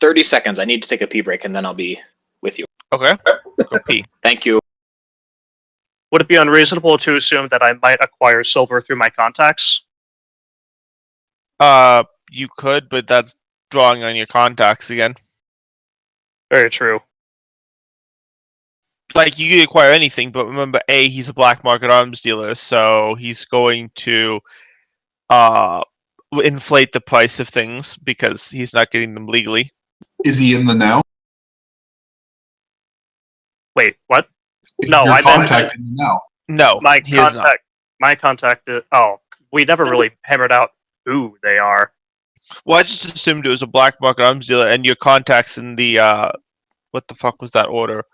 30 seconds. I need to take a pee break, and then I'll be with you. Okay. Go pee. Thank you. Would it be unreasonable to assume that I might acquire silver through my contacts? You could, but that's drawing on your contacts again. Very true. Like, you can acquire anything, but remember, A, he's a black market arms dealer, so he's going to inflate the price of things because he's not getting them legally. Is he in the know? Wait, what? No, Your I meant contact in the know. No, my he is not. contact. My contact. We never really hammered out who they are. Well, I just assumed it was a black market arms dealer, and your contacts in the what the fuck was that order?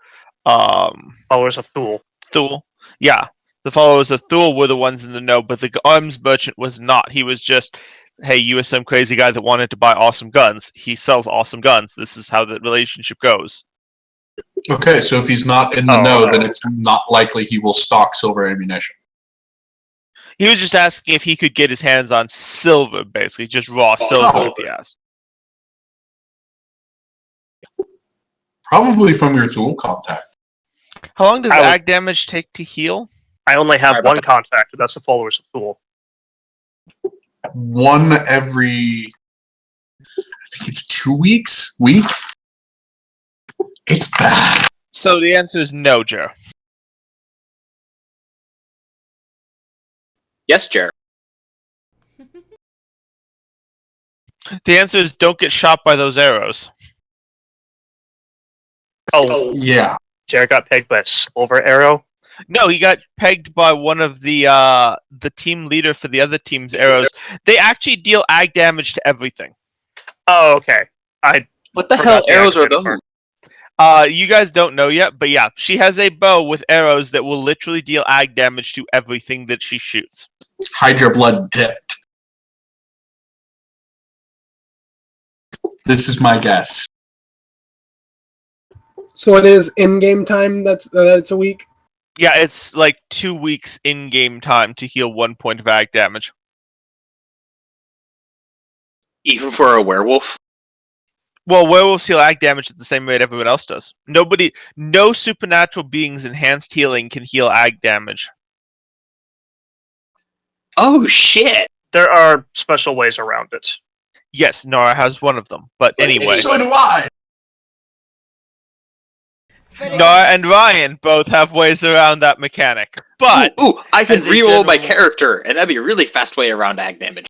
Followers of Thule. Thule. Yeah, the followers of Thule were the ones in the know, but the arms merchant was not. He was just, hey, you were some crazy guy that wanted to buy awesome guns. He sells awesome guns. This is how the relationship goes. Okay, so if he's not in the know, then it's not likely he will stock silver ammunition. He was just asking if he could get his hands on silver, basically, just raw silver if he asked. Probably from your Thule contact. How long does ag damage take to heal? I only have one contact, and that's the followers of Thule. One every, I think it's 2 weeks? Week? It's bad. So the answer is no, Jer. Yes, Jer. The answer is don't get shot by those arrows. Oh, yeah. Jared got pegged by a silver arrow? No, he got pegged by one of the team leader for the other team's arrows. They actually deal ag damage to everything. Oh, okay. What the hell arrows are those? You guys don't know yet, but yeah, she has a bow with arrows that will literally deal ag damage to everything that she shoots. Hydra blood dipped. This is my guess. So it is in-game time. That's a week. Yeah, it's like 2 weeks in-game time to heal 1 point of ag damage. Even for a werewolf? Well, werewolves heal ag damage at the same rate everyone else does. No supernatural being's enhanced healing can heal ag damage. Oh, shit! There are special ways around it. Yes, Nora has one of them. But anyway. So do I! Nora and Ryan both have ways around that mechanic. But ooh, I can reroll my character, and that'd be a really fast way around ag damage.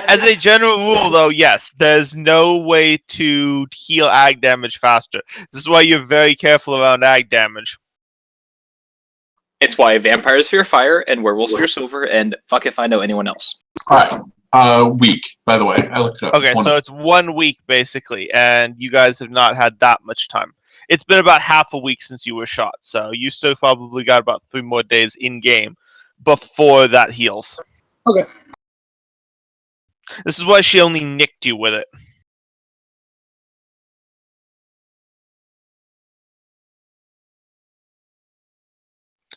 As a general rule, though, yes, there's no way to heal ag damage faster. This is why you're very careful around ag damage. It's why vampires fear fire, and werewolves fear silver, and fuck if I know anyone else. Alright. Week, by the way. I looked it up. Okay, so it's 1 week, basically, and you guys have not had that much time. It's been about half a week since you were shot, so you still probably got about 3 more days in-game before that heals. Okay. This is why she only nicked you with it.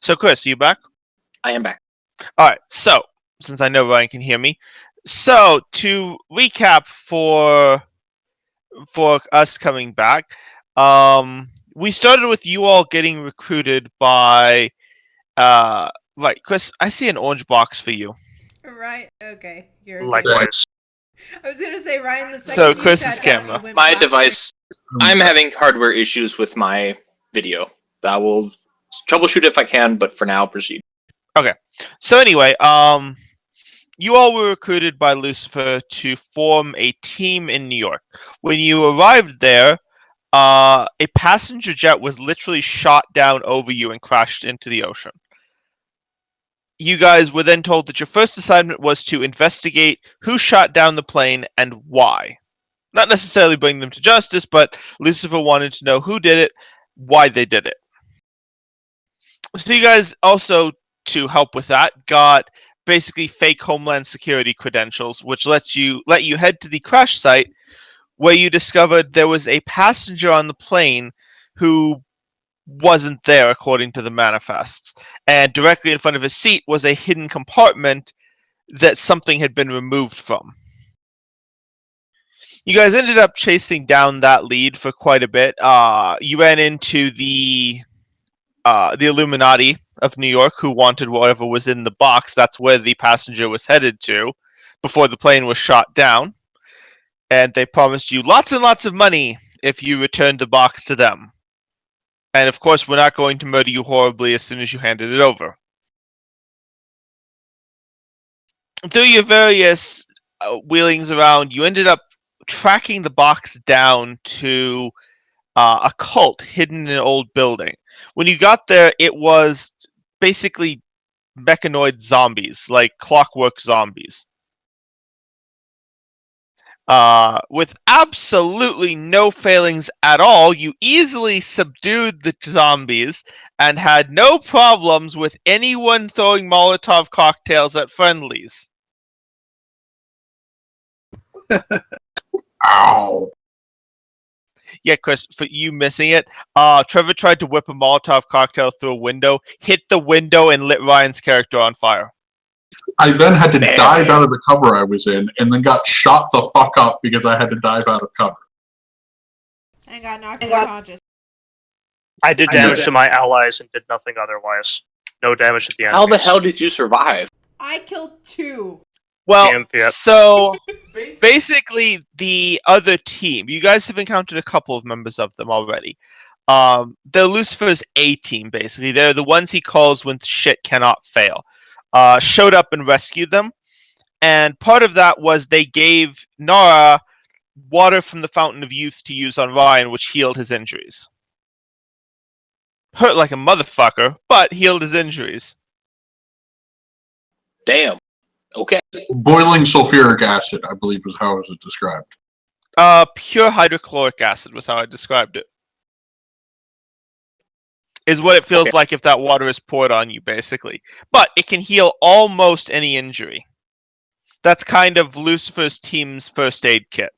So, Chris, are you back? I am back. Alright, so, since I know Ryan can hear me. So, to recap for us coming back, we started with you all getting recruited by, right, Chris, I see an orange box for you. Right, okay. You're Likewise. I was gonna say, Ryan, the second So, you Chris's sat down, camera. you went My black. device, I'm having hardware issues with my video. I will troubleshoot if I can, but for now, proceed. Okay, so anyway, you all were recruited by Lucifer to form a team in New York. When you arrived there, a passenger jet was literally shot down over you and crashed into the ocean. You guys were then told that your first assignment was to investigate who shot down the plane and why. Not necessarily bring them to justice, but Lucifer wanted to know who did it, why they did it. So you guys also, to help with that, got basically fake Homeland Security credentials, which let you head to the crash site, where you discovered there was a passenger on the plane who wasn't there according to the manifests. And directly in front of his seat was a hidden compartment that something had been removed from. You guys ended up chasing down that lead for quite a bit. You ran into the Illuminati of New York, who wanted whatever was in the box. That's where the passenger was headed to before the plane was shot down. And they promised you lots and lots of money if you returned the box to them. And of course, we're not going to murder you horribly as soon as you handed it over. Through your various wheelings around, you ended up tracking the box down to a cult hidden in an old building. When you got there, it was basically mechanoid zombies, like clockwork zombies. With absolutely no failings at all, you easily subdued the zombies and had no problems with anyone throwing Molotov cocktails at friendlies. Ow. Yeah, Chris, for you missing it, Trevor tried to whip a Molotov cocktail through a window, hit the window, and lit Ryan's character on fire. I then had to Man. dive out of the cover I was in, and then got shot the fuck up because I had to dive out of cover. I got knocked unconscious. I did damage to my allies and did nothing otherwise. No damage at the enemies. How the hell did you survive? I killed 2. Well, TMP. so basically, the other team, you guys have encountered a couple of members of them already. They're Lucifer's A team, basically. They're the ones he calls when shit cannot fail. Showed up and rescued them. And part of that was they gave Nara water from the Fountain of Youth to use on Ryan, which healed his injuries. Hurt like a motherfucker, but healed his injuries. Damn. Okay. Boiling sulfuric acid, I believe, was how it was described. Pure hydrochloric acid was how I described it. Is what it feels like if that water is poured on you, basically. But it can heal almost any injury. That's kind of Lucifer's team's first aid kit.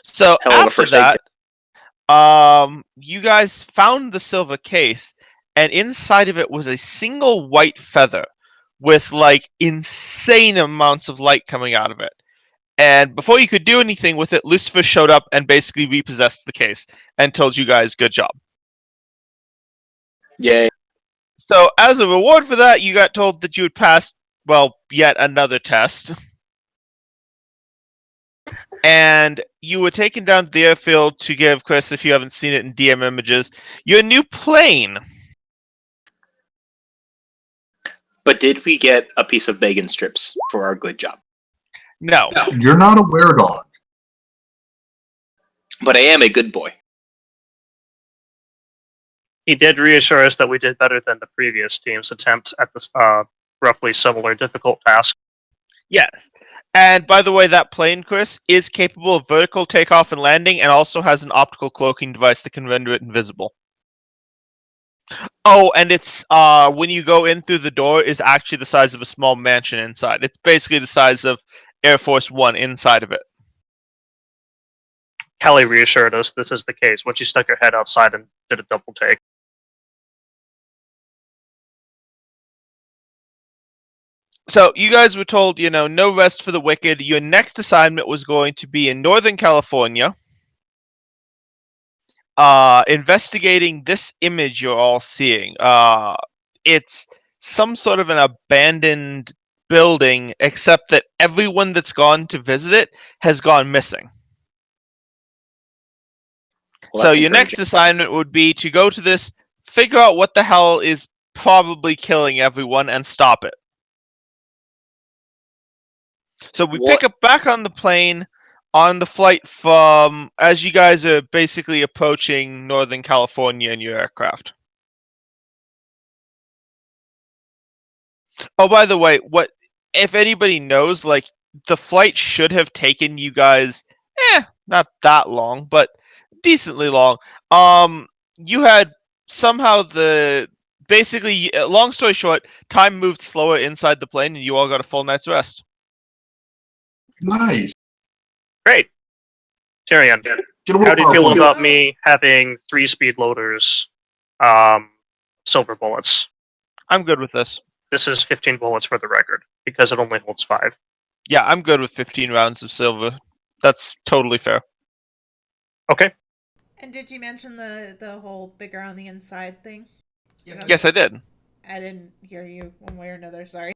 So Hell of a after first aid that, you guys found the silver case, and inside of it was a single white feather with like insane amounts of light coming out of it. And before you could do anything with it, Lucifer showed up and basically repossessed the case and told you guys, good job. Yay. So as a reward for that, you got told that you had passed, well, yet another test. And you were taken down to the airfield to give Chris, if you haven't seen it in DM images, your new plane. But did we get a piece of bacon strips for our good job? No. You're not a were-dog. But I am a good boy. He did reassure us that we did better than the previous team's attempt at this roughly similar difficult task. Yes. And by the way, that plane, Chris, is capable of vertical takeoff and landing and also has an optical cloaking device that can render it invisible. Oh, and it's when you go in through the door is actually the size of a small mansion inside. It's basically the size of Air Force One inside of it. Kelly reassured us this is the case when she stuck her head outside and did a double take. So you guys were told, no rest for the wicked. Your next assignment was going to be in Northern California, investigating this image you're all seeing. It's some sort of an abandoned building, except that everyone that's gone to visit it has gone missing. Well, So that's your next encouraging. assignment would be to go to this, figure out what the hell is probably killing everyone, and stop it. So we pick up back on the plane on the flight from, as you guys are basically approaching Northern California in your aircraft. Oh, by the way, what if anybody knows, like, the flight should have taken you guys, not that long, but decently long. You had somehow basically, long story short, time moved slower inside the plane and you all got a full night's rest. Nice. Great. Tyrion, Get how do you feel away. about me having 3 speed loaders, silver bullets? I'm good with this. This is 15 bullets for the record, because it only holds 5. Yeah, I'm good with 15 rounds of silver. That's totally fair. Okay. And did you mention the whole bigger on the inside thing? Yes, I did. I didn't hear you one way or another. Sorry.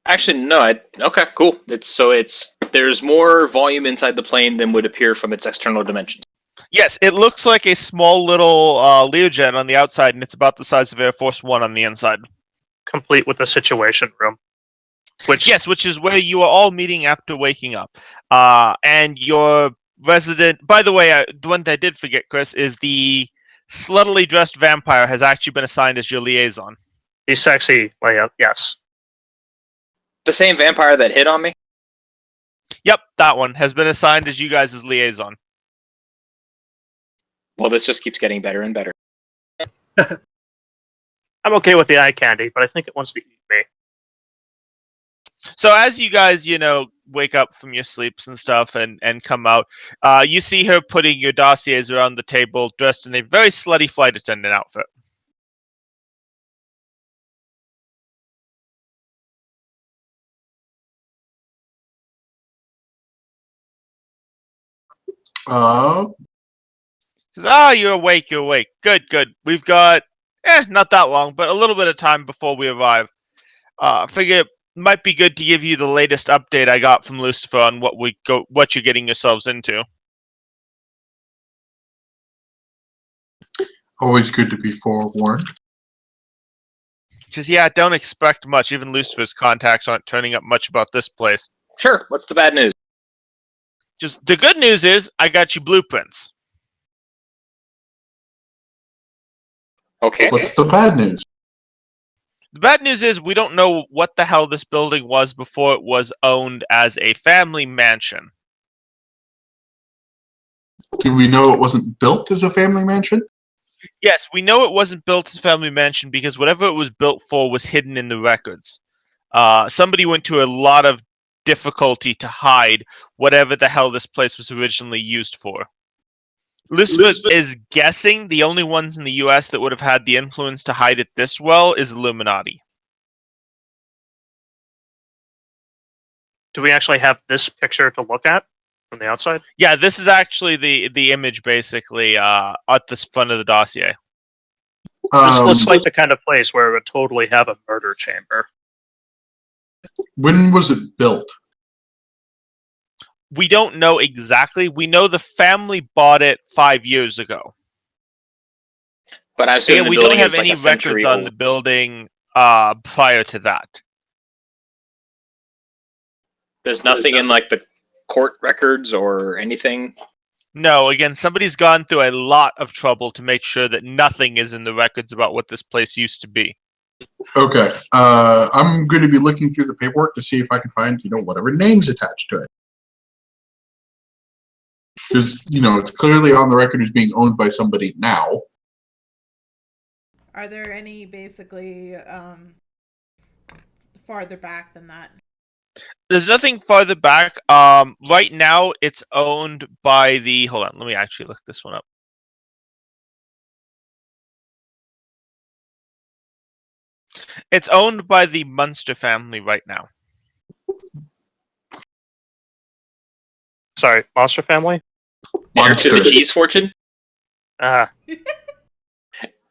Actually, no. Okay, cool. There's more volume inside the plane than would appear from its external dimensions. Yes, it looks like a small little Learjet on the outside, and it's about the size of Air Force One on the inside. Complete with the situation room. Which Yes, which is where you are all meeting after waking up. And your resident. By the way, the one that I did forget, Chris, is the sluttily dressed vampire has actually been assigned as your liaison. the sexy layout, yes. The same vampire that hit on me? Yep, that one has been assigned as you guys' liaison. Well, this just keeps getting better and better. I'm okay with the eye candy, but I think it wants to eat me. So as you guys, wake up from your sleeps and stuff and come out, you see her putting your dossiers around the table, dressed in a very slutty flight attendant outfit. Says, you're awake, you're awake. Good, good. We've got, not that long, but a little bit of time before we arrive. Figure it might be good to give you the latest update I got from Lucifer on what you're getting yourselves into. Always good to be forewarned. Says, yeah, don't expect much. Even Lucifer's contacts aren't turning up much about this place. Sure, what's the bad news? Just the good news is I got you blueprints. Okay. What's the bad news? The bad news is we don't know what the hell this building was before it was owned as a family mansion. Do we know it wasn't built as a family mansion? Yes, we know it wasn't built as a family mansion because whatever it was built for was hidden in the records. Somebody went to a lot of difficulty to hide whatever the hell this place was originally used for. Elizabeth is guessing the only ones in the US that would have had the influence to hide it this well is Illuminati. Do we actually have this picture to look at from the outside? Yeah, this is actually the image basically at the front of the dossier. This looks like the kind of place where it would totally have a murder chamber. When was it built? We don't know exactly. We know the family bought it 5 years ago. But I assume And the we building don't is have like any a century records on old. the building prior to that. There's nothing in like the court records or anything. No, again, somebody's gone through a lot of trouble to make sure that nothing is in the records about what this place used to be. Okay. I'm going to be looking through the paperwork to see if I can find, whatever names attached to it. Because, it's clearly on the record as being owned by somebody now. Are there any basically farther back than that? There's nothing farther back. Right now, it's owned by the. Hold on, let me actually look this one up. It's owned by the Munster family right now. Sorry, Monster Family? Heir to the Monster. cheese fortune? Ah,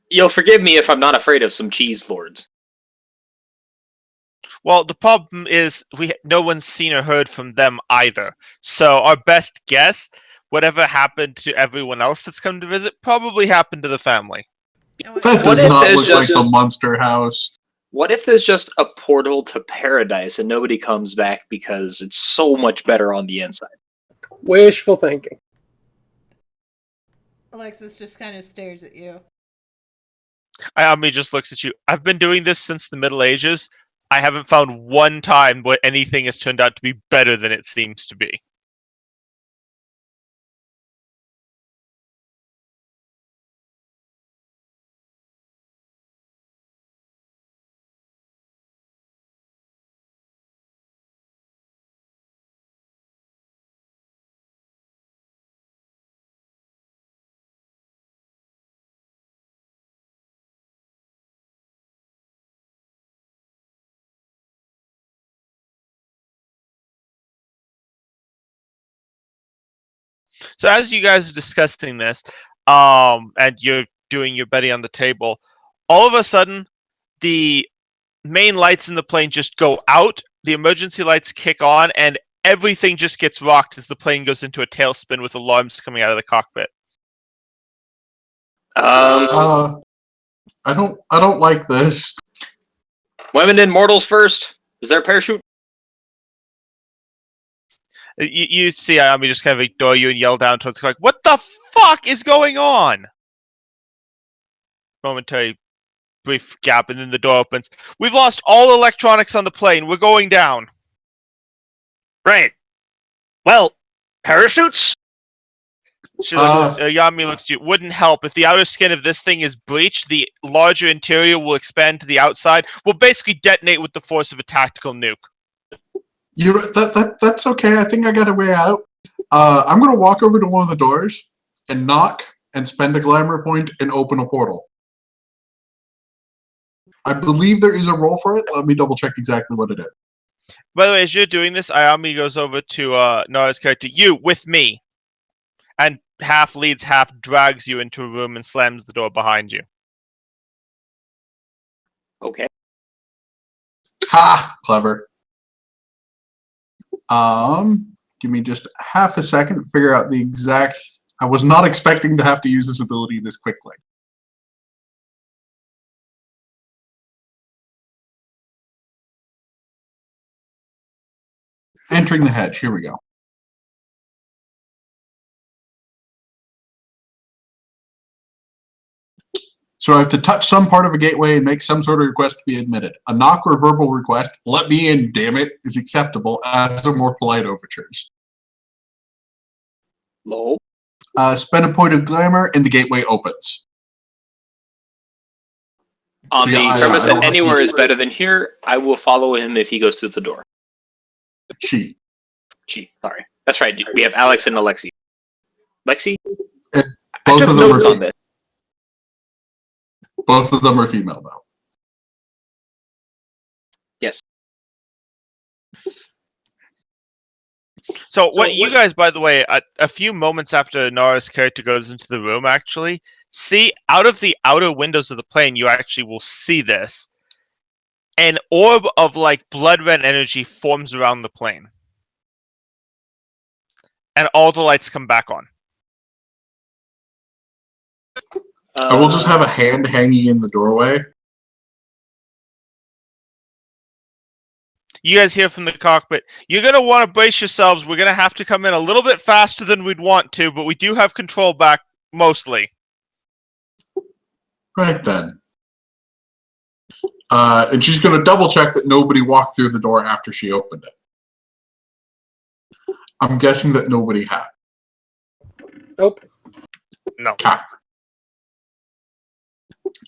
You'll forgive me if I'm not afraid of some cheese lords. Well, the problem is no one's seen or heard from them either. So our best guess, whatever happened to everyone else that's come to visit, probably happened to the family. And That does What if not there's look like just- the Monster House. What if there's just a portal to paradise and nobody comes back because it's so much better on the inside? Wishful thinking. Alexis just kind of stares at you. Ayami just looks at you. I've been doing this since the Middle Ages. I haven't found one time where anything has turned out to be better than it seems to be. So as you guys are discussing this, and you're doing your betting on the table, all of a sudden, the main lights in the plane just go out, the emergency lights kick on, and everything just gets rocked as the plane goes into a tailspin with alarms coming out of the cockpit. I don't like this. Women and mortals first. Is there a parachute? You see Ayami just kind of ignore you and yell down towards the car, like, what the fuck is going on? Momentary brief gap, and then the door opens. We've lost all electronics on the plane. We're going down. Right. Well, parachutes? Yami looks at you. Wouldn't help. If the outer skin of this thing is breached, the larger interior will expand to the outside. Will basically detonate with the force of a tactical nuke. That's okay. I think I got a way out. I'm gonna walk over to one of the doors and knock and spend a glamour point and open a portal. I believe there is a roll for it. Let me double check exactly what it is. By the way, as you're doing this, Ayami goes over to Nara's character. You, with me. And half leads, half drags you into a room and slams the door behind you. Okay. Ha! Clever. Give me just half a second to figure out the exact... I was not expecting to have to use this ability this quickly. Entering the hedge. Here we go. So I have to touch some part of a gateway and make some sort of request to be admitted. A knock or verbal request, let me in, damn it, is acceptable as are more polite overtures. Low. Spend a point of glamour and the gateway opens. On So, the yeah, premise I that don't- anywhere is better than here, I will follow him if he goes through the door. She. Gee, sorry. That's right. We have Alex and Alexi. Lexi? And I both took of them notes are on this. Both of them are female, though. Yes. So what you guys, by the way, a few moments after Nara's character goes into the room, actually, see out of the outer windows of the plane, you actually will see this. An orb of like blood red energy forms around the plane. And all the lights come back on. I will just have a hand hanging in the doorway. You guys hear from the cockpit, you're going to want to brace yourselves. We're going to have to come in a little bit faster than we'd want to, but we do have control back, mostly. Right then. And she's going to double check that nobody walked through the door after she opened it. I'm guessing that nobody had. Nope. No. Okay.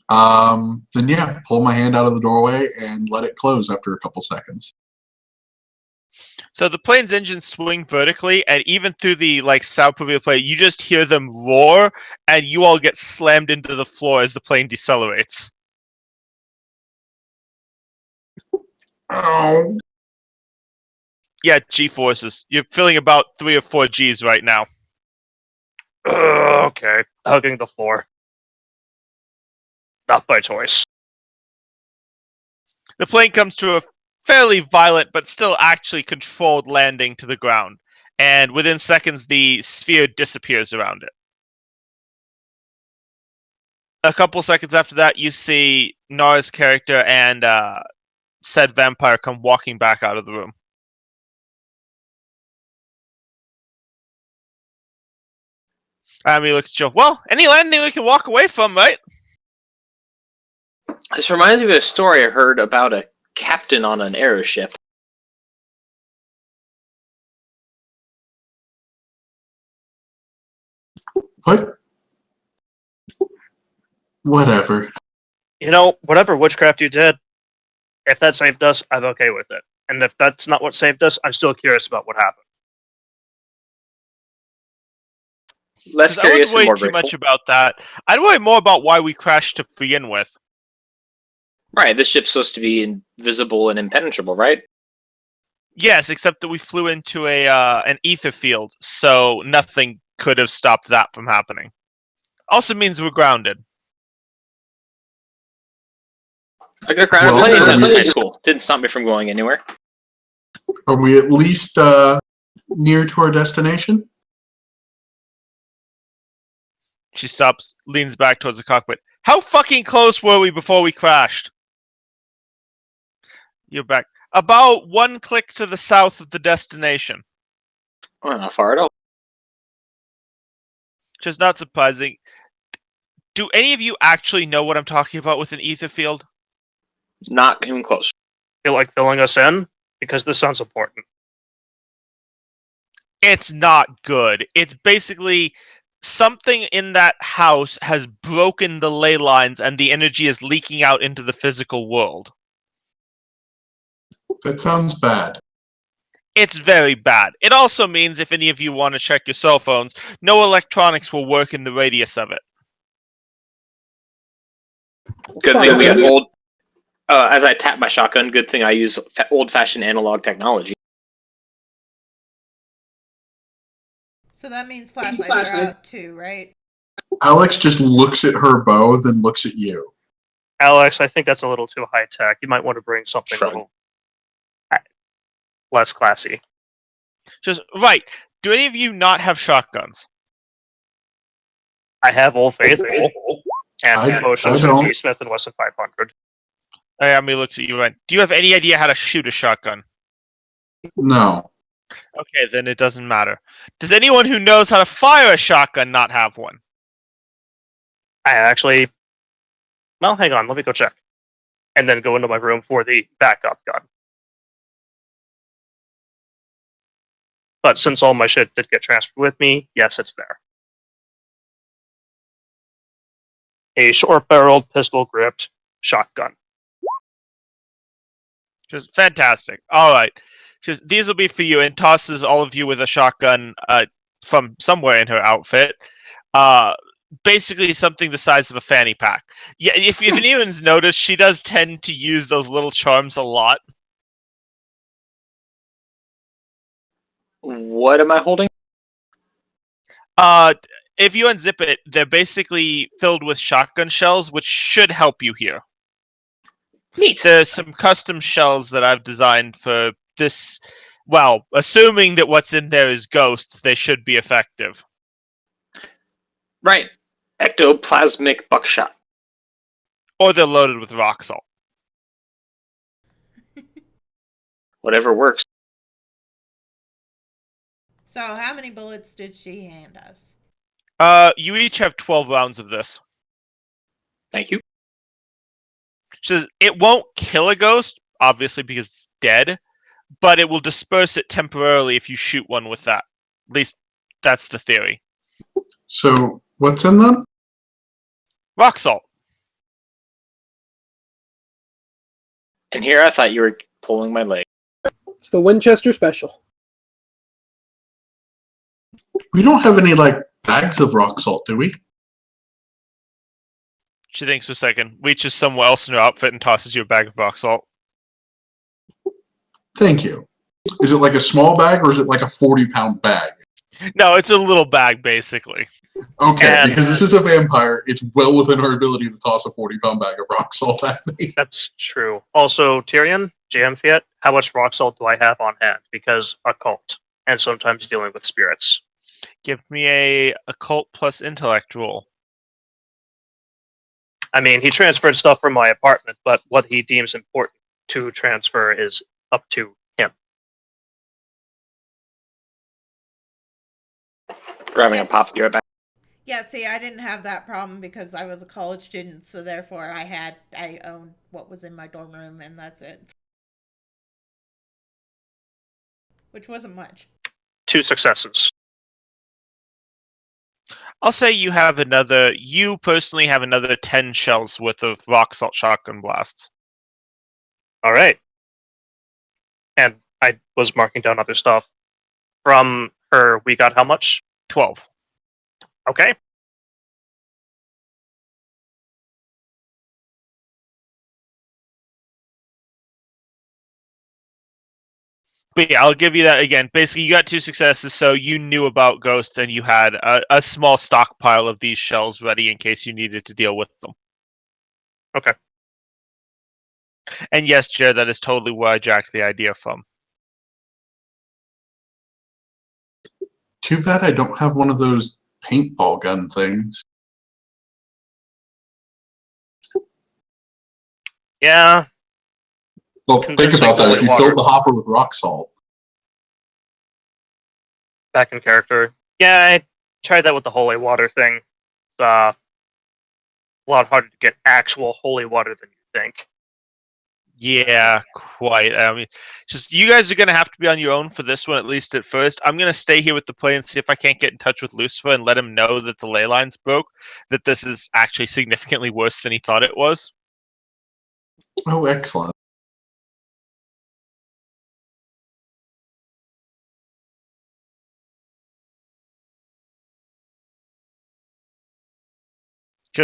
Then yeah, pull my hand out of the doorway and let it close after a couple seconds. So the plane's engines swing vertically, and even through the like soundproof of the plane, you just hear them roar, and you all get slammed into the floor as the plane decelerates. Oh. Yeah, G-forces. You're feeling about 3 or 4 Gs right now. Okay. Hugging the floor. Not by choice. The plane comes to a fairly violent but still actually controlled landing to the ground, and within seconds the sphere disappears around it. A couple seconds after that, you see Nara's character and said vampire come walking back out of the room. He looks at Joe. Well, any landing we can walk away from, right? This reminds me of a story I heard about a captain on an airship. What? Whatever. You know, whatever witchcraft you did, if that saved us, I'm okay with it. And if that's not what saved us, I'm still curious about what happened. Less I wouldn't curious and worry more too grateful. much about that. I'd worry more about why we crashed to begin with. Right, this ship's supposed to be invisible and impenetrable, right? Yes, except that we flew into a an ether field, so nothing could have stopped that from happening. Also means we're grounded. I got grounded Well, plenty of are times in we- high school. Didn't stop me from going anywhere. Are we at least near to our destination? She stops, leans back towards the cockpit. How fucking close were we before we crashed? You're back. About 1 click to the south of the destination. Oh, not far at all. Which is not surprising. Do any of you actually know what I'm talking about with an ether field? Not even close. Feel like filling us in? Because this sounds important. It's not good. It's basically something in that house has broken the ley lines and the energy is leaking out into the physical world. That sounds bad. It's very bad. It also means if any of you want to check your cell phones, no electronics will work in the radius of it. Good Fine. thing we got old. As I tap my shotgun, good thing I use old-fashioned analog technology. So that means flashlights are out too, right? Alex just looks at her bow, then looks at you. Alex, I think that's a little too high tech. You might want to bring something a Shrug. little less classy. Just right. Do any of you not have shotguns? I have Old Faithful and I Potions don't. and G. Smith and Wesson 500. Ayami looks at you and do you have any idea how to shoot a shotgun? No. Okay, then it doesn't matter. Does anyone who knows how to fire a shotgun not have one? I actually. Well, hang on. Let me go check. And then go into my room for the backup gun. But since all my shit did get transferred with me, yes, it's there. A short-barreled, pistol-gripped shotgun. Just fantastic. All right. Just these will be for you, and tosses all of you with a shotgun from somewhere in her outfit. Basically something the size of a fanny pack. Yeah, if anyone's noticed, she does tend to use those little charms a lot. What am I holding? If you unzip it, they're basically filled with shotgun shells, which should help you here. Neat. There's some custom shells that I've designed for this. Well, assuming that what's in there is ghosts, they should be effective. Right. Ectoplasmic buckshot. Or they're loaded with rock salt. Whatever works. So how many bullets did she hand us? You each have 12 rounds of this. Thank you. She says it won't kill a ghost, obviously because it's dead, but it will disperse it temporarily if you shoot one with that. At least that's the theory. So, what's in them? Rock salt. And here I thought you were pulling my leg. It's the Winchester Special. We don't have any, bags of rock salt, do we? She thinks for a second, reaches somewhere else in her outfit and tosses you a bag of rock salt. Thank you. Is it like a small bag, or is it like a 40-pound bag? No, it's a little bag, basically. Okay, And- because this is a vampire, it's well within our ability to toss a 40-pound bag of rock salt at me. That's true. Also, Tyrion, JM Fiat, how much rock salt do I have on hand? Because occult, and sometimes dealing with spirits. Give me a occult plus intellect roll. I mean, he transferred stuff from my apartment, but what he deems important to transfer is up to him. Grabbing a pop your back. Yeah, see, I didn't have that problem because I was a college student, so therefore I owned what was in my dorm room, and that's it. Which wasn't much. 2 successes. I'll say you personally have another 10 shells worth of rock salt shotgun blasts. All right. And I was marking down other stuff. From her, we got how much? 12. Okay. But yeah, I'll give you that again. Basically, you got 2 successes, so you knew about ghosts and you had a small stockpile of these shells ready in case you needed to deal with them. Okay. And yes, Jared, that is totally where I jacked the idea from. Too bad I don't have one of those paintball gun things. Yeah, Well, think Convincing about that. holy If you water. filled the hopper with rock salt, back in character. Yeah, I tried that with the holy water thing. It's a lot harder to get actual holy water than you think. Yeah, quite. I mean, just you guys are gonna have to be on your own for this one, at least at first. I'm gonna stay here with the play and see if I can't get in touch with Lucifer and let him know that the ley lines broke. That this is actually significantly worse than he thought it was. oh, excellent.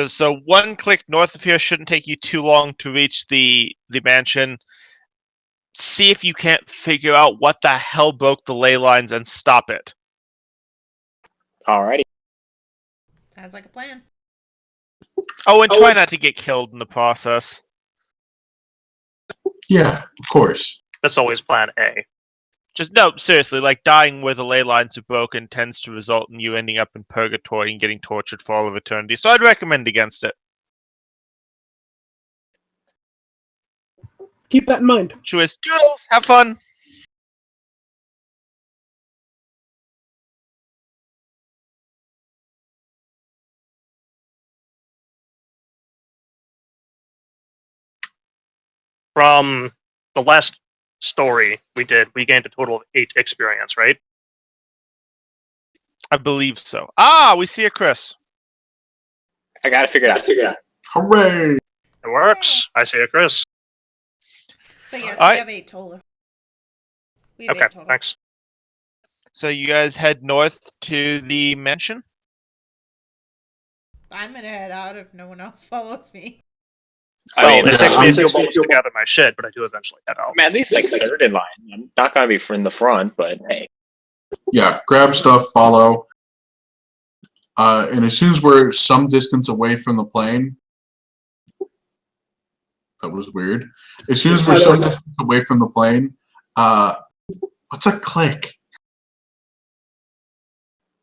So 1 click north of here shouldn't take you too long to reach the mansion. See if you can't figure out what the hell broke the ley lines and stop it. Alrighty. Sounds like a plan. Oh, and try not to get killed in the process. Yeah, of course. That's always plan A. Just no, seriously, like dying where the ley lines are broken tends to result in you ending up in purgatory and getting tortured for all of eternity. So I'd recommend against it. Keep that in mind. Cheers, doodles, have fun. From the last story we did, we gained a total of 8 experience, right? I believe so. Ah, we see a Chris. I gotta figure it out. Hooray! It works. I see it, Chris. But yes, Alright. we have 8 total. We have Okay, 8 total. thanks. So you guys head north to the mansion. I'm gonna head out if no one else follows me. I Well, mean, it takes me I'm- a few moments to gather my shit, but I do eventually head out. at least like third in line. I'm not gonna be in the front, but hey. Yeah, grab stuff, follow. And as soon as we're some distance away from the plane, that was weird. As soon as we're some distance away from the plane, what's a click?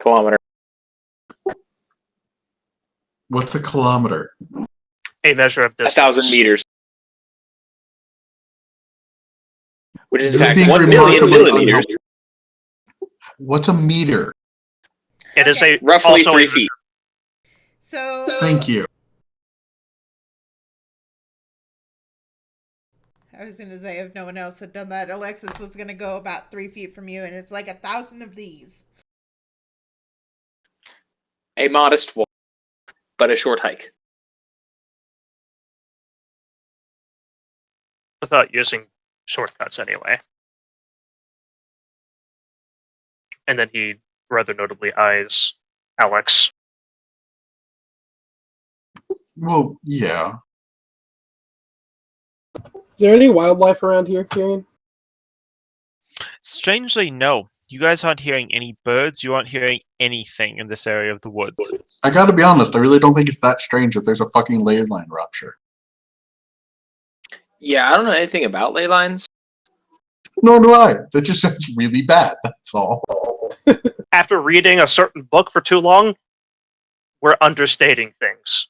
Kilometer. What's a kilometer? A measure of distance. 1,000 meters. Which is in You fact think 1 million remarkably millimeters. unhelpful. What's a meter? It is Okay. a Roughly also 3 a feet. So Thank you. I was gonna say if no one else had done that, Alexis was gonna go about 3 feet from you, and it's like 1,000 of these. A modest walk, but a short hike. without using shortcuts anyway. And then he rather notably eyes Alex. Well, yeah. Is there any wildlife around here, Kieran? Strangely, no. You guys aren't hearing any birds. You aren't hearing anything in this area of the woods. I gotta be honest, I really don't think it's that strange that there's a fucking ley line rupture. Yeah, I don't know anything about ley lines. Nor do I. That just sounds really bad, that's all. After reading a certain book for too long, we're understating things.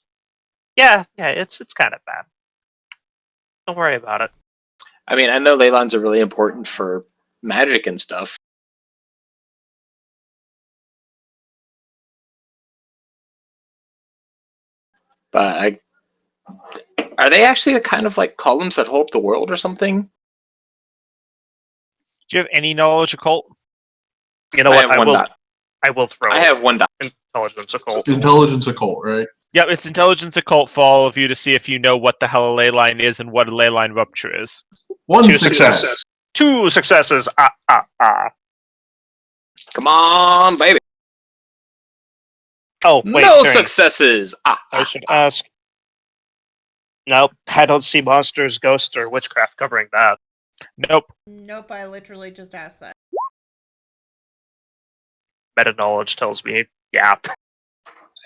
Yeah, it's kind of bad. Don't worry about it. I mean, I know ley lines are really important for magic and stuff. But are they actually the kind of like columns that hold up the world or something? Do you have any knowledge occult? You know I what? have one dot. I will throw I have one dot. intelligence occult. Intelligence occult, right? Yep, it's intelligence occult for all of you to see if you know what the hell a ley line is and what a ley line rupture is. One 2 success. 2 successes. Come on, baby. Oh, wait. No Karen, successes. I should ask. Nope, I don't see monsters, ghosts, or witchcraft covering that. Nope. Nope, I literally just asked that. Meta knowledge tells me, yap.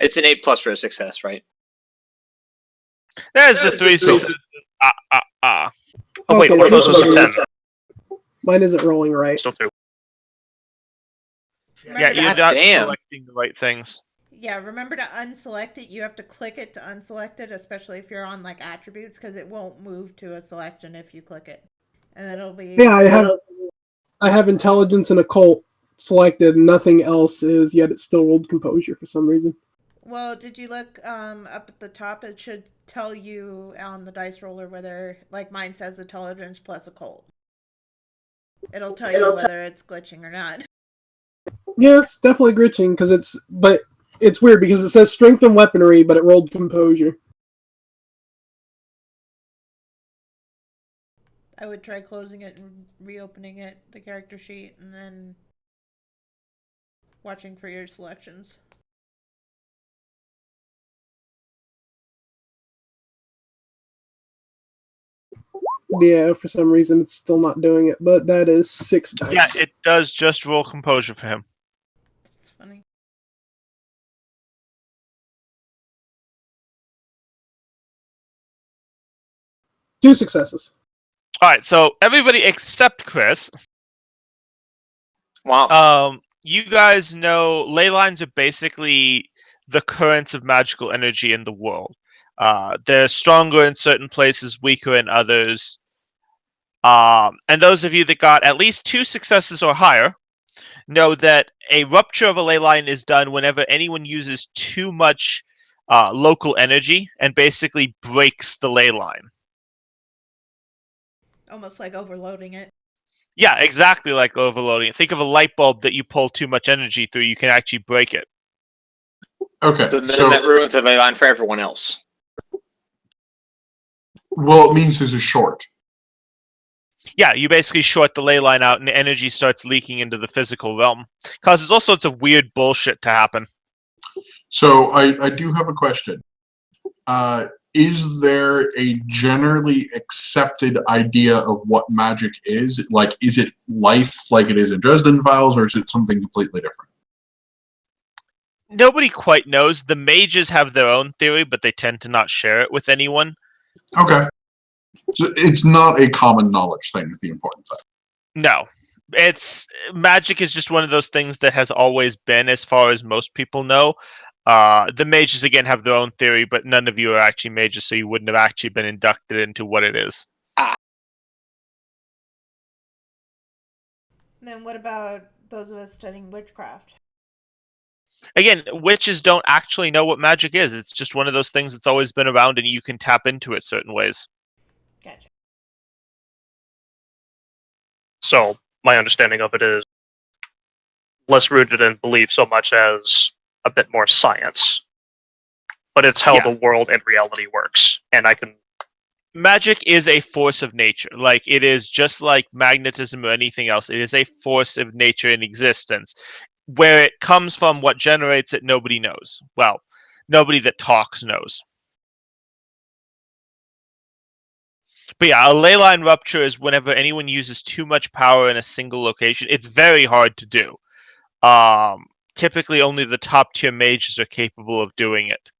It's an 8+ for a success, right? There's the three So- successes. Oh wait, Okay, one of those was a wait, 10. Mine isn't rolling right. Still 2. Yeah, Remember to you're God not damn. selecting the right things. Yeah, remember to unselect it. You have to click it to unselect it, especially if you're on like attributes, because it won't move to a selection if you click it, and then it'll be. Yeah, I have intelligence and occult selected. Nothing else is, yet it's still rolled composure for some reason. Well, did you look up at the top? It should tell you on the dice roller whether, like mine says, intelligence plus occult. It'll tell you whether it's glitching or not. Yeah, it's definitely glitching because it's weird because it says strength and weaponry, but it rolled composure. I would try closing it and reopening it, the character sheet, and then watching for your selections. Yeah, for some reason it's still not doing it, but that is 6 dice. Yeah, it does just roll composure for him. It's funny. Two successes. All right, so everybody except Chris. Wow. You guys know ley lines are basically the currents of magical energy in the world. They're stronger in certain places, weaker in others. And those of you that got at least 2 successes or higher know that a rupture of a ley line is done whenever anyone uses too much local energy and basically breaks the ley line. Almost like overloading it. Yeah, exactly like overloading. Think of a light bulb that you pull too much energy through, you can actually break it. Okay, So then so that ruins the ley line for everyone else. well, it means there's a short. Yeah, you basically short the ley line out and energy starts leaking into the physical realm. Causes all sorts of weird bullshit to happen. So I do have a question. Is there a generally accepted idea of what magic is? Like, is it life like it is in Dresden Files, or is it something completely different? Nobody quite knows. The mages have their own theory, but they tend to not share it with anyone. Okay. So it's not a common knowledge thing is the important thing. No. Magic is just one of those things that has always been, as far as most people know. The mages, again, have their own theory, but none of you are actually mages, so you wouldn't have actually been inducted into what it is. Then what about those of us studying witchcraft? Again, witches don't actually know what magic is. It's just one of those things that's always been around, and you can tap into it certain ways. Gotcha. So my understanding of it is less rooted in belief so much as a bit more science. But it's how Yeah. the world and reality works. And I can Magic is a force of nature. Like, it is just like magnetism or anything else. It is a force of nature in existence. Where it comes from, what generates it, nobody knows. Well, nobody that talks knows. But yeah, a ley line rupture is whenever anyone uses too much power in a single location. It's very hard to do. Typically, only the top tier mages are capable of doing it.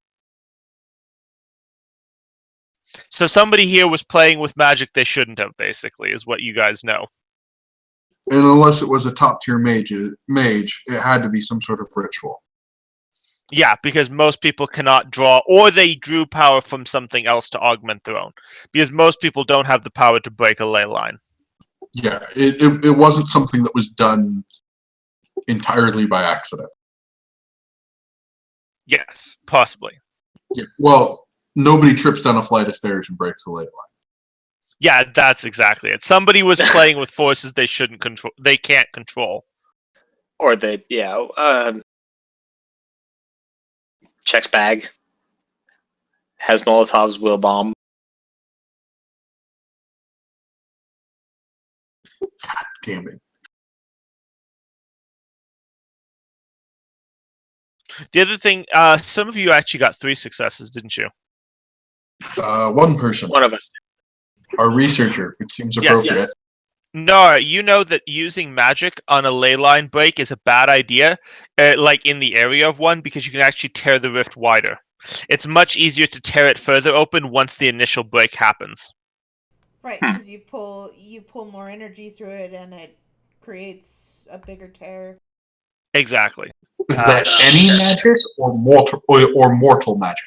So somebody here was playing with magic they shouldn't have, basically, is what you guys know. And unless it was a top tier mage, it had to be some sort of ritual. Yeah, because most people cannot draw, or they drew power from something else to augment their own. Because most people don't have the power to break a ley line. Yeah, it wasn't something that was done entirely by accident. Yes, possibly. Yeah, well, nobody trips down a flight of stairs and breaks a ley line. Yeah, that's exactly it. Somebody was playing with forces they shouldn't control. They can't control. Or checks bag. Has Molotov's will bomb. Damn it. The other thing, some of you actually got 3 successes, didn't you? One person, One of us. our researcher, which seems Yes, appropriate. yes. No, you know that using magic on a ley line break is a bad idea, like in the area of one, because you can actually tear the rift wider. It's much easier to tear it further open once the initial break happens. Right, Hmm. because you pull more energy through it, and it creates a bigger tear. Exactly. Is that any magic or mortal magic?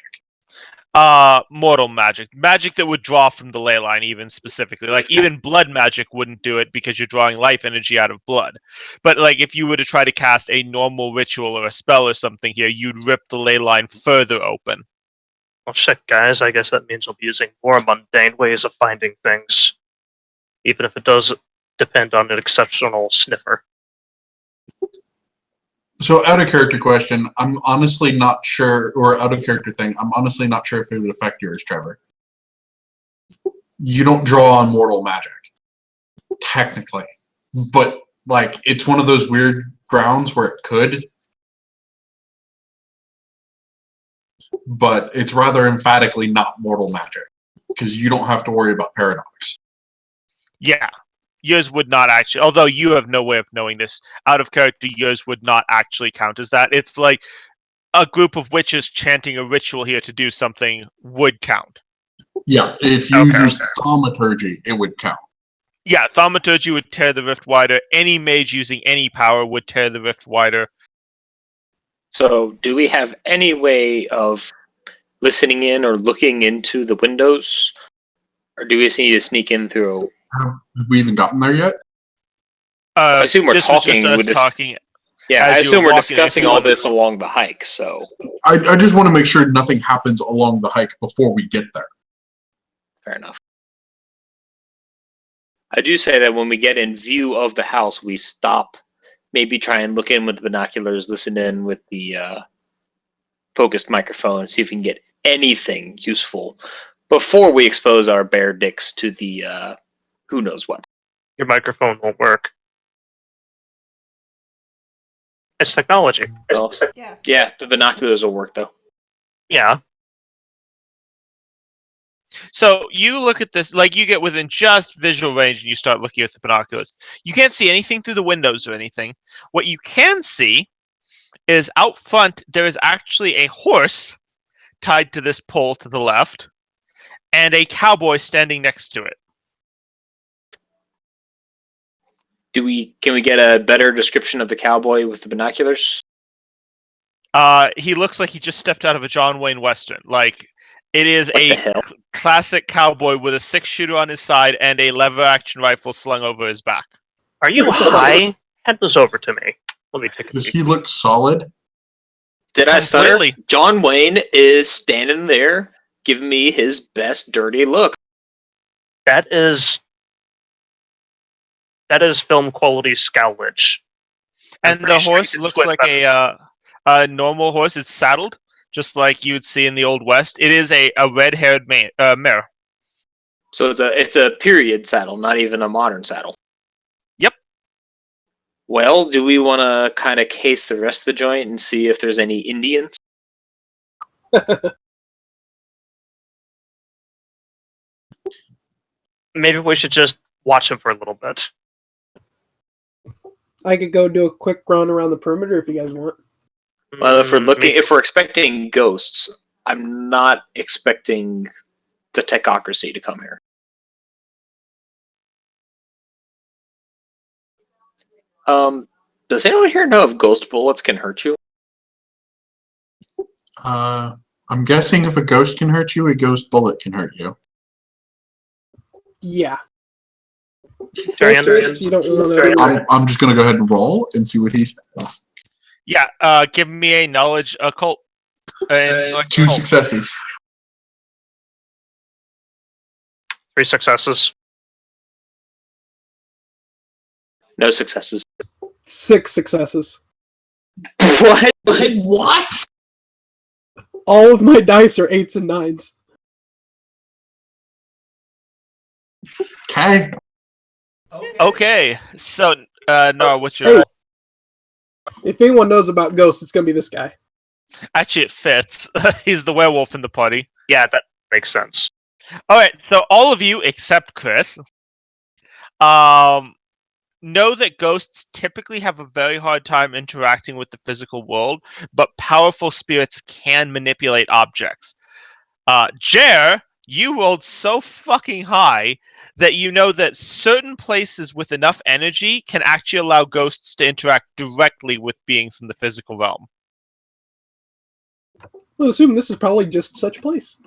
Mortal magic. Magic that would draw from the ley line, even specifically. Like, even blood magic wouldn't do it because you're drawing life energy out of blood. But, like, if you were to try to cast a normal ritual or a spell or something here, you'd rip the ley line further open. Well, shit, guys. I guess that means I'll be using more mundane ways of finding things, even if it does depend on an exceptional sniffer. So, out of character question, I'm honestly not sure, or out of character thing, I'm honestly not sure if it would affect yours, Trevor. You don't draw on mortal magic, technically. But, like, it's one of those weird grounds where it could. But it's rather emphatically not mortal magic, because you don't have to worry about paradox. Yeah. Yours would not actually, although you have no way of knowing this, out of character, yours would not actually count as that. It's like a group of witches chanting a ritual here to do something would count. Yeah, if you use thaumaturgy, it would count. Yeah, thaumaturgy would tear the rift wider. Any mage using any power would tear the rift wider. So, do we have any way of listening in or looking into the windows? Or do we just need to sneak in through? Have we even gotten there yet? I assume we're This was just talking. us talking. Yeah, as I you assume were we're walking, discussing if you all wanted- this along the hike, so. I just want to make sure nothing happens along the hike before we get there. Fair enough. I do say that when we get in view of the house, we stop, maybe try and look in with the binoculars, listen in with the focused microphone, see if we can get anything useful before we expose our bare dicks to the who knows what. Your microphone won't work. It's technology. Well, Yeah. yeah, the binoculars will work though. Yeah. So you look at this, like you get within just visual range and you start looking at the binoculars. You can't see anything through the windows or anything. What you can see is out front, there is actually a horse tied to this pole to the left and a cowboy standing next to it. Can we get a better description of the cowboy with the binoculars? He looks like he just stepped out of a John Wayne Western. Like, it is What the a hell? classic cowboy with a 6-shooter on his side and a lever action rifle slung over his back. Are you high? Hand this over to me. Let me take a Does peek. he look solid? Did I stutter? Completely. John Wayne is standing there giving me his best dirty look. That is film quality scowlage. I'm And the pretty sure horse you can looks split like that. a normal horse. It's saddled, just like you would see in the Old West. It is a red-haired mare. So it's a period saddle, not even a modern saddle. Yep. Well, do we want to kind of case the rest of the joint and see if there's any Indians? Maybe we should just watch him for a little bit. I could go do a quick run around the perimeter if you guys want. Well, Mm, if we're expecting ghosts, I'm not expecting the techocracy to come here. Does anyone here know if ghost bullets can hurt you? I'm guessing if a ghost can hurt you, a ghost bullet can hurt you. Yeah. Jerry Ghost Anderson? hits, you don't want to. I'm just gonna go ahead and roll and see what he says. Yeah. Give me a knowledge occult. Like 2 occult. successes. 3 successes. No successes. 6 successes. What? What? All of my dice are 8s and 9s. Okay. Okay. So, Nora, what's your? Hey. If anyone knows about ghosts, it's gonna be this guy. Actually, it fits. He's the werewolf in the party. Yeah, that makes sense. All right. So all of you except Chris know that ghosts typically have a very hard time interacting with the physical world, but powerful spirits can manipulate objects. Jer, you rolled so fucking high that you know that certain places with enough energy can actually allow ghosts to interact directly with beings in the physical realm. I assume this is probably just such a place.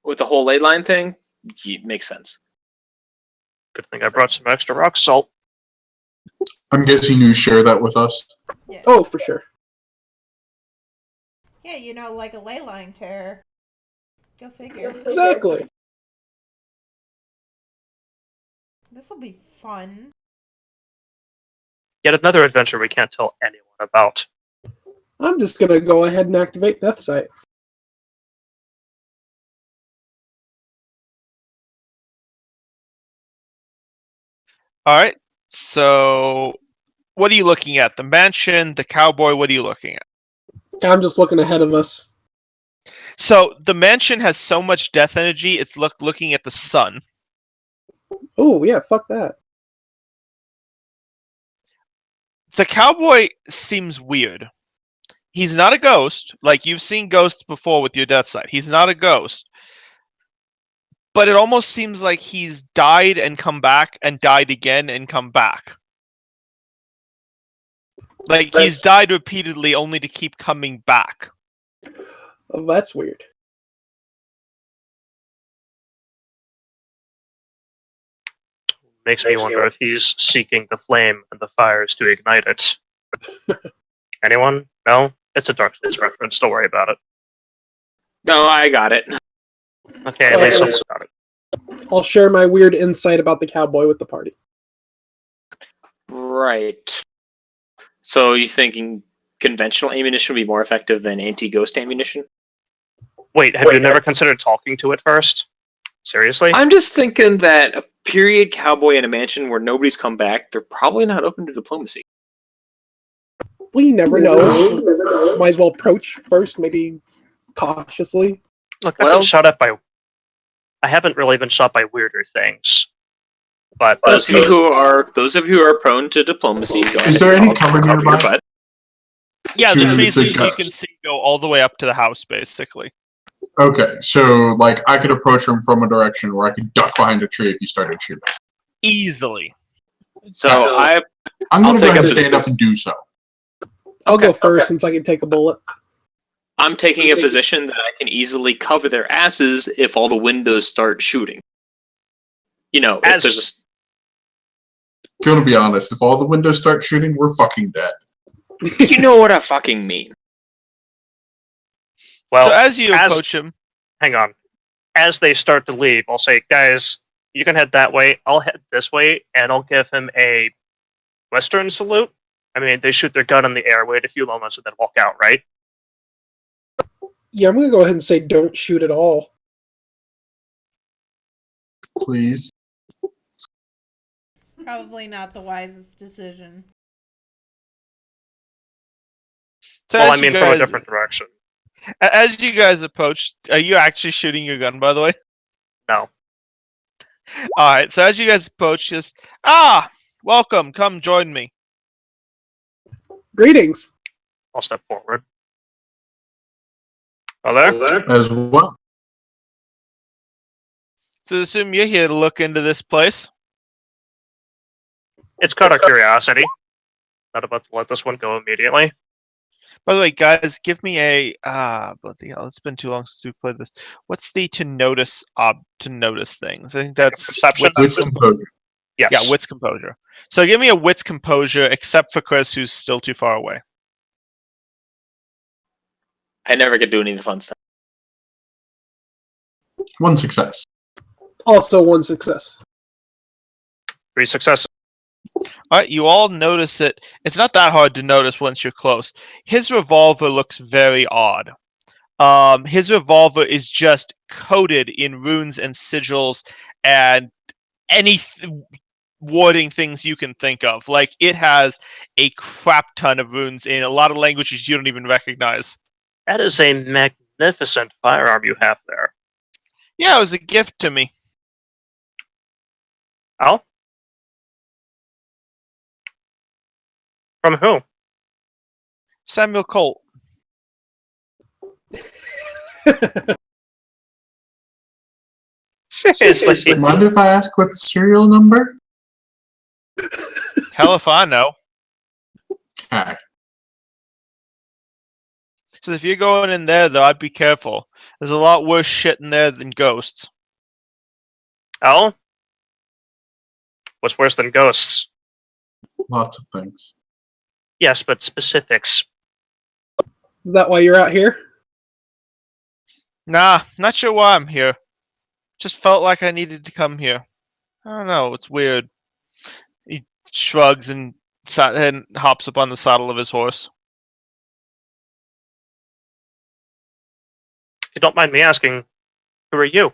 With the whole ley line thing, makes sense. Good thing I brought some extra rock salt. I'm guessing you share that with us. Yeah. Oh, for sure. Yeah, you know, like a ley line tear. Go figure. Exactly. This will be fun. Yet another adventure we can't tell anyone about. I'm just gonna go ahead and activate Death Sight. All right. So, what are you looking at? The mansion, the cowboy. What are you looking at? I'm just looking ahead of us. So, the mansion has so much death energy. It's looking at the sun. Oh, yeah, fuck that. The cowboy seems weird. He's not a ghost. Like you've seen ghosts before with your death sight. He's not a ghost. But it almost seems like he's died and come back and died again and come back. Like he's died repeatedly only to keep coming back. Oh, that's weird. Makes me wonder if he's seeking the flame and the fires to ignite it. Anyone? No? It's a Dark Souls reference, don't worry about it. No, I got it. Okay, at least someone got it. I'll share my weird insight about the cowboy with the party. Right. So you thinking conventional ammunition would be more effective than anti-ghost ammunition? Wait, have you never considered talking to it first? Seriously? I'm just thinking that a period cowboy in a mansion where nobody's come back, they're probably not open to diplomacy. Well, you never know. Might as well approach first, maybe cautiously. Look, I've been shot at by... I haven't really been shot by weirder things. But Those of you who are prone to diplomacy, go ahead. Is there any I'll cover cover your nearby? butt. Yeah, To the the trees you ghost. can see go all the way up to the house, basically. Okay, so like I could approach him from a direction where I could duck behind a tree if he started shooting. Easily. So I'm I'll gonna go take ahead up and this- stand up and do so. I'll go first since I can take a bullet. I'm taking a position that I can easily cover their asses if all the windows start shooting. You know, if As- there's Gonna be honest, if all the windows start shooting, we're fucking dead. you know what I fucking mean. well, so as you as- approach him, hang on. As they start to leave, I'll say, guys, you can head that way. I'll head this way, and I'll give him a Western salute. I mean, they shoot their gun in the air, wait a few moments, and then walk out, right? Yeah, I'm gonna go ahead and say don't shoot at all. Please. Probably not the wisest decision. so Well, I as you mean, from a guys- different direction. As you guys approach, are you actually shooting your gun, by the way? No. Alright, so as you guys approach, just, welcome, come join me. Greetings. I'll step forward. Oh, there? As well. So assume you're here to look into this place. It's kind of curiosity. Not about to let this one go immediately. By the way, guys, give me a bloody hell, it's been too long since we played this. What's the to notice things? I think that's Perception? Wits composure. Yes. yeah, wits composure. So give me a wits composure, except for Chris, who's still too far away. I never get to do any of the fun stuff. One success. Also one success. 3 successes. Alright, you all notice it. It's not that hard to notice once you're close. His revolver looks very odd. His revolver is just coated in runes and sigils and any warding things you can think of. Like, it has a crap ton of runes in a lot of languages you don't even recognize. That is a magnificent firearm you have there. Yeah, it was a gift to me. Oh? From who? Samuel Colt. Seriously. Mind if I ask what serial number? Hell if I know. Okay. So if you're going in there, though, I'd be careful. There's a lot worse shit in there than ghosts. Oh? What's worse than ghosts? Lots of things. Yes, but specifics. Is that why you're out here? Nah, not sure why I'm here. Just felt like I needed to come here. I don't know, it's weird. He shrugs and hops up on the saddle of his horse. If you don't mind me asking, who are you?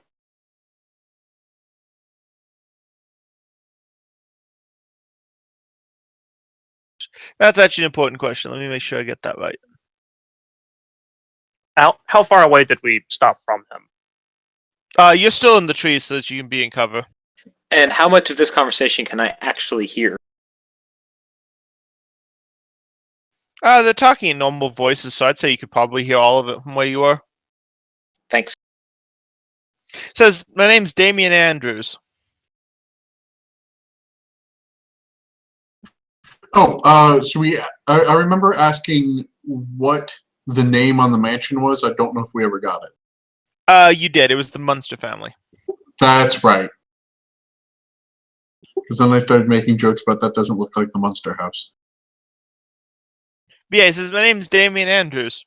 That's actually an important question. Let me make sure I get that right. How far away did we stop from him? You're still in the trees, so that you can be in cover. And how much of this conversation can I actually hear? They're talking in normal voices, so I'd say you could probably hear all of it from where you are. Thanks. Says, my name's Damian Andrews. Oh, so I remember asking what the name on the mansion was. I don't know if we ever got it. You did. It was the Munster family. That's right. Because then I started making jokes about that doesn't look like the Munster house. But yeah, he says, my name's Damian Andrews.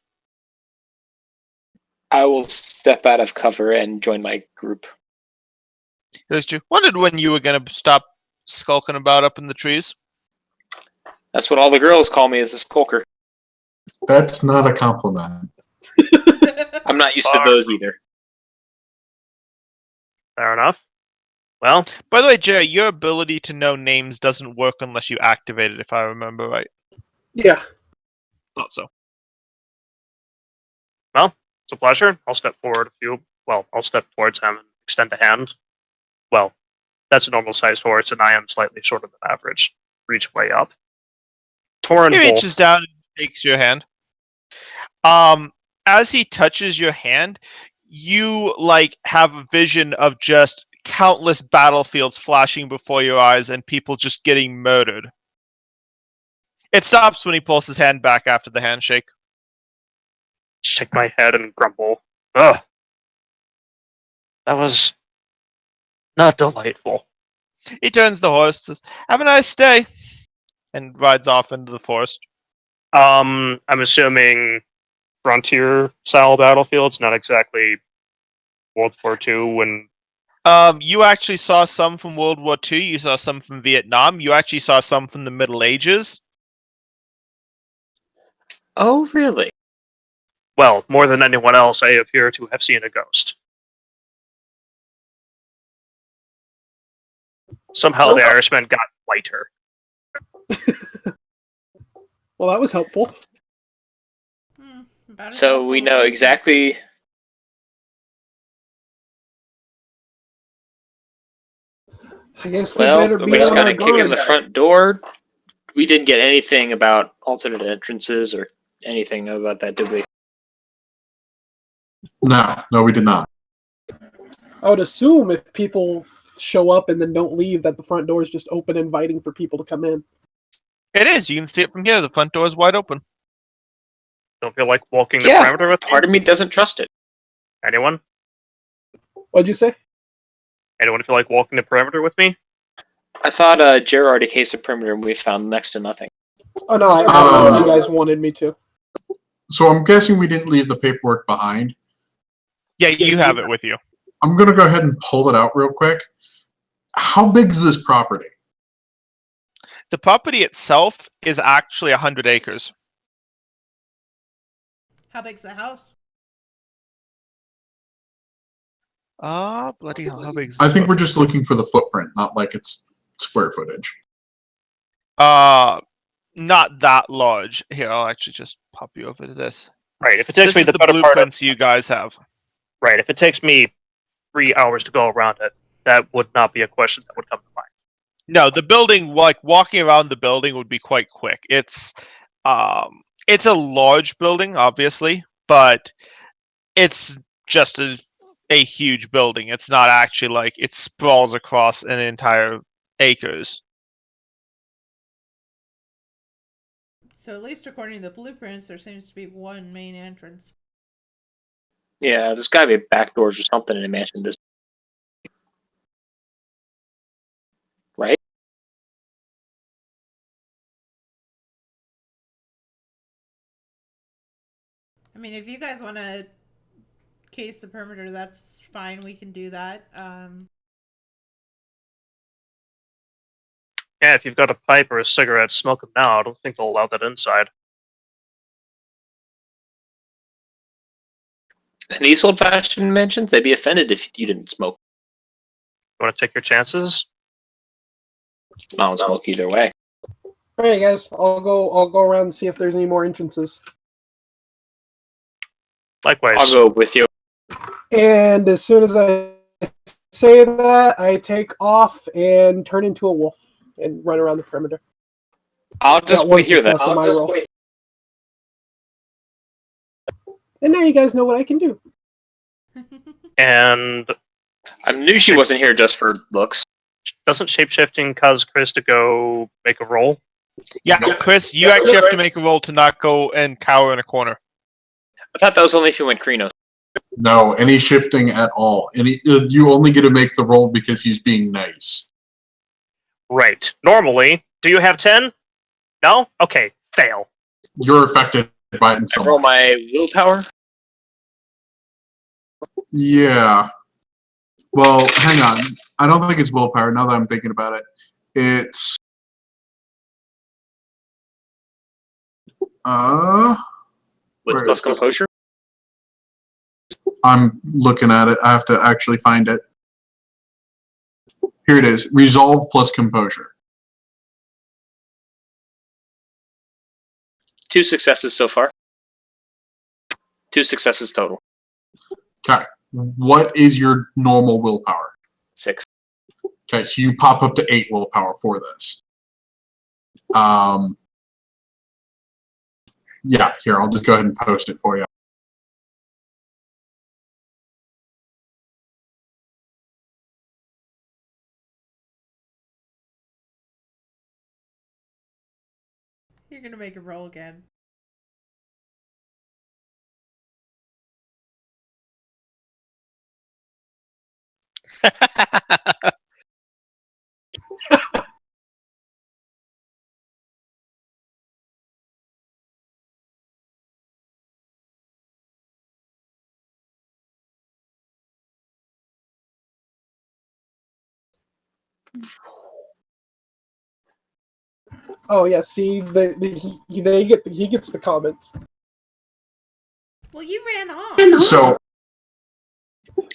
I will step out of cover and join my group. He says, wondered when you were going to stop skulking about up in the trees. That's what all the girls call me, is a skulker. That's not a compliment. I'm not used to those either. Fair enough. Well, By the way, Jerry, your ability to know names doesn't work unless you activate it, if I remember right. Yeah. Thought so. it's a pleasure. I'll step forward a few. Well, I'll step towards him and extend a hand. Well, that's a normal sized horse, and I am slightly shorter than average. Reach way up. Torn He bull. reaches down and takes your hand. As he touches your hand, you have a vision of just countless battlefields flashing before your eyes and people just getting murdered. It stops when he pulls his hand back after the handshake. Shake my head and grumble. Ugh. That was not delightful. He turns the horse, says, "Have a nice day," and rides off into the forest. I'm assuming frontier style battlefields, not exactly World War II when You actually saw some from World War II. You saw some from Vietnam. You actually saw some from the Middle Ages. Oh, really? well, more than anyone else, I appear to have seen a ghost. Somehow the Irishman got whiter. Well, that was helpful. About as So helpful we as know you exactly. I guess we Well, better we be just on got our to kick in the guard. front door. We didn't get anything about alternate entrances or anything about that, did we? No, we did not. I would assume if people show up and then don't leave, that the front door is just open, inviting for people to come in. It is. You can see it from here. The front door is wide open. Don't feel like walking the Yeah, perimeter with part me? of me doesn't trust it. Anyone? What'd you say? Anyone feel like walking the perimeter with me? I thought Gerard cased a perimeter and we found next to nothing. Oh no, I asked if you guys wanted me to. So I'm guessing we didn't leave the paperwork behind. Yeah, you have it with you. I'm going to go ahead and pull it out real quick. How big is this property? The property itself is actually 100 acres. How big's the house? Bloody hell, how big is I this think we're property? just looking for the footprint, not like it's square footage. Not that large. Here, I'll actually just pop you over to this. Right, if it takes This me is the the better part of blueprints you guys have. right, if it takes me 3 hours to go around it, that would not be a question that would come to mind. No, the building, like walking around the building, would be quite quick. It's a large building, obviously, but it's just a huge building. It's not actually like it sprawls across an entire acres. So at least according to the blueprints, there seems to be one main entrance. Yeah, there's got to be back doors or something in a mansion. This, right? I mean, if you guys want to case the perimeter, that's fine. We can do that. Yeah, if you've got a pipe or a cigarette, smoke them now. I don't think they'll allow that inside. In these old-fashioned mansions, they'd be offended if you didn't smoke. You want to take your chances? I don't smoke either way. All right, guys. I'll go around and see if there's any more entrances. Likewise. I'll go with you. And as soon as I say that, I take off and turn into a wolf and run around the perimeter. I'll just Got one wait here then. success on my roll. And now you guys know what I can do. And I knew she wasn't here just for looks. doesn't shapeshifting cause Chris to go make a roll? Yeah, Chris, you actually have to make a roll to not go and cower in a corner. I thought that was only if you went Krino. No, any shifting at all. You only get to make the roll because he's being nice. Right. Normally, do you have 10? No? Okay, fail. You're affected by it in I some roll way. my willpower. Yeah. Well, hang on. I don't think it's willpower now that I'm thinking about it. It's What's where plus is this? composure? I'm looking at it. I have to actually find it. Here it is. Resolve plus composure. 2 successes so far. 2 successes total. Okay. What is your normal willpower? 6. Okay, so you pop up to 8 willpower for this. Yeah, here, I'll just go ahead and post it for you. You're gonna make a roll again. Oh yeah, see, he gets the comments. Well, you ran off. So,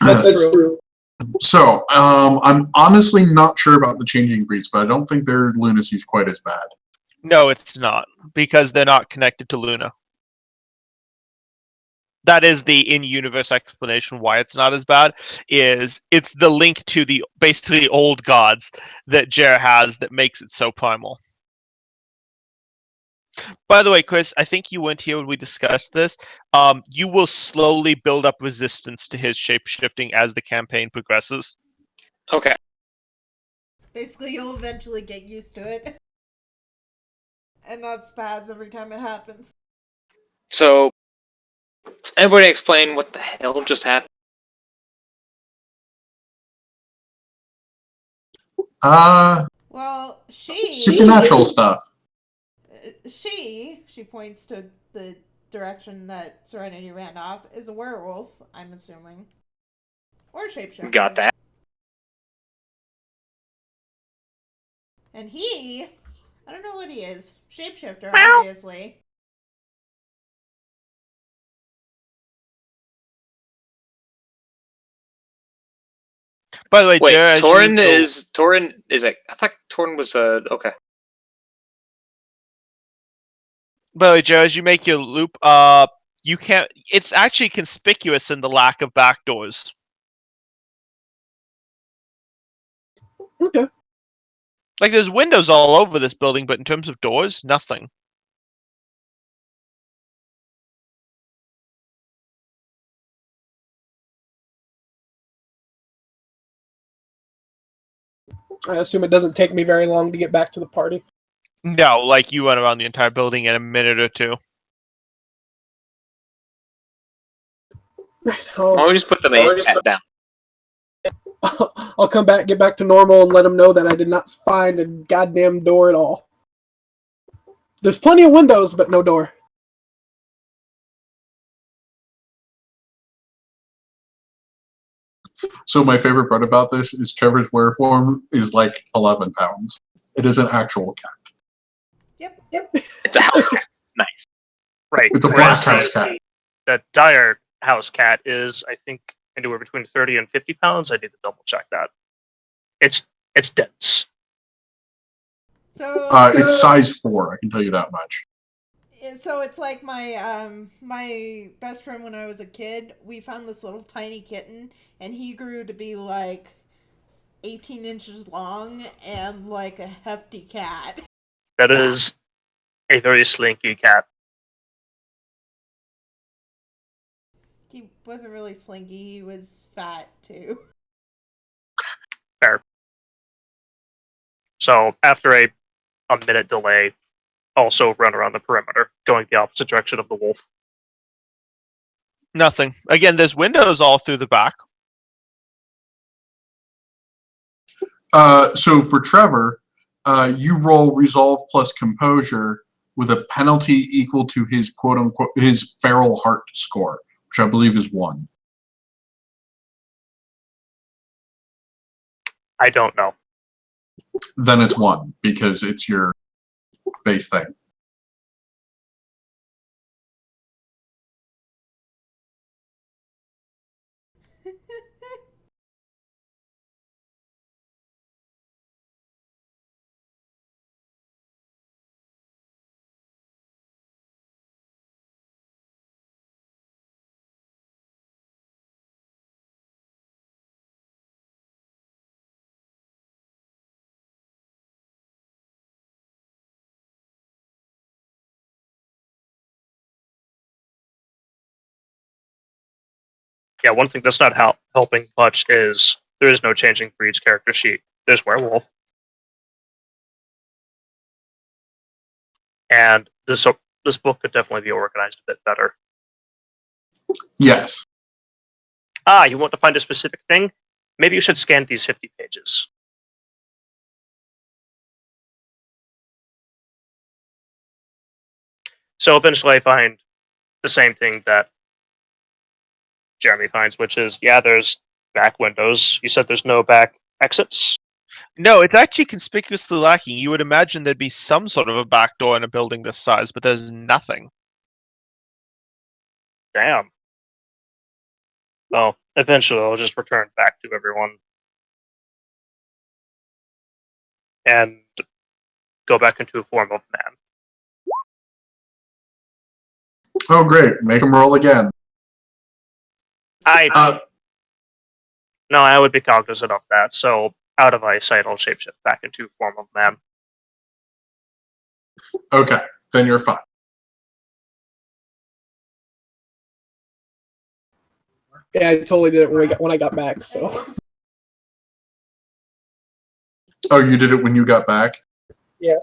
That's true. so I'm honestly not sure about the changing breeds, but I don't think their lunacy is quite as bad. No, it's not, because they're not connected to Luna. That is the in-universe explanation why it's not as bad, is it's the link to the basically old gods that Jer has that makes it so primal. By the way, Chris, I think you weren't here when we discussed this. You will slowly build up resistance to his shape-shifting as the campaign progresses. Okay. Basically, you'll eventually get used to it. And not spaz every time it happens. So, does anybody explain what the hell just happened? Well, she Supernatural stuff. She points to the direction that Serenity ran off, is a werewolf, I'm assuming. Or shapeshifter. Got that. And he, I don't know what he is. Shapeshifter, obviously. By the way, Wait, Jer, as you Torin go- is a. I thought Torin was a. Okay. By the way, Jer, as you make your loop, you can't. It's actually conspicuous in the lack of back doors. Okay. Like, there's windows all over this building, but in terms of doors, nothing. I assume it doesn't take me very long to get back to the party. No, like, you went around the entire building in a minute or two. Why don't we just put the main cat down? I'll come back, get back to normal, and let them know that I did not find a goddamn door at all. There's plenty of windows, but no door. So my favorite part about this is Trevor's wereform is like 11 pounds. It is an actual cat. Yep. It's a house cat. Nice. Right. It's a whereas black house cat. The dire house cat is, I think, anywhere between 30 and 50 pounds. I need to double check that. It's dense. So It's size 4, I can tell you that much. so it's like my best friend when I was a kid. We found this little tiny kitten, and he grew to be like 18 inches long and like a hefty cat. That is a very slinky cat. He wasn't really slinky. He was fat too. So after a minute delay, also run around the perimeter, going the opposite direction of the wolf. Nothing. Again, there's windows all through the back. So for Trevor, you roll resolve plus composure with a penalty equal to his quote unquote his feral heart score, which I believe is 1. I don't know. Then it's 1 because it's your base thing. Yeah, one thing that's not helping much is there is no changing breeds character sheet. There's werewolf. And this book could definitely be organized a bit better. Yes. You want to find a specific thing? Maybe you should scan these 50 pages. So eventually I find the same thing that Jeremy finds, which is, yeah, there's back windows. You said there's no back exits? No, it's actually conspicuously lacking. You would imagine there'd be some sort of a back door in a building this size, but there's nothing. Damn. Well, eventually I'll just return back to everyone. And go back into a form of man. Oh, great. Make him roll again. No, I would be cognizant of that, so out of eyesight, I'll shapeshift back into form of man. Okay, then you're fine. Yeah, I totally did it when I got back. So Oh, you did it when you got back? Yeah.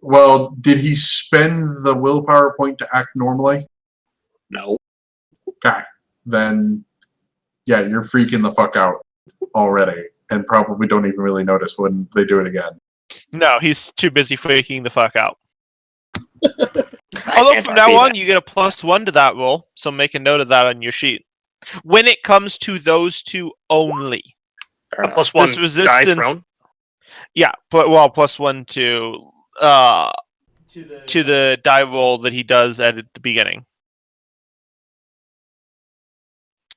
Well, did he spend the willpower point to act normally? No. Okay, then yeah, you're freaking the fuck out already, and probably don't even really notice when they do it again. No, he's too busy freaking the fuck out. I Although can't from now be on, that. you get a +1 to that roll, so make a note of that on your sheet. When it comes to those two only. Fair A enough. +1 This die resistance- thrown? Yeah, +1 to the die roll that he does at the beginning.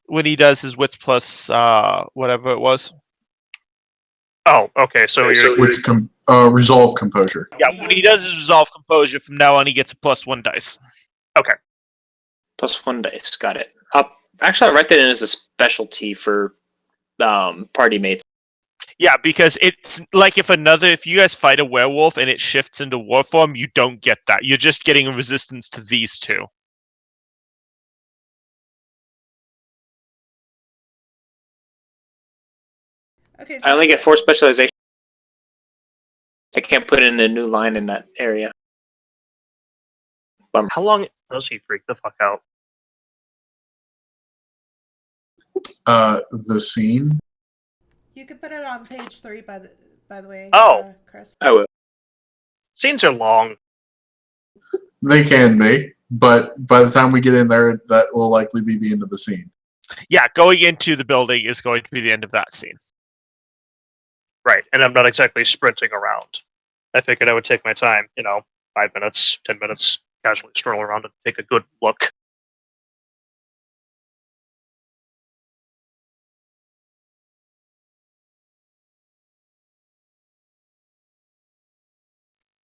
When he does his wits plus whatever it was. Oh, okay, so you're... Which resolve composure. Yeah, when he does his resolve composure, from now on he gets a +1 dice. +1 dice. Got it. Actually, I'll write that in as a specialty for party mates. Yeah, because it's like if you guys fight a werewolf and it shifts into war form, you don't get that. You're just getting a resistance to these two. Okay, I so only get 4 specialization. I can't put in a new line in that area. How long does he freak the fuck out? The scene. you could put it on page 3 by the way. Oh. Chris. I will. Scenes are long. They can be, but by the time we get in there, that will likely be the end of the scene. Yeah, going into the building is going to be the end of that scene. Right, and I'm not exactly sprinting around. I figured I would take my time, 5 minutes, 10 minutes, casually stroll around and take a good look.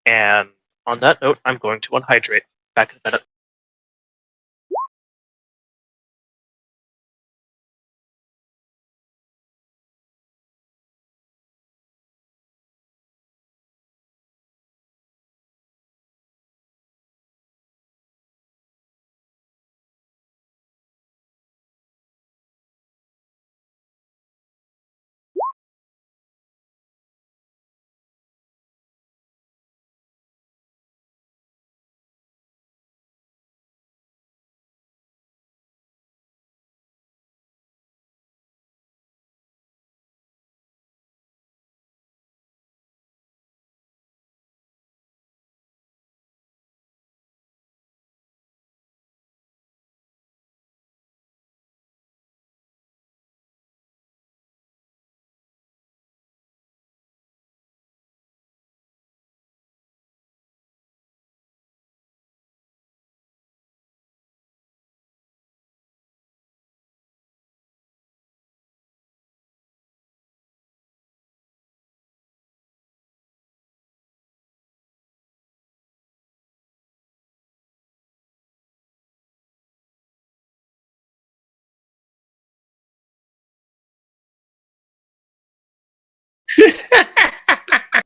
And on that note, I'm going to unhydrate. Back in a minute.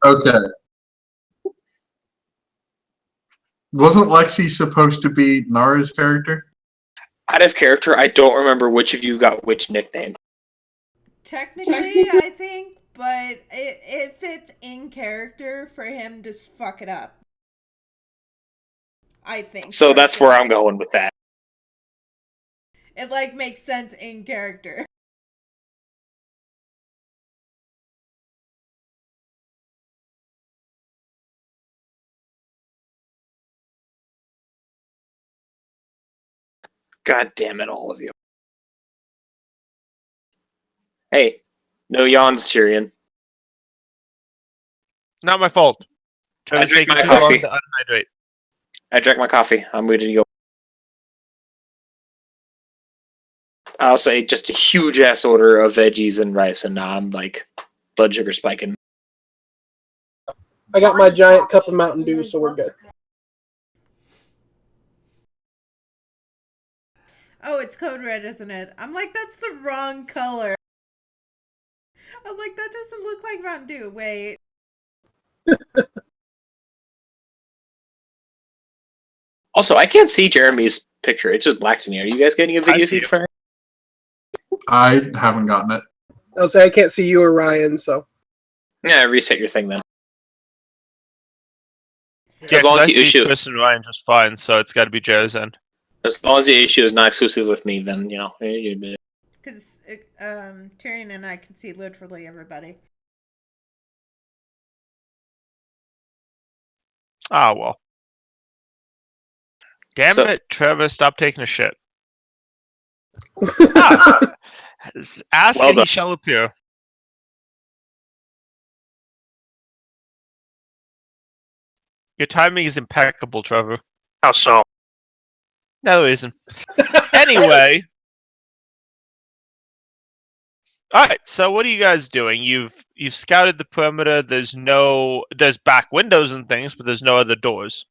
Okay. Wasn't Lexi supposed to be Nara's character? Out of character, I don't remember which of you got which nickname. Technically, I think, but it fits in character for him to fuck it up. I think. So that's where I'm personally. going with that. It makes sense in character. God damn it, all of you. Hey, no yawns, Tyrion. Not my fault. I Trevor's drink taking my too long coffee. to unhydrate. I drank my coffee. I'm ready to go. I also ate just a huge ass order of veggies and rice, and now I'm like blood sugar spiking. I got my giant cup of Mountain Dew, so we're good. Oh, it's Code Red, isn't it? I'm like, that's the wrong color. I'm like, that doesn't look like Mountain Dew. Wait. Also, I can't see Jeremy's picture. It's just black to me. Are you guys getting a video see feed it. for her? I haven't gotten it. I'll say I can't see you or Ryan, so. Yeah, reset your thing then. Yeah, As long 'cause as I the see issue, Chris and Ryan just fine, so it's got to be Joe's end. as long as the issue is not exclusive with me, then you're good. Because Tyrion and I can see literally everybody. Ah, well. Damn So- it, Trevor, stop taking a shit. Ah, ask Well and done. he shall appear. Your timing is impeccable, Trevor. How so? No, it isn't. Anyway. Alright, so what are you guys doing? You've scouted the perimeter, there's back windows and things, but there's no other doors.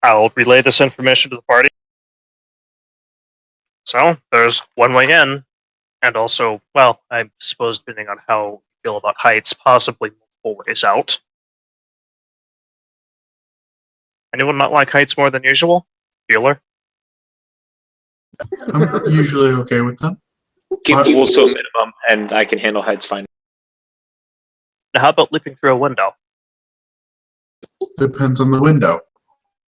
I'll relay this information to the party. So, there's one way in, And also, well, I suppose depending on how you feel about heights, possibly multiple ways out. Anyone not like heights more than usual? Bueller? I'm usually okay with them. Keep What? the wolves to a minimum, and I can handle heights fine. Now, how about leaping through a window? Depends on the window.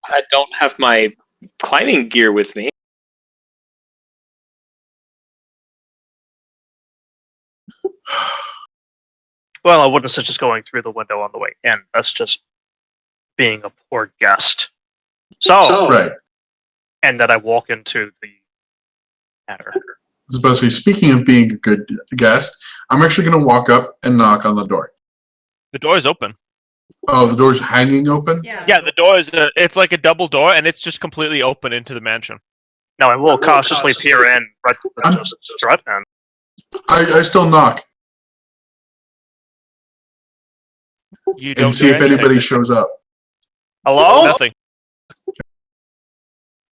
I don't have my climbing gear with me. Well, I wouldn't suggest going through the window on the way in. That's just being a poor guest. So, Right. and then I walk into the matter. I was about to say, speaking of being a good guest, I'm actually going to walk up and knock on the door. The door is open. Oh, the door's hanging open? Yeah. Yeah, the door is it's like a double door, and it's just completely open into the mansion. Now, I will cautiously peer in, but I'm- just strut in. I still knock You don't and see do if anything. anybody shows up. Hello? Nothing.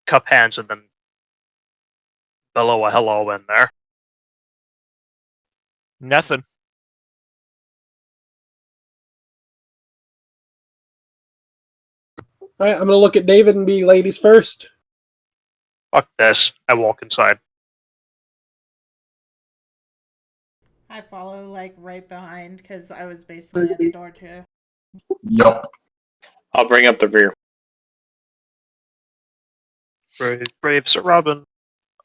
Cup hands and then bellow a hello in there. Nothing. All right, I'm gonna look at David and be ladies first. Fuck this. I walk inside. I follow like right behind because I was basically at the door too. Yup. I'll bring up the rear. Brave Sir Robin.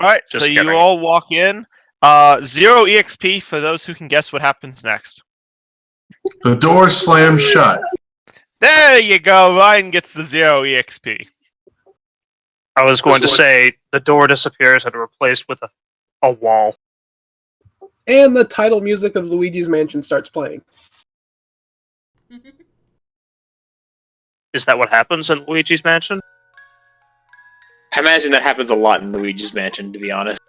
All right, Just so you kidding. all walk in. 0 EXP for those who can guess what happens next. The door slams shut. There you go. Ryan gets the 0 EXP. I was going to say the door disappears and replaced with a wall. And the title music of Luigi's Mansion starts playing. Is that what happens in Luigi's Mansion? I imagine that happens a lot in Luigi's Mansion, to be honest.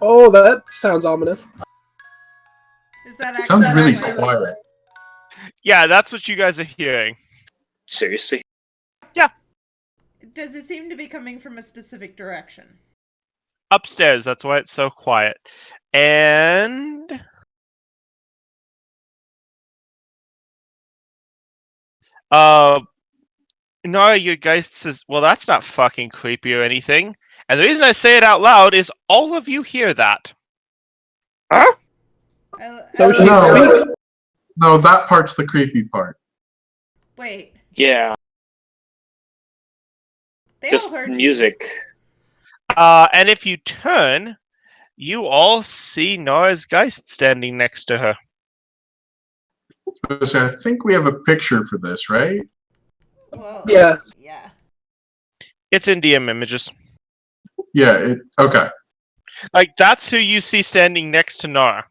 Oh, that sounds ominous. Is that actually Sounds really what- quiet. Yeah, that's what you guys are hearing. Seriously. Does it seem to be coming from a specific direction? Upstairs, that's why it's so quiet. And no, you guys says, well, that's not fucking creepy or anything. And the reason I say it out loud is all of you hear that. Huh? So she No. speaks. No, that part's the creepy part. Wait, Yeah, they just all heard music. And if you turn, you all see Nora's Geist standing next to her. So I think we have a picture for this, right? You. Well, Yeah. yeah. It's in DM images. Yeah, okay. Like, that's who you see standing next to Nora.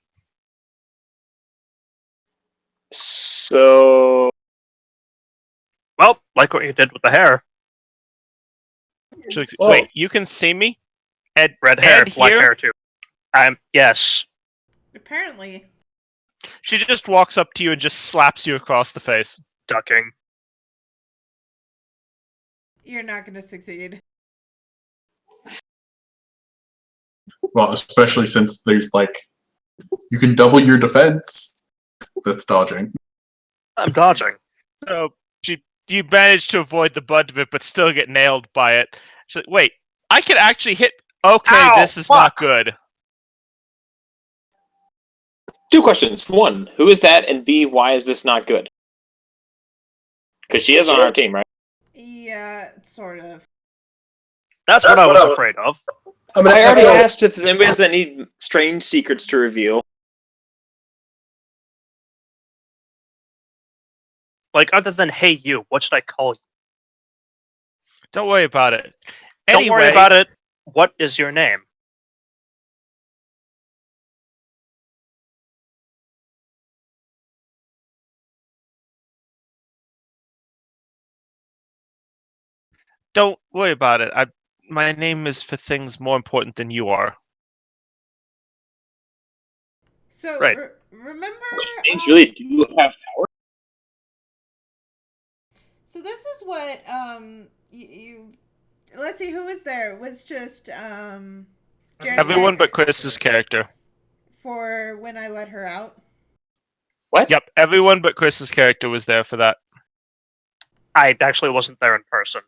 So Well, like what you did with the hair. She looks, Whoa. wait, you can see me? Red hair, Ed black here? hair too. Yes. Apparently, She just walks up to you and just slaps you across the face. Ducking. you're not going to succeed. Well, especially since there's you can double your defense. That's dodging. I'm dodging. So you manage to avoid the butt of it, but still get nailed by it. She's like, wait, I can actually hit. Okay, Ow, this is not fuck. good. 2 questions. 1, who is that? And B, why is this not good? Because she is on our team, right? Yeah, sort of. That's what I was afraid of. I'm gonna I already echo. asked if there's anybody has any strange secrets to reveal. Like, other than hey you, what should I call you? Don't worry about it. Don't worry about it. What is your name? Don't worry about it. My name is for things more important than you are. So, Right. remember. Names really do have power. So this is what you let's see who was there. It was just Jared's Everyone but character's Chris's character. for when I let her out. What? Yep, everyone but Chris's character was there for that. I actually wasn't there in person.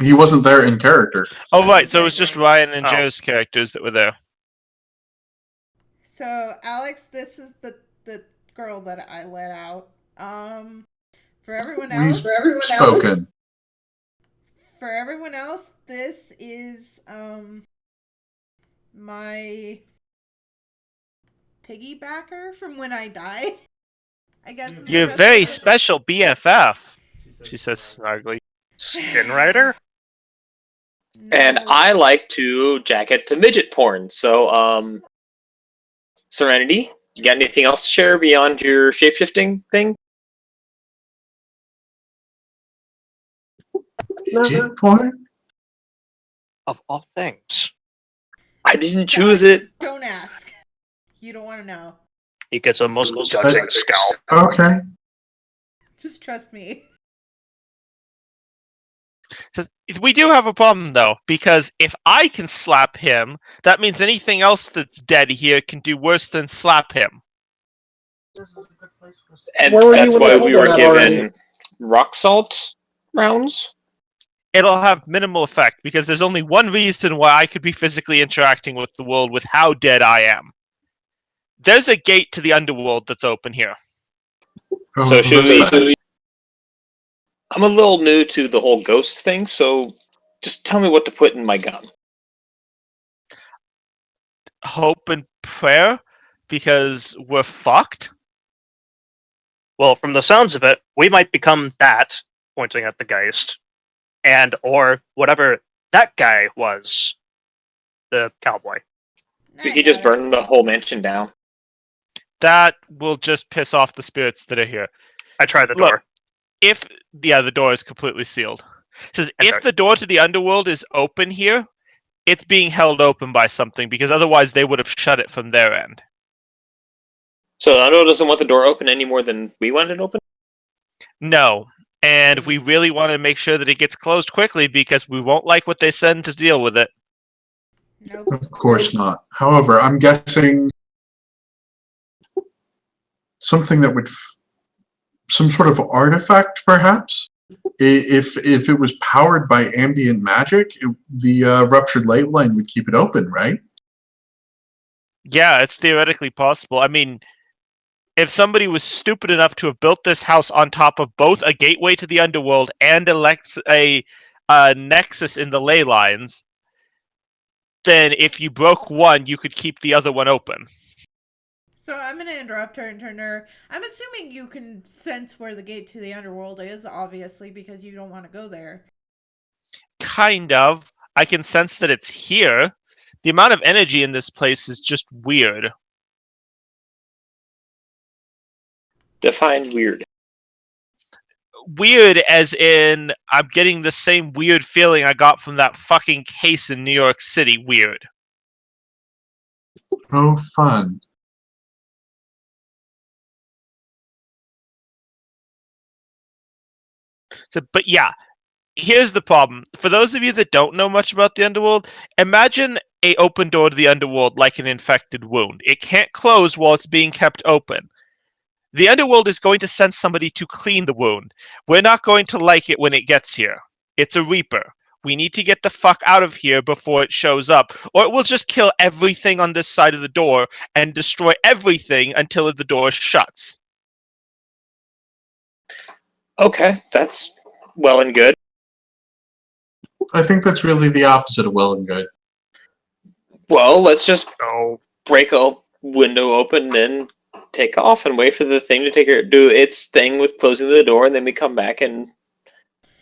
He wasn't there in character. Oh, right, so it was just Ryan and Oh. Joe's characters that were there. So Alex, this is the girl that I let out. For everyone else, Spoken. for everyone else, this is my piggybacker from when I died. I guess. is the You're best very way to- special BFF, she says snarkily. Skin Rider? And No. I like to jacket to midget porn. So, Serenity, you got anything else to share beyond your shapeshifting thing? Midget porn? Of all things. I didn't choose it. Don't ask. You don't want to know. He gets a most judging scowl. Okay. Just trust me. We do have a problem, though, because if I can slap him, that means anything else that's dead here can do worse than slap him. And Where were you that's when I why told we her were that given already? rock salt rounds. It'll have minimal effect, because there's only one reason why I could be physically interacting with the world with how dead I am. There's a gate to the underworld that's open here. So Oh, should that's fine. we? I'm a little new to the whole ghost thing, so just tell me what to put in my gun. Hope and prayer, because we're fucked. Well, from the sounds of it, we might become that, pointing at the Geist, and or whatever that guy was, the cowboy. Did I he just got it. burn the whole mansion down? That will just piss off the spirits that are here. I tried the Look. door. The door is completely sealed. It says Okay. if the door to the underworld is open here, it's being held open by something, because otherwise they would have shut it from their end. So Ando doesn't want the door open any more than we want it open? No. And we really want to make sure that it gets closed quickly, because we won't like what they send to deal with it. Nope. Of course not. However, I'm guessing something that would, some sort of artifact, perhaps. If it was powered by ambient magic, the ruptured ley line would keep it open, right? Yeah, it's theoretically possible. I mean, if somebody was stupid enough to have built this house on top of both a gateway to the underworld and a nexus in the ley lines, then if you broke one, you could keep the other one open. So I'm gonna interrupt her and turn her. I'm assuming you can sense where the gate to the underworld is, obviously, because you don't want to go there. Kind of. I can sense that it's here. The amount of energy in this place is just weird. Define weird. Weird as in, I'm getting the same weird feeling I got from that fucking case in New York City. Weird. Oh, fun. So, but yeah, here's the problem. For those of you that don't know much about the underworld, imagine a open door to the underworld like an infected wound. It can't close while it's being kept open. The underworld is going to send somebody to clean the wound. We're not going to like it when it gets here. It's a Reaper. We need to get the fuck out of here before it shows up, or it will just kill everything on this side of the door and destroy everything until the door shuts. Okay, that's well and good. I think that's really the opposite of well and good. Well, let's just So break a window open and take off and wait for the thing to do its thing with closing the door, and then we come back and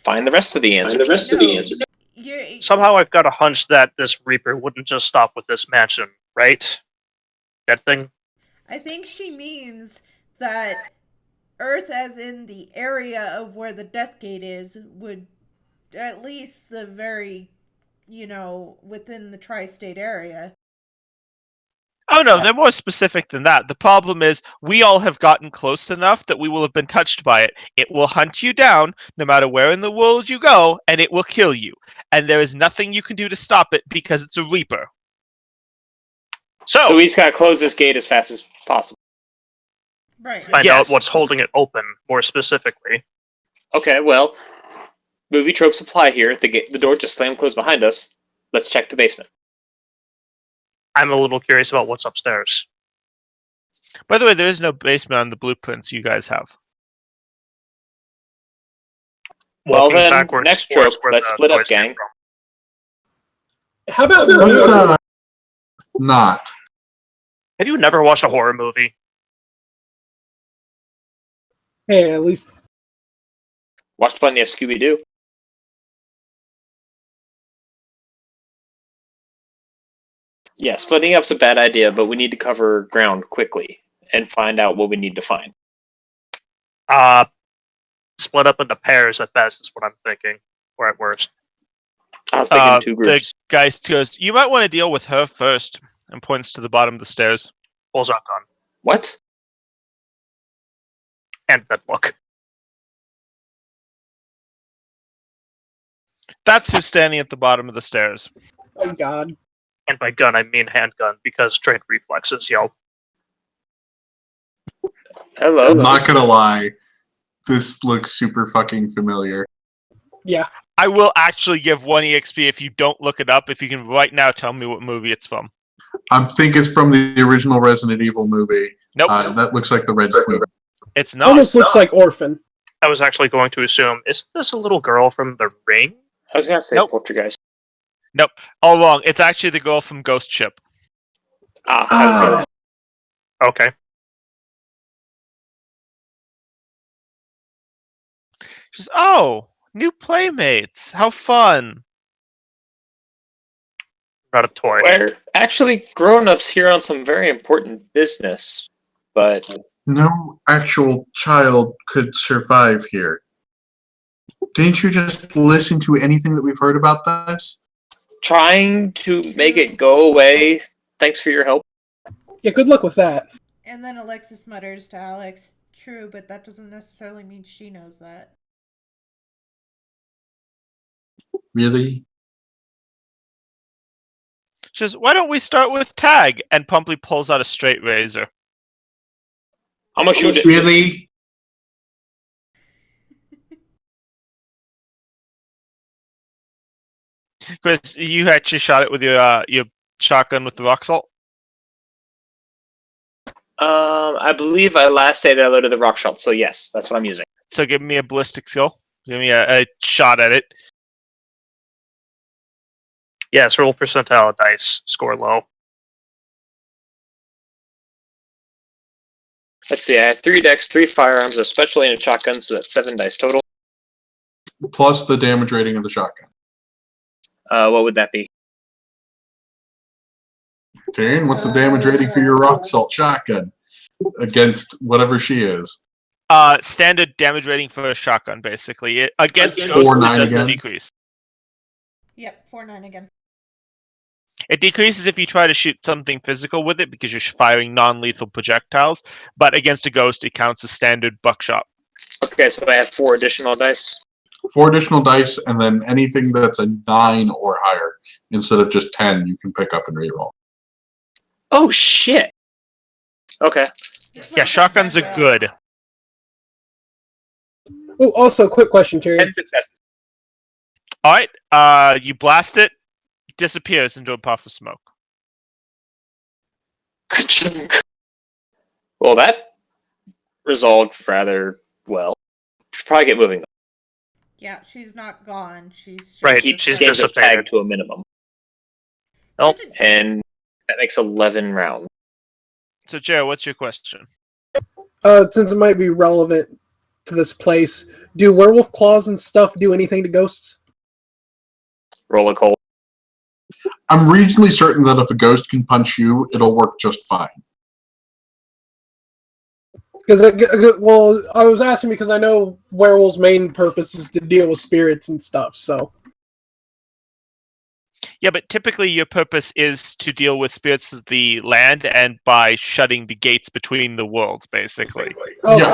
find the rest of the answers. You're, somehow I've got a hunch that this Reaper wouldn't just stop with this mansion, right? That thing? I think she means that Earth, as in the area of where the Death Gate is, would at least the very, within the tri-state area. Oh no, they're more specific than that. The problem is we all have gotten close enough that we will have been touched by it. It will hunt you down no matter where in the world you go, and it will kill you. And there is nothing you can do to stop it because it's a Reaper. So we just gotta close this gate as fast as possible. Right. Find Yes. out what's holding it open more specifically. Okay, well, movie tropes apply here. The door just slammed closed behind us. Let's check the basement. I'm a little curious about what's upstairs. By the way, there is no basement on the blueprints you guys have. Well, Walking then, backwards next towards trope, where let's the split up, noise came gang. from. How about Let's not. Have you never watched a horror movie? Hey, at least Watched plenty of Scooby Doo. Yeah, splitting up's a bad idea, but we need to cover ground quickly and find out what we need to find. Split up into pairs at best is what I'm thinking, or at worst. I was thinking two groups. The guy goes, "You might want to deal with her first," and points to the bottom of the stairs. Pulls out gun What? and that look. That's who's standing at the bottom of the stairs. oh god. And by gun, I mean handgun because trained reflexes yell. Hello. I'm not gonna lie. This looks super fucking familiar. Yeah. I will actually give 1 EXP if you don't look it up. If you can right now tell me what movie it's from. I think it's from the original Resident Evil movie. Nope, That looks like the Red Queen. it's not. Almost looks like Orphan. I was actually going to assume, isn't this a little girl from The Ring? I was gonna say Nope. Poltergeist. All wrong. It's actually the girl from Ghost Ship. I would say Ah. that. Okay. She's new playmates. How fun. Not a toy. We're actually grown-ups here on some very important business, but No actual child could survive here. Didn't you just listen to anything that we've heard about this? trying to make it go away. Thanks for your help. Yeah, good luck with that. And then Alexis mutters to Alex, "True, but that doesn't necessarily mean she knows that." Really? She says, "Why don't we start with tag?" And Pumply pulls out a straight razor. I'm gonna shoot it. Really? Chris, you actually shot it with your shotgun with the rock salt. I believe I last saved I loaded the rock shot, so yes, that's what I'm using. So give me a ballistic skill. Give me a shot at it. Yes, roll percentile dice, score low. Let's see, I have 3 decks, 3 firearms, a special and a shotgun, so that's 7 dice total. Plus the damage rating of the shotgun. What would that be? Taryn, what's the damage rating for your rock salt shotgun? Against whatever she is. Standard damage rating for a shotgun, basically. Against Four, ghosts, it nine doesn't again? decrease. Yep, 4-9 again. It decreases if you try to shoot something physical with it because you're firing non-lethal projectiles, but against a ghost, it counts as standard buckshot. Okay, so I have 4 additional dice. 4 additional dice, and then anything that's a 9 or higher, instead of just 10, you can pick up and reroll. Oh shit! Okay. Yeah, shotguns are good. Oh, also, quick question, Terry. 10 successes. Alright, you blast it, disappears into a puff of smoke. Well, that resolved rather well. Should probably get moving. Yeah, she's not gone. She's just Right, Keep she's games of dissipated. tag to a minimum. Nope. And that makes 11 rounds. So, Jared, what's your question? Since it might be relevant to this place, do werewolf claws and stuff do anything to ghosts? Roll a cold. I'm reasonably certain that if a ghost can punch you, it'll work just fine. Because, well, I was asking because I know werewolves' main purpose is to deal with spirits and stuff. So, Yeah, but typically your purpose is to deal with spirits of the land and by shutting the gates between the worlds, basically. Oh, Yeah,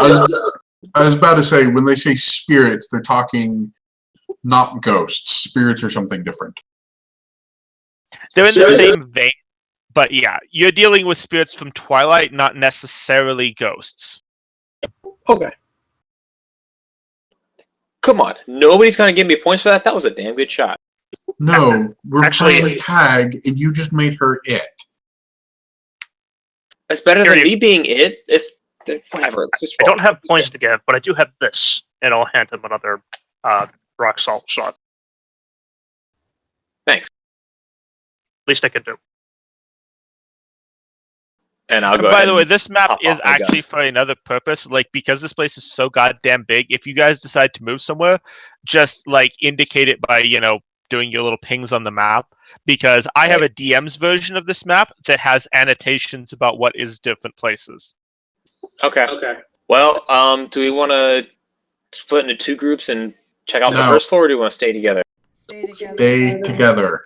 I was about to say, when they say spirits, they're talking not ghosts. Spirits are something different. They're in the same vein, but yeah, you're dealing with spirits from Twilight, not necessarily ghosts. okay. Come on, nobody's gonna give me points for that. That was a damn good shot. No, we're Actually- playing tag, and you just made her it. It's better Here than you- me being it. If whatever, let's just I roll. don't have points to give, but I do have this, and I'll hand him another rock salt shot. Thanks. Least I can do. And I'll go By ahead the way, and this map hop is off my gun. actually for another purpose. Like, because this place is so goddamn big, if you guys decide to move somewhere, just like indicate it by, doing your little pings on the map. Because I have a DM's version of this map that has annotations about what is different places. Okay. Well, do we want to split into two groups and check out the No. first floor, or do we want to stay together? Stay together. Stay together.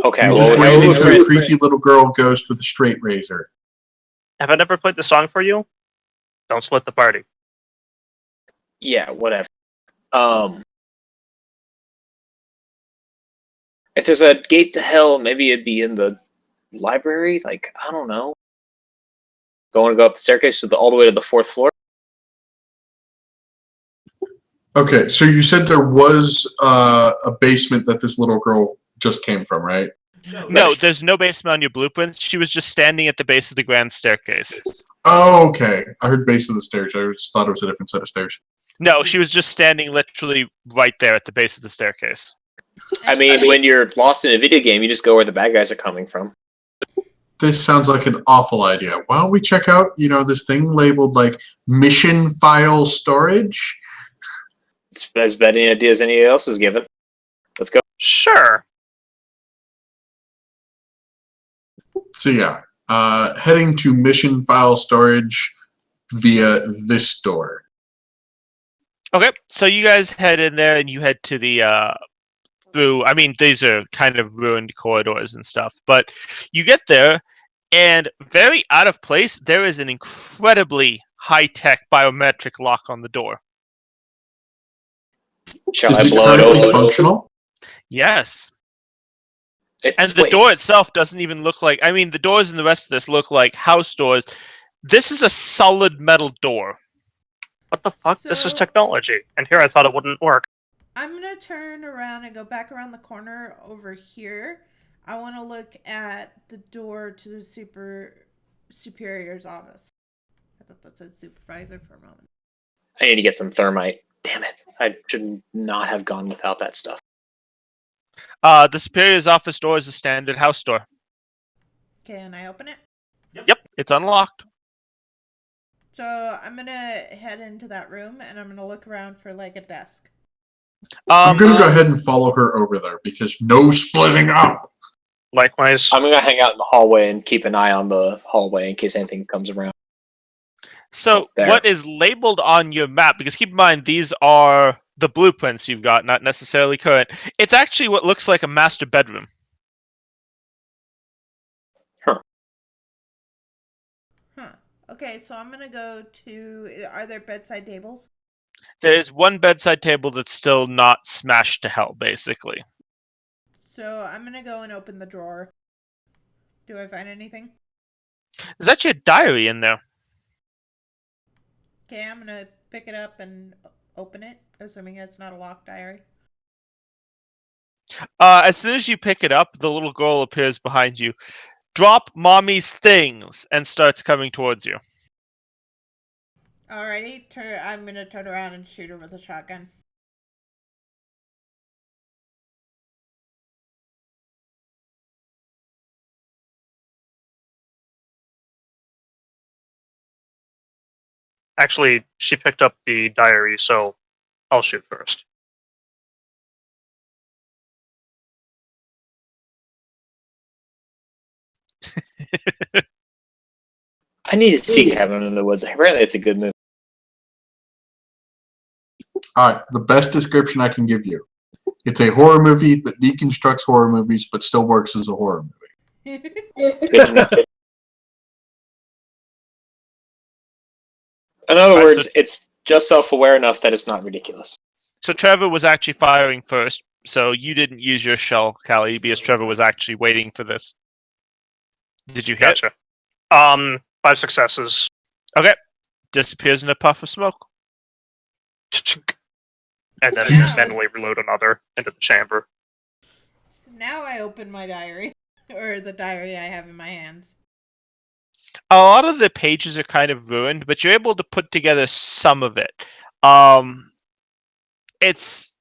Okay. You well, just we'll ran go into with- a creepy little girl ghost with a straight razor. Have I never played the song for you? Don't split the party. Yeah, whatever. If there's a gate to hell, maybe it'd be in the library. Like, I don't know. Going to go up the staircase all the way to the fourth floor. Okay, so you said there was a basement that this little girl just came from, right? No, there's no basement on your blueprints. She was just standing at the base of the grand staircase. Oh, okay. I heard base of the stairs. I just thought it was a different set of stairs. No, she was just standing literally right there at the base of the staircase. I mean, when you're lost in a video game, you just go where the bad guys are coming from. This sounds like an awful idea. Why don't we check out, this thing labeled like mission file storage? It's as bad an idea as anyone else is given. Let's go. Sure. So yeah, heading to mission file storage via this door. Okay, so you guys head in there and you head to the through. I mean, these are kind of ruined corridors and stuff, but you get there, and very out of place, there is an incredibly high-tech biometric lock on the door. Shall Is I it blow it currently open? functional? Yes, It's, and the wait, door itself doesn't even look like. I mean, the doors in the rest of this look like house doors. This is a solid metal door. What the fuck? This is So- technology. And here I thought it wouldn't work. I'm gonna turn around and go back around the corner over here. I want to look at the door to the superior's office. I thought that said supervisor for a moment. I need to get some thermite. Damn it. I should not have gone without that stuff. The superior's office door is a standard house door. Can I open it? Yep, it's unlocked. So I'm gonna head into that room and I'm gonna look around for like a desk. I'm going to go ahead and follow her over there because no splitting up. Likewise. I'm gonna hang out in the hallway and keep an eye on the hallway in case anything comes around. So There. what is labeled on your map, because keep in mind these are the blueprints you've got, not necessarily current. It's actually what looks like a master bedroom. Huh. Okay, so I'm gonna go to. Are there bedside tables? There's one bedside table that's still not smashed to hell, basically. So I'm gonna go and open the drawer. Do I find anything? There's actually a diary in there. Okay, I'm gonna pick it up and open it, assuming it's not a locked diary. As soon as you pick it up, the little girl appears behind you. Drop mommy's things and starts coming towards you. Alrighty, I'm gonna turn around and shoot her with a shotgun. Actually, she picked up the diary, so I'll shoot first. I need to see Cabin in the Woods. Apparently, it's a good movie. All right, the best description I can give you. It's a horror movie that deconstructs horror movies, but still works as a horror movie. Good to know. In other Right, words, so- it's just self-aware enough that it's not ridiculous. So Trevor was actually firing first, so you didn't use your shell, Callie, because Trevor was actually waiting for this. Did you hit? Gotcha. 5 successes. Disappears in a puff of smoke. And then Yeah. manually reload another into the chamber. Now I open my diary, or the diary I have in my hands. A lot of the pages are kind of ruined, but you're able to put together some of it. It's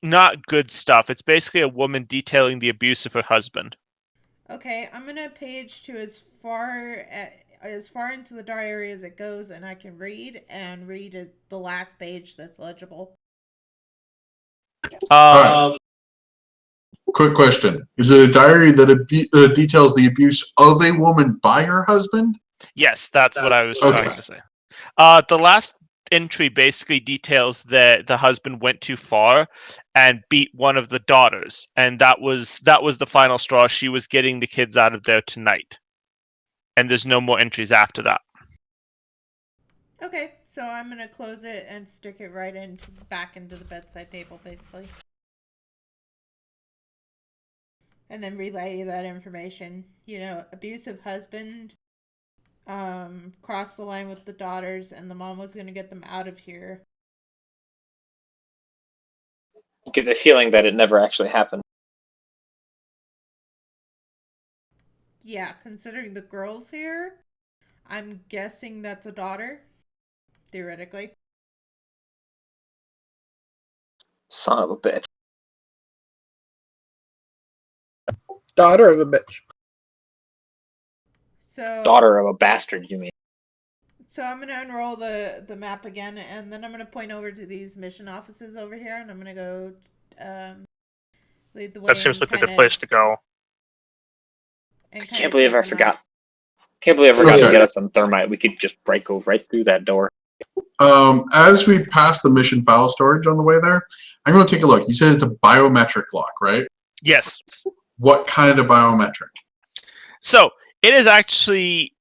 not good stuff. It's basically a woman detailing the abuse of her husband. Okay, I'm gonna page to as far into the diary as it goes, and I can read the last page that's legible. Alright. Quick question: is it a diary that details the abuse of a woman by her husband? Yes, that's what I was Okay. trying to say. The last entry basically details that the husband went too far and beat one of the daughters, and that was the final straw. She was getting the kids out of there tonight, and there's no more entries after that. Okay, so I'm gonna close it and stick it right back into the bedside table, basically. And then relay that information. Abusive husband, crossed the line with the daughters, and the mom was gonna get them out of here. Get the feeling that it never actually happened. Yeah, considering the girls here, I'm guessing that's a daughter, theoretically. Son of a bitch. Daughter of a bitch. So Daughter of a bastard, you mean? So I'm gonna unroll the map again, and then I'm gonna point over to these mission offices over here, and I'm gonna go lead the way. That seems like a good place to go. I can't believe I forgot. Can't believe I forgot to get us some thermite. We could just go right through that door. As we pass the mission file storage on the way there, I'm going to take a look. You said it's a biometric lock, right? Yes. What kind of biometric? So it is actually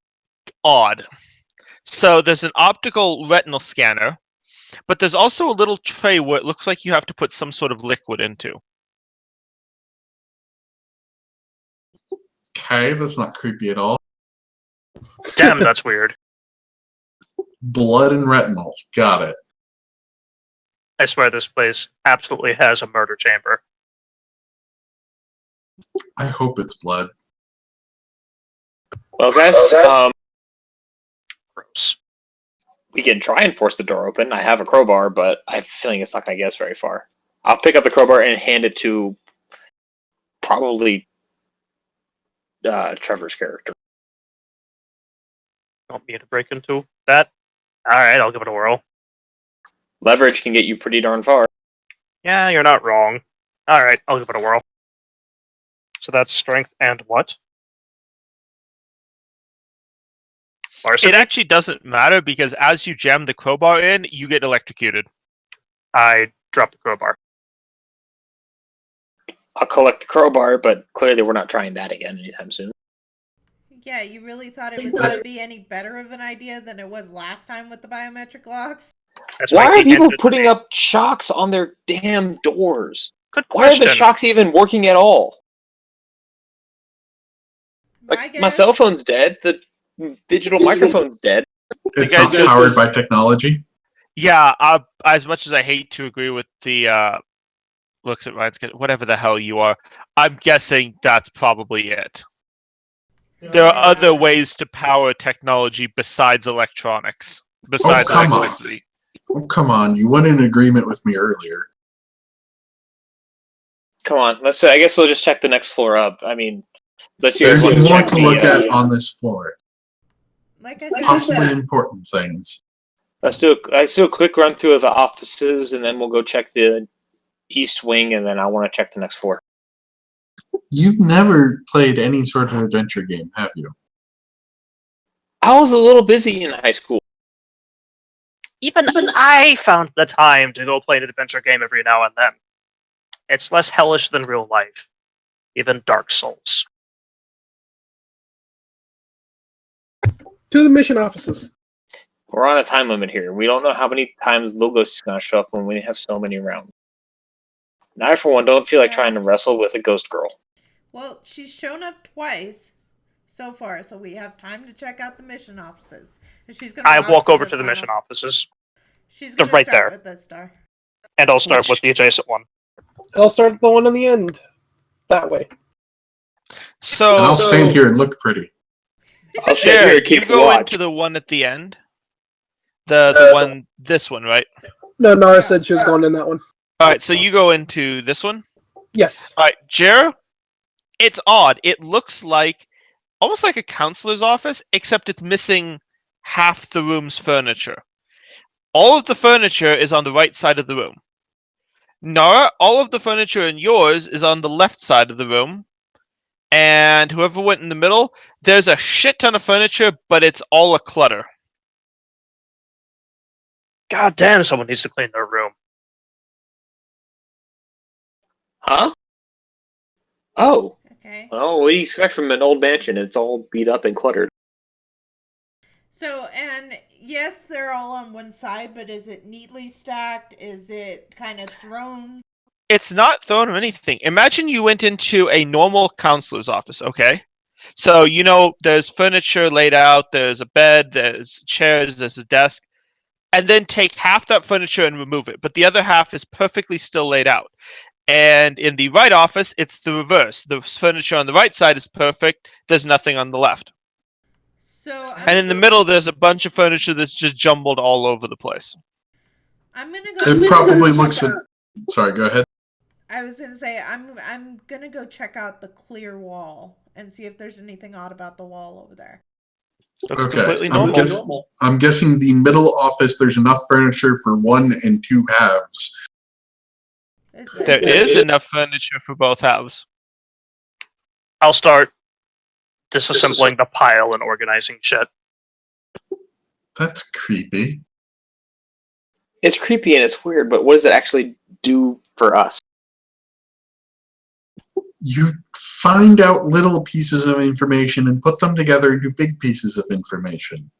odd. So there's an optical retinal scanner, but there's also a little tray where it looks like you have to put some sort of liquid into. Okay, that's not creepy at all. Damn, that's weird. Blood and retinals. Got it. I swear this place absolutely has a murder chamber. I hope it's blood. Well, guys, Gross. we can try and force the door open. I have a crowbar, but I have a feeling it's not going to get us very far. I'll pick up the crowbar and hand it to probably Trevor's character. Want me to break into that? Alright, I'll give it a whirl. Leverage can get you pretty darn far. Yeah, you're not wrong. Alright, I'll give it a whirl. So that's strength and what? Larceny? It actually doesn't matter because as you jam the crowbar in, you get electrocuted. I dropped the crowbar. I'll collect the crowbar, but clearly we're not trying that again anytime soon. Yeah, you really thought it was gonna be any better of an idea than it was last time with the biometric locks? That's Why my are people engine putting thing. up shocks on their damn doors? Good Why are question. the shocks even working at all? My cell phone's dead. The digital microphone's dead. It's guys, not this powered is- by technology. Yeah, as much as I hate to agree with the looks at Ryan's whatever the hell you are, I'm guessing that's probably it. There are other ways to power technology besides electronics, besides come on. electricity. Oh, come on. You went in agreement with me earlier. Come on, I guess we'll just check the next floor up. I mean, let's see. There's want more check to the, look at on this floor. Like I said, Possibly important things. Let's do a quick run through of the offices, and then we'll go check the east wing, and then I want to check the next floor. You've never played any sort of adventure game, have you? I was a little busy in high school. Even I found the time to go play an adventure game every now and then. It's less hellish than real life, even Dark Souls. To the mission offices. We're on a time limit here. We don't know how many times Logos is going to show up when we have so many rounds. And I, for one, don't feel like trying to wrestle with a ghost girl. Well, she's shown up twice so far, so we have time to check out the mission offices. And she's gonna. I walk over to the final- mission offices, She's They're gonna right start there. with this star. and I'll start with the adjacent one. I'll start the one on the end. That way. So And I'll stand here and look pretty. I'll stand here Jared, and keep you go watch. into the one at the end. The one, this one, right? No, Nara said she was going in that one. All right, so you go into this one. Yes. All right, Jer, it's odd. It looks like almost like a counselor's office, except it's missing half the room's furniture. All of the furniture is on the right side of the room. Nara, all of the furniture in yours is on the left side of the room. And whoever went in the middle, there's a shit ton of furniture, but it's all a clutter. God damn, someone needs to clean their room. Huh? Oh. Okay. Well, what do you expect from an old mansion? It's all beat up and cluttered. So, and yes, they're all on one side, but is it neatly stacked? Is it kind of thrown? It's not thrown or anything. Imagine you went into a normal counselor's office, okay? So, there's furniture laid out, there's a bed, there's chairs, there's a desk, and then take half that furniture and remove it, but the other half is perfectly still laid out. And in the right office, it's the reverse. The furniture on the right side is perfect, there's nothing on the left. So, And in the middle, there's a bunch of furniture that's just jumbled all over the place. I'm gonna go. It probably looks at. Sorry, go ahead. I was gonna say I'm gonna go check out the clear wall and see if there's anything odd about the wall over there. Looks Okay, completely I'm, normal. I'm guessing the middle office. There's enough furniture for 1 and 2 halves. There is enough furniture for both halves. I'll start disassembling the pile and organizing shit. That's creepy. It's creepy and it's weird, but what does it actually do for us? You find out little pieces of information and put them together into big pieces of information.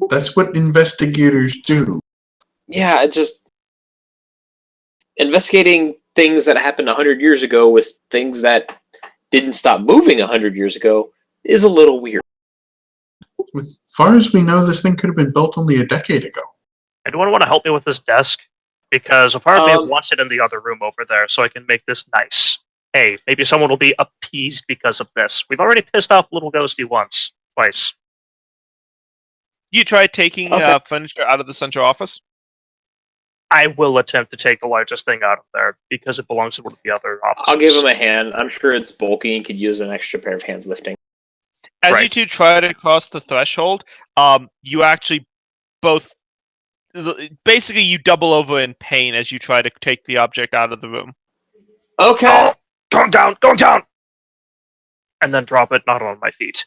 That's what investigators do. Yeah, it just investigating things that happened 100 years ago with things that didn't stop moving 100 years ago is a little weird. As far as we know, this thing could have been built only a decade ago. Anyone want to help me with this desk? Because a part of me Um, wants it in the other room over there so I can make this nice. Hey, maybe someone will be appeased because of this. We've already pissed off Little Ghosty twice. You tried taking Okay. furniture out of the central office? I will attempt to take the largest thing out of there because it belongs to one of the other offices. I'll give him a hand. I'm sure it's bulky and could use an extra pair of hands lifting. As you Right. two try to cross the threshold, you actually both basically you double over in pain as you try to take the object out of the room. Okay. Oh, going down! And then drop it not on my feet.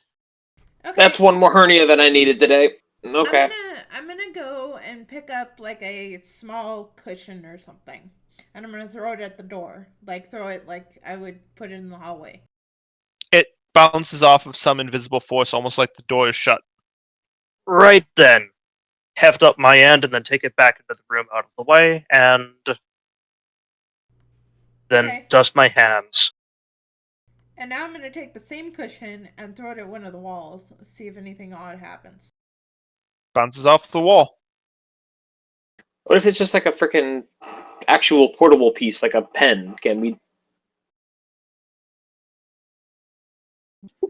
Okay. That's one more hernia than I needed today. Okay. I'm gonna go and pick up like a small cushion or something, and I'm gonna throw it at the door. Like throw it like I would put it in the hallway. It bounces off of some invisible force, almost like the door is shut. Right then. Heft up my end and then take it back into the room out of the way, and then Okay. dust my hands. And now I'm gonna take the same cushion and throw it at one of the walls. See if anything odd happens. Bounces off the wall. What if it's just like a freaking actual portable piece, like a pen? Can we?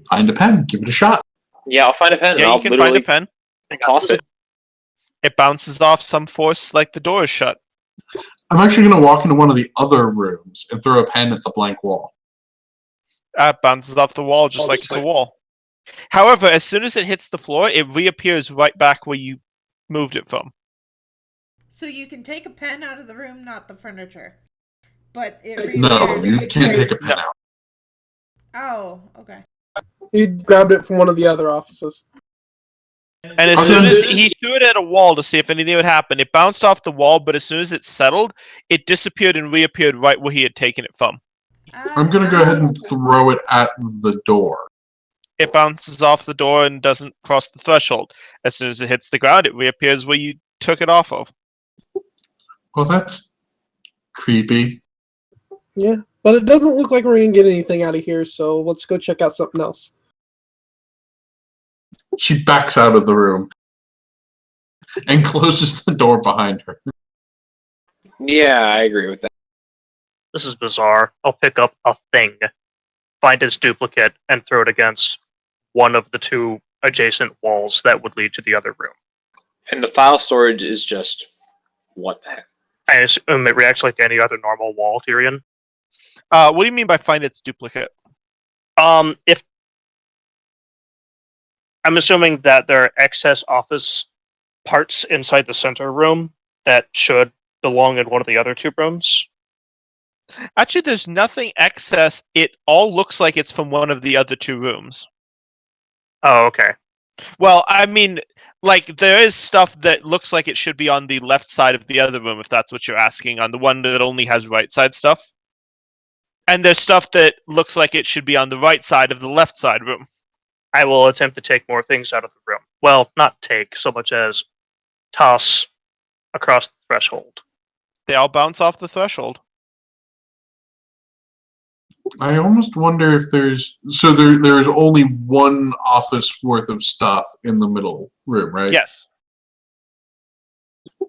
Find a pen, give it a shot. Yeah, I'll find a pen. and Yeah, I'll you can literally find a pen. toss it. It bounces off some force like the door is shut. I'm actually going to walk into one of the other rooms and throw a pen at the blank wall. It bounces off the wall just like it's a wall. However, as soon as it hits the floor, it reappears right back where you moved it from. So you can take a pen out of the room, not the furniture. But it No, you can't take a pen No. out. Oh, okay. He grabbed it from one of the other offices. And as soon as he threw it at a wall to see if anything would happen, it bounced off the wall, but as soon as it settled, it disappeared and reappeared right where he had taken it from. I'm gonna go ahead and throw it at the door. It bounces off the door and doesn't cross the threshold. As soon as it hits the ground, it reappears where you took it off of. Well, that's creepy. Yeah, but it doesn't look like we're gonna get anything out of here, so let's go check out something else. She backs out of the room and closes the door behind her. Yeah, I agree with that. This is bizarre. I'll pick up a thing, find its duplicate, and throw it against one of the two adjacent walls that would lead to the other room. And the file storage is just what the heck? I assume it reacts like any other normal wall, Tyrion. What do you mean by find its duplicate? If I'm assuming that there are excess office parts inside the center room that should belong in one of the other two rooms. Actually, there's nothing excess. It all looks like it's from one of the other two rooms. Oh, okay. Well, I mean, like, there is stuff that looks like it should be on the left side of the other room, if that's what you're asking, on the one that only has right side stuff. And there's stuff that looks like it should be on the right side of the left side room. I will attempt to take more things out of the room. Well, not take so much as toss across the threshold. They all bounce off the threshold. I almost wonder if there's there's only one office worth of stuff in the middle room, right? Yes. I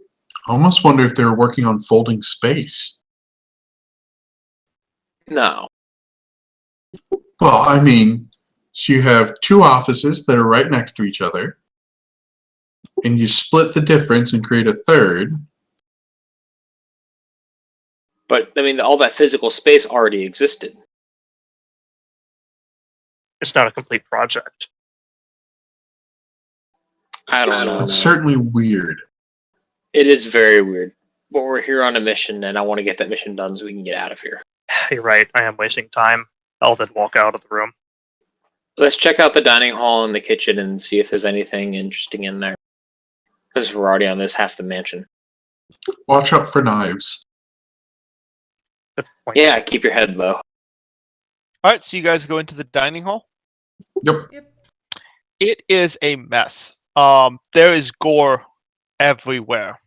almost wonder if they're working on folding space. No. Well, I mean, so you have two offices that are right next to each other, and you split the difference and create a third. But, I mean, all that physical space already existed. It's not a complete project. I don't know. It's certainly weird. It is very weird. But we're here on a mission, and I want to get that mission done so we can get out of here. You're right, I am wasting time. I'll then walk out of the room. Let's check out the dining hall and the kitchen and see if there's anything interesting in there. Because we're already on this half the mansion. Watch out for knives. Good point. Yeah, keep your head low. Alright, so you guys go into the dining hall. Yep. It is a mess. There is gore everywhere.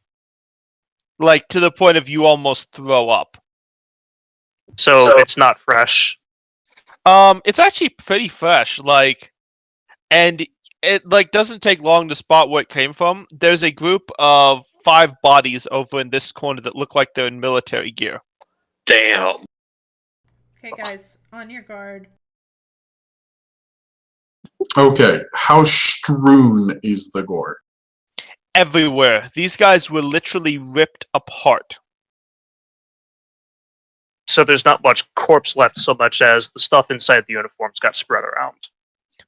Like, to the point of you almost throw up. So it's not fresh. It's actually pretty fresh, like, and it, like, doesn't take long to spot where it came from. There's a group of 5 bodies over in this corner that look like they're in military gear. Damn. Okay, guys, on your guard. Okay, how strewn is the gore? Everywhere. These guys were literally ripped apart. So there's not much corpse left so much as the stuff inside the uniforms got spread around.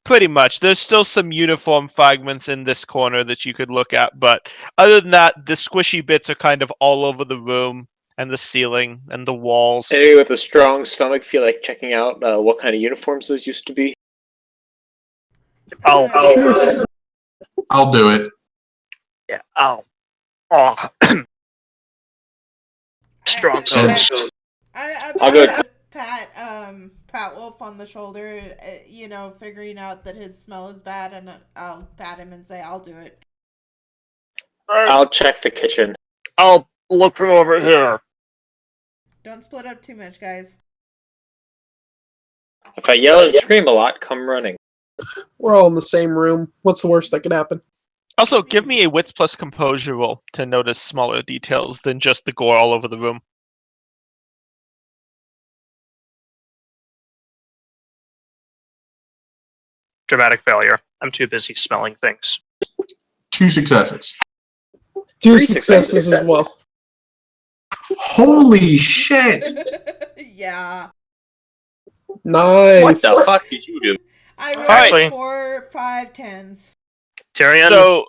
Pretty much. There's still some uniform fragments in this corner that you could look at, but other than that, the squishy bits are kind of all over the room, and the ceiling, and the walls. Anybody with a strong stomach feel like checking out what kind of uniforms those used to be? I'll I'll do it. yeah, I'll strong Yes. toes. I'll go- Pat Wolf on the shoulder, figuring out that his smell is bad, and I'll pat him and say, I'll do it. I'll check the kitchen. I'll look from over here. Don't split up too much, guys. If I yell and scream a lot, come running. We're all in the same room. What's the worst that could happen? Also, give me a wits plus composure roll to notice smaller details than just the gore all over the room. Dramatic failure. I'm too busy smelling things. 2 successes. 2 3 successes as well. Holy shit! Yeah. Nice. What the fuck did you do? I rolled Actually- 4, 5, 10s. Tyrion, So,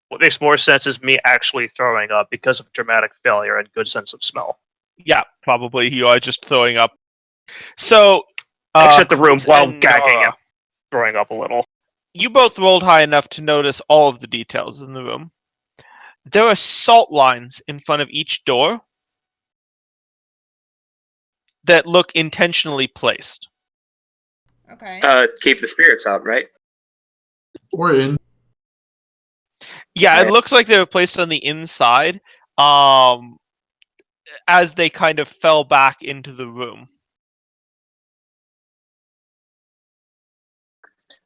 what makes more sense is me actually throwing up because of dramatic failure and good sense of smell. yeah, probably you are just throwing up. So, Exit the room Chris while and gagging Nara. and throwing up a little. you both rolled high enough to notice all of the details in the room. There are salt lines in front of each door that look intentionally placed. Okay. Keep the spirits out, right? We're in. Yeah, it Alright. looks like they were placed on the inside, as they kind of fell back into the room.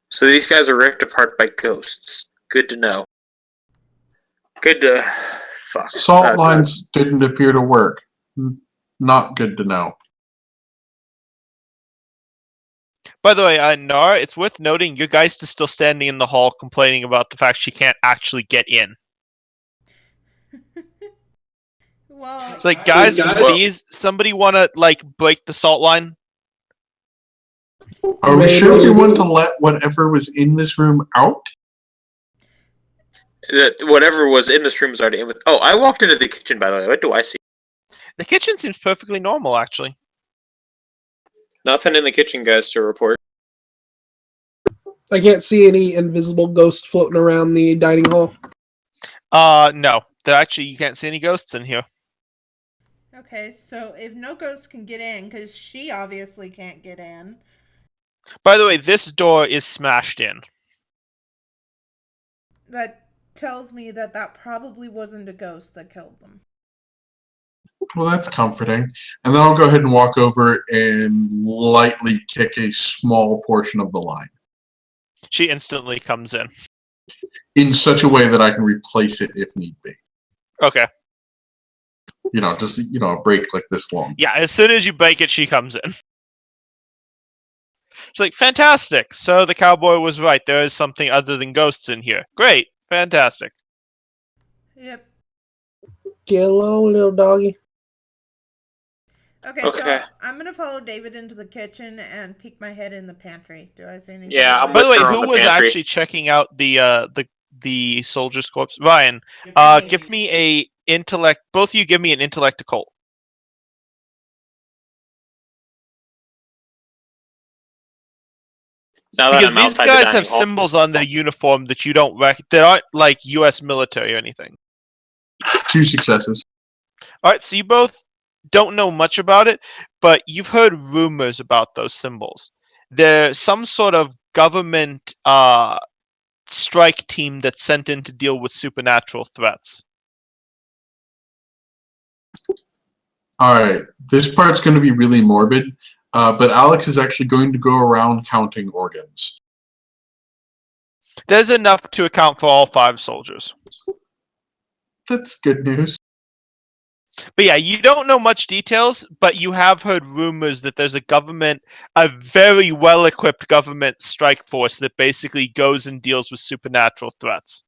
So these guys are ripped apart by ghosts. Good to know. Good to... Fuck. Salt lines didn't appear to work. Not good to know. By the way, Nara, it's worth noting your geist is still standing in the hall complaining about the fact she can't actually get in. Well, It's like, guys, please, somebody want to, like, break the salt line? Are we Maybe. sure we want to let whatever was in this room out? Whatever was in this room is already in with... Oh, I walked into the kitchen, by the way. What do I see? The kitchen seems perfectly normal, actually. Nothing in the kitchen, guys, to report. I can't see any invisible ghost floating around the dining hall. No. Actually, you can't see any ghosts in here. okay, so if no ghost can get in, because she obviously can't get in, By the way, this door is smashed in. that tells me that that probably wasn't a ghost that killed them. Well, that's comforting. And then I'll go ahead and walk over and lightly kick a small portion of the line She instantly comes in. in such a way that I can replace it if need be. Okay. Just a break like this long. Yeah, as soon as you break it, she comes in. She's like, fantastic. So the cowboy was right. There is something other than ghosts in here. Great. Fantastic. Yep. Get along, little doggy. Okay, Okay. so I'm gonna follow David into the kitchen and peek my head in the pantry. Do I see anything? Yeah, I'm By the way, her on who the was pantry. actually checking out the soldier's corpse? Ryan, Me. give me a intellect. Both of you give me an intellect occult. Now that Because I'm these outside guys the have dining hall. symbols on their uniform that you don't that aren't like U.S. military or anything. 2 successes. All right, so you both don't know much about it, but you've heard rumors about those symbols. They're some sort of government strike team that's sent in to deal with supernatural threats. All right. This part's going to be really morbid, but Alex is actually going to go around counting organs. There's enough to account for all 5 soldiers. That's good news. But yeah, you don't know much details, but you have heard rumors that there's a very well-equipped government strike force that basically goes and deals with supernatural threats.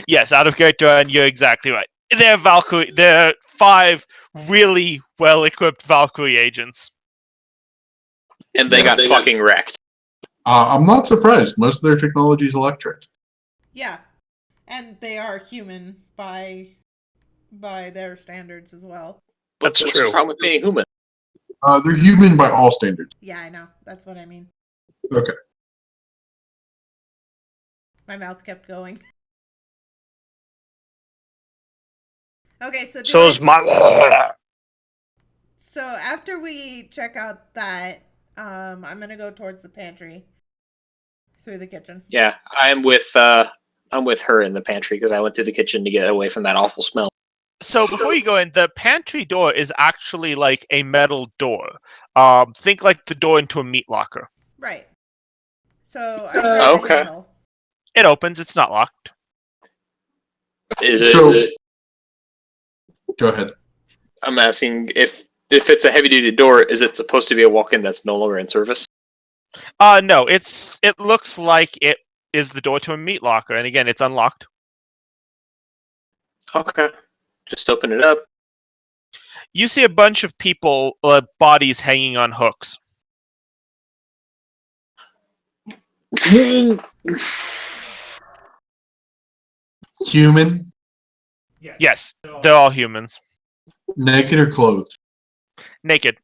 Yes, out of character, and you're exactly right. They're 5 really well-equipped Valkyrie agents. And they got fucking wrecked. I'm not surprised. Most of their technology is electric. Yeah, and they are human by their standards as well. That's What's true. the problem with being human? They're human by all standards. Yeah, I know. That's what I mean. Okay. My mouth kept going. Okay, so So is my. So after we check out that, I'm gonna go towards the pantry through the kitchen. Yeah, I'm with her in the pantry because I went through the kitchen to get away from that awful smell. So before you go in, the pantry door is actually like a metal door. Think like the door into a meat locker. Right. So I grab the Okay. handle. It opens. It's not locked. Is So- it? Go ahead. I'm asking if it's a heavy duty door, is it supposed to be a walk-in that's no longer in service? No. It looks like it is the door to a meat locker, and again, it's unlocked. Okay. Just open it up. You see a bunch of people, bodies hanging on hooks. Human, Yes, they're all humans. naked or clothed? Naked.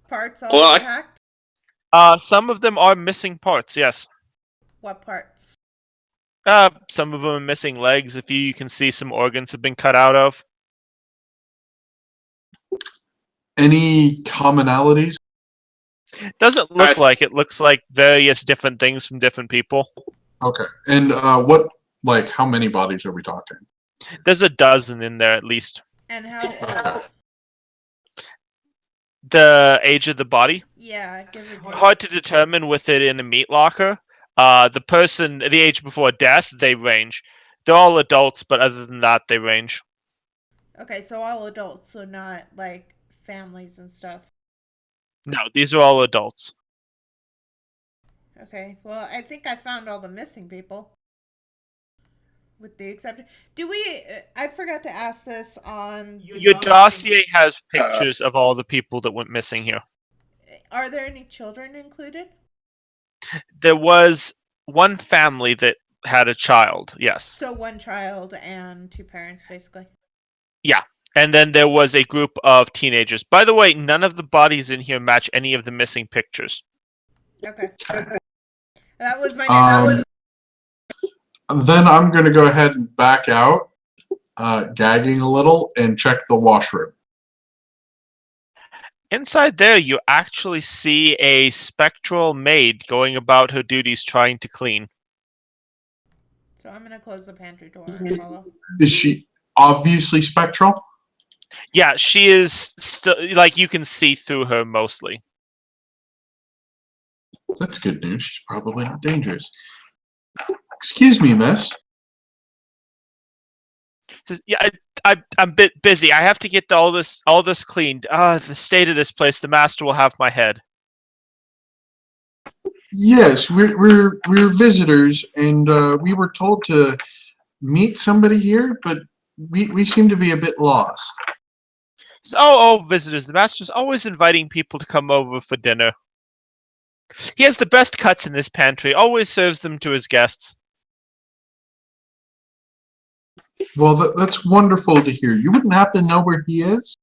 Parts all Well, intact. Some of them are missing parts. Yes. What parts? Some of them are missing legs. If you can see, some organs have been cut out of. Any commonalities? Doesn't look I've- like it. Looks like various different things from different people. Okay. And what, like, how many bodies are we talking? There's a dozen in there at least. And how old? The age of the body, Yeah, give or take. hard to determine with it in a meat locker. The age before death, they range. They're all adults, but other than that, they range. Okay, so all adults, so not like families and stuff. No, these are all adults. Okay, well, I think I found all the missing people. With the exception, do we? I forgot to ask this on. Your dossier has pictures of all the people that went missing here. Are there any children included? There was one family that had a child, yes. So one child and two parents, basically. And then there was a group of teenagers. By the way, none of the bodies in here match any of the missing pictures. Okay. That was my Then I'm going to go ahead and back out, gagging a little, and check the washroom. Inside there, you actually see a spectral maid going about her duties trying to clean. So I'm gonna close the pantry door and follow. Is she obviously spectral? Yeah, she is still, like, you can see through her mostly. That's good news. She's probably not dangerous. Excuse me, miss. Says, yeah, I'm a bit busy. I have to get all this cleaned. The state of this place, the master will have my head. Yes, we're visitors, and we were told to meet somebody here, but we seem to be a bit lost. So, oh, visitors. The master's always inviting people to come over for dinner. He has the best cuts in this pantry, always serves them to his guests. Well, that's wonderful to hear. You wouldn't happen to know where he is?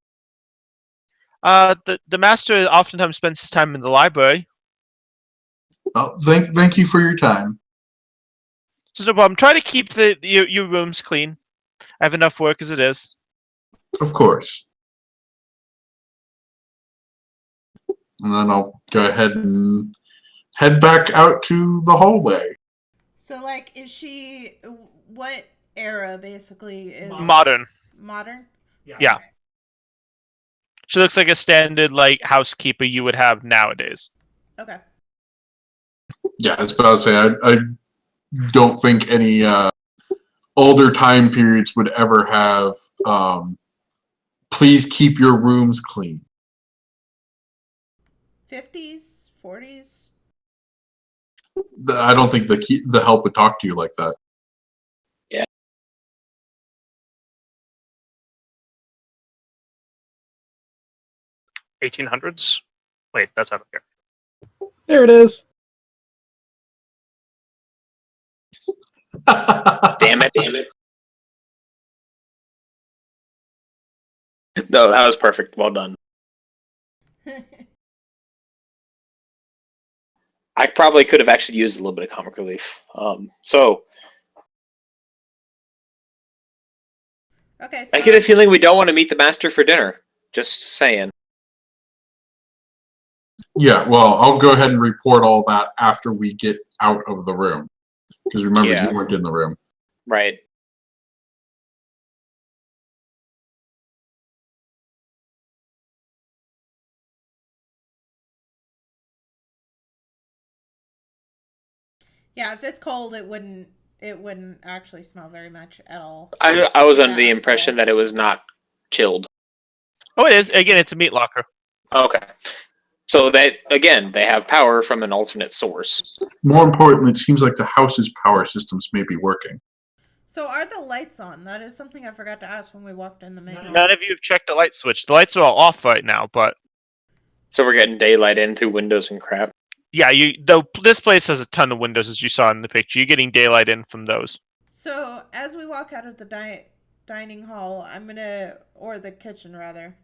The master oftentimes spends his time in the library. Well, thank you for your time. So no problem. Try to keep your rooms clean. I have enough work as it is. Of course. And then I'll go ahead and head back out to the hallway. So, like, is she? What era basically is Modern. Modern. Yeah. She looks like a standard, like, housekeeper you would have nowadays. Okay. Yeah, I was about to say, I don't think any older time periods would ever have please keep your rooms clean. 50s, 40s. I don't think the help would talk to you like that. 1800s. Wait, that's out of here. There it is. Damn it. No, that was perfect. Well done. I probably could have actually used a little bit of comic relief. So Okay. So I get a feeling we don't want to meet the master for dinner. Just saying. Yeah, well, I'll go ahead and report all that after we get out of the room. Because remember, Yeah. you weren't in the room. Right. yeah, if it's cold, it wouldn't actually smell very much at all. I was under the Yeah, impression that it was not chilled. Oh, it is. Again, it's a meat locker. Okay. So that again, they have power from an alternate source. More importantly, it seems like the house's power systems may be working. So are the lights on? That is something I forgot to ask when we walked in the main hall. None of you have checked the light switch. The lights are all off right now, but So we're getting daylight in through windows and crap. yeah, this place has a ton of windows, as you saw in the picture. You're getting daylight in from those. So as we walk out of the dining hall, or the kitchen rather,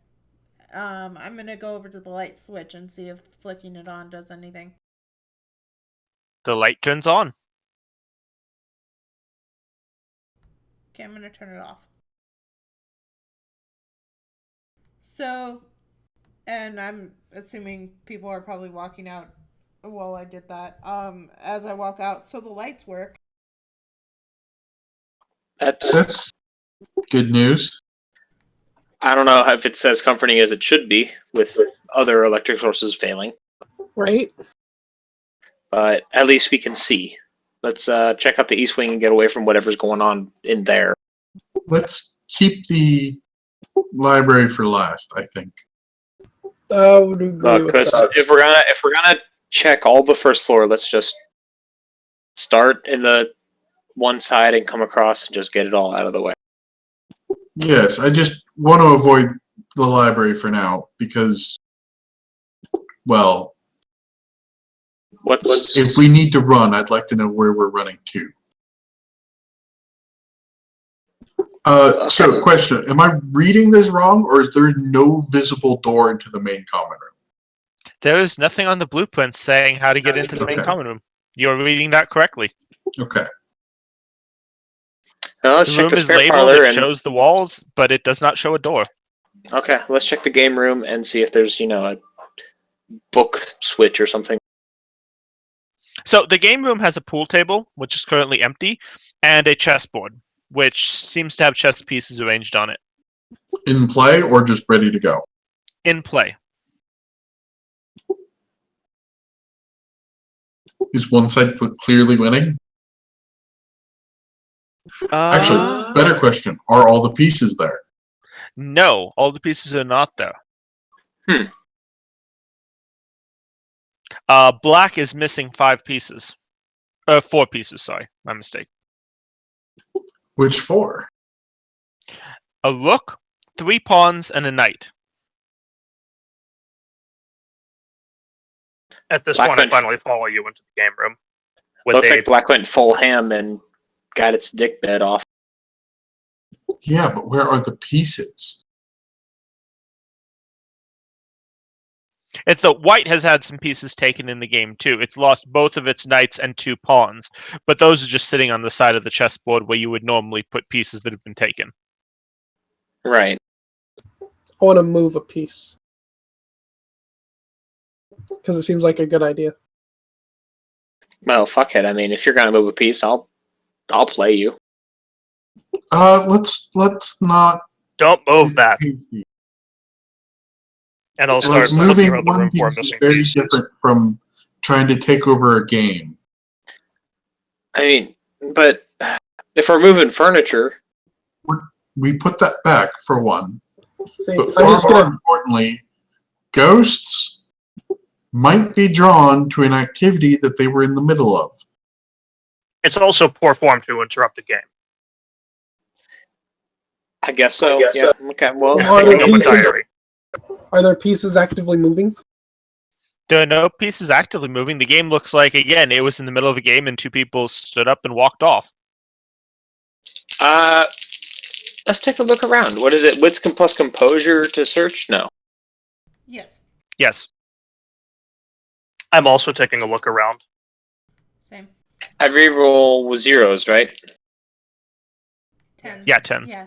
I'm gonna go over to the light switch and see if flicking it on does anything. The light turns on. Okay, I'm gonna turn it off. So, and I'm assuming people are probably walking out while I did that. As I walk out, so the lights work. That's good news. I don't know if it's as comforting as it should be with other electric sources failing, Right? but at least we can see. Let's check out the east wing and get away from whatever's going on in there. Let's keep the library for last, I think. I would agree with Because that. if we're gonna check all the first floor, let's just start in the one side and come across and just get it all out of the way. Yes, I just want to avoid the library for now because, well, What's if we need to run, I'd like to know where we're running to. So, question: am I reading this wrong, or is there no visible door into the main common room? There is nothing on the blueprint saying how to get into the main Okay. common room. You're reading that correctly. Okay. Now let's The check room the is spare labeled, parlor it and shows the walls, but it does not show a door. okay, let's check the game room and see if there's a book switch or something. So the game room has a pool table, which is currently empty, and a chessboard, which seems to have chess pieces arranged on it. In play or just ready to go? In play. Is one side clearly winning? Actually, better question: are all the pieces there? No, all the pieces are not there. Hmm. Black is missing 5 pieces. 4 pieces, sorry. My mistake. Which four? A rook, 3 pawns, and a knight. At this Black point, I went- finally follow you into the game room. With Looks a like Black went full ham and got its dick bed off. Yeah, but where are the pieces? It's that white has had some pieces taken in the game too. It's lost both of its knights and 2 pawns, but those are just sitting on the side of the chessboard where you would normally put pieces that have been taken. Right. I want to move a piece because it seems like a good idea. Well, fuck it. I mean, if you're gonna move a piece, I'll play you. Let's not. don't move that, and I'll start Like looking moving around the one room for piece is missing very pieces. different from trying to take over a game. I mean, but if we're moving furniture, We put that back for one, See, but I'm far just more gonna. importantly, ghosts might be drawn to an activity that they were in the middle of. It's also poor form to interrupt a game. I guess so. Yeah. Okay. Well, Are Picking there up a pieces? diary. Are there pieces actively moving? There are no pieces actively moving. The game looks like, again, it was in the middle of a game and 2 people stood up and walked off. let's take a look around. What is it? Wits plus composure to search? No. Yes. Yes. I'm also taking a look around. Same. I reroll with zeros, right? 10. Yeah, 10s. Yeah.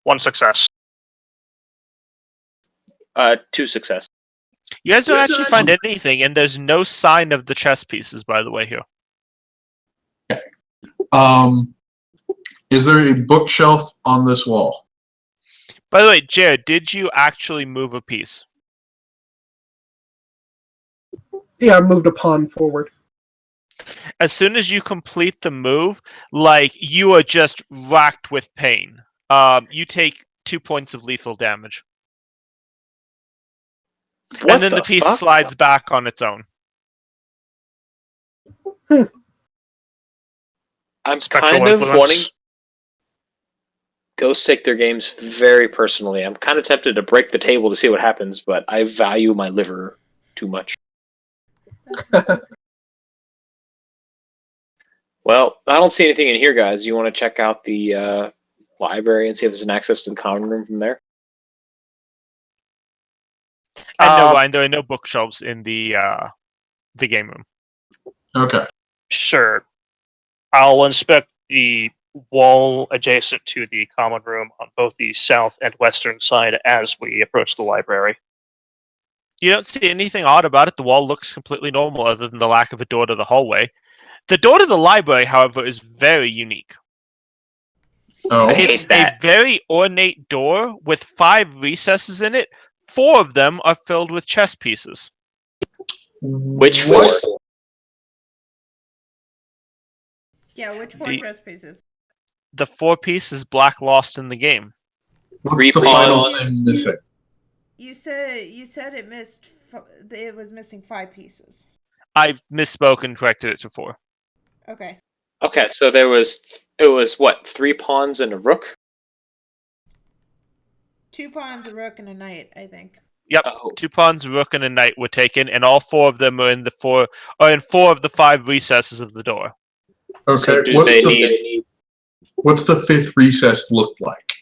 1 success. 2 success. You guys don't actually find anything, and there's no sign of the chess pieces, by the way, here. Is there a bookshelf on this wall? By the way, Jared, did you actually move a piece? Yeah, I moved a pawn forward. As soon as you complete the move, like, you are just racked with pain. You take 2 points of lethal damage. What and then the piece fuck? slides back on its own. I'm Spectral kind of influence. wanting ghosts take their games very personally. I'm kind of tempted to break the table to see what happens, but I value my liver too much. Well, I don't see anything in here, guys. You want to check out the library and see if there's an access to the common room from there? And no, Um, Ryan, there are no bookshelves in the game room. Okay. Sure. I'll inspect the wall adjacent to the common room on both the south and western side as we approach the library. You don't see anything odd about it. The wall looks completely normal, other than the lack of a door to the hallway. The door to the library, however, is very unique. Oh. I hate It's that. a very ornate door with 5 recesses in it. 4 of them are filled with chess pieces. Which four? Yeah, which four The- chess pieces? The 4 piece is black lost in the game. What's the final Repawns. thing missing? You said it missed. It was missing 5 pieces. I misspoke and corrected it to 4. Okay. Okay, so it was what, 3 pawns and a rook? 2 pawns, a rook, and a knight. I think. Yep, Oh, 2 pawns, a rook, and a knight were taken, and all 4 of them are in 4 of the 5 recesses of the door. Okay. so do they need? What's the 5th recess look like?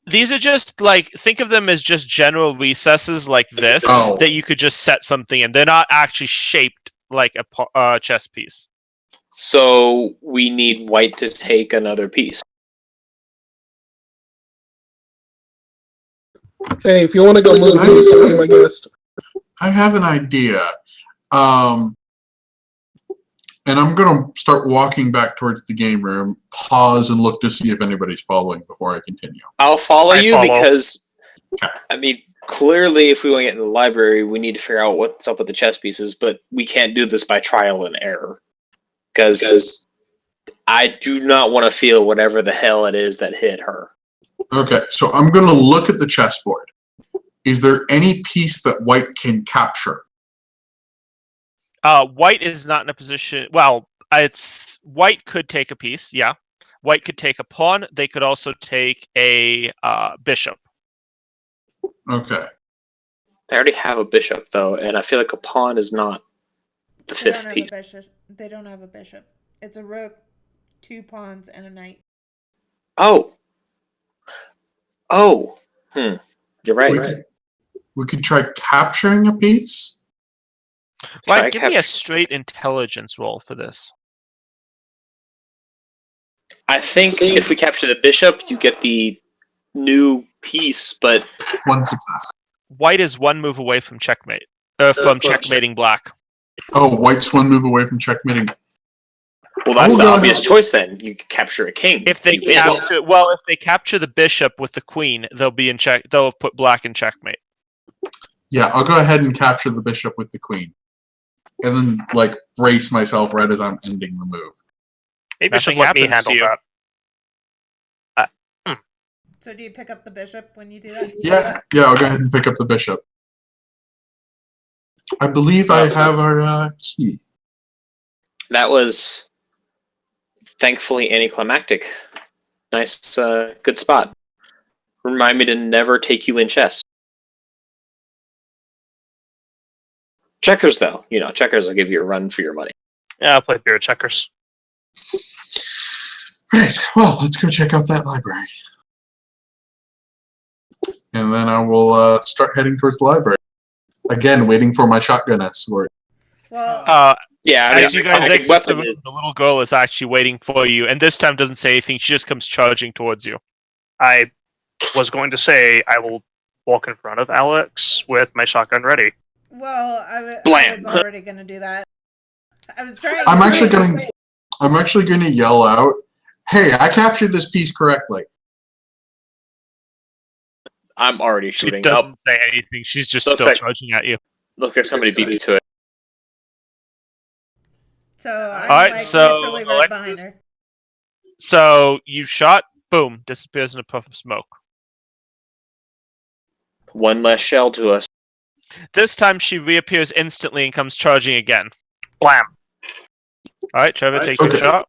These are just like, think of them as just general recesses like this Oh. that you could just set something in. They're not actually shaped like a chess piece. So we need white to take another piece. Hey, if you want to go move these, be my guest. I have an idea. And I'm going to start walking back towards the game room, pause and look to see if anybody's following before I continue. I'll follow I you follow. because, Okay. I mean, clearly if we want to get in the library, we need to figure out what's up with the chess pieces, but we can't do this by trial and error. Because I do not want to feel whatever the hell it is that hit her. Okay, so I'm going to look at the chessboard. Is there any piece that white can capture? White is not in a position. Well, it's white could take a piece. Yeah, white could take a pawn. They could also take a bishop. Okay. They already have a bishop, though, and I feel like a pawn is not the They don't 5th have piece. a bishop. They don't have a bishop. It's a rook, 2 pawns, and a knight. Oh. You're right. We could try capturing a piece. Try Ryan, give me a capture- straight intelligence roll for this. I think if we capture the bishop, you get the new piece, but 1 success. White is 1 move away from checkmate. From checkmating black. Oh, white's 1 move away from checkmating. well, that's Oh, the no. obvious choice then. You could capture a king. If they You win. capture the bishop with the queen, they'll be in check. They'll put black in checkmate. Yeah, I'll go ahead and capture the bishop with the queen. And then, like, brace myself right as I'm ending the move. Maybe you should Nothing let me happens to handle you. that. So do you pick up the bishop when you do that? Yeah, I'll go ahead and pick up the bishop. I believe I have our key. That was thankfully anticlimactic. Nice, good spot. Remind me to never take you in chess. Checkers, though. Checkers will give you a run for your money. Yeah, I'll play beer checkers. Right, well, let's go check out that library. And then I will start heading towards the library. Again, waiting for my shotgun escort. Well, Yeah, I mean, As you guys a exit the weapon room, is the little girl is actually waiting for you, and this time doesn't say anything. She just comes charging towards you. I was going to say I will walk in front of Alex with my shotgun ready. well, I Blam. was already going to do that. I was trying. I'm actually going to yell out, "Hey, I captured this piece correctly." I'm already She shooting. doesn't say anything. She's just Looks still like- charging at you. Looks like somebody beat me to it. So I'm Alright, like so literally right behind Alexis- her. So you shot, boom, disappears in a puff of smoke. One less shell to us. This time she reappears instantly and comes charging again. Blam. All right, Trevor, take your Okay. shot.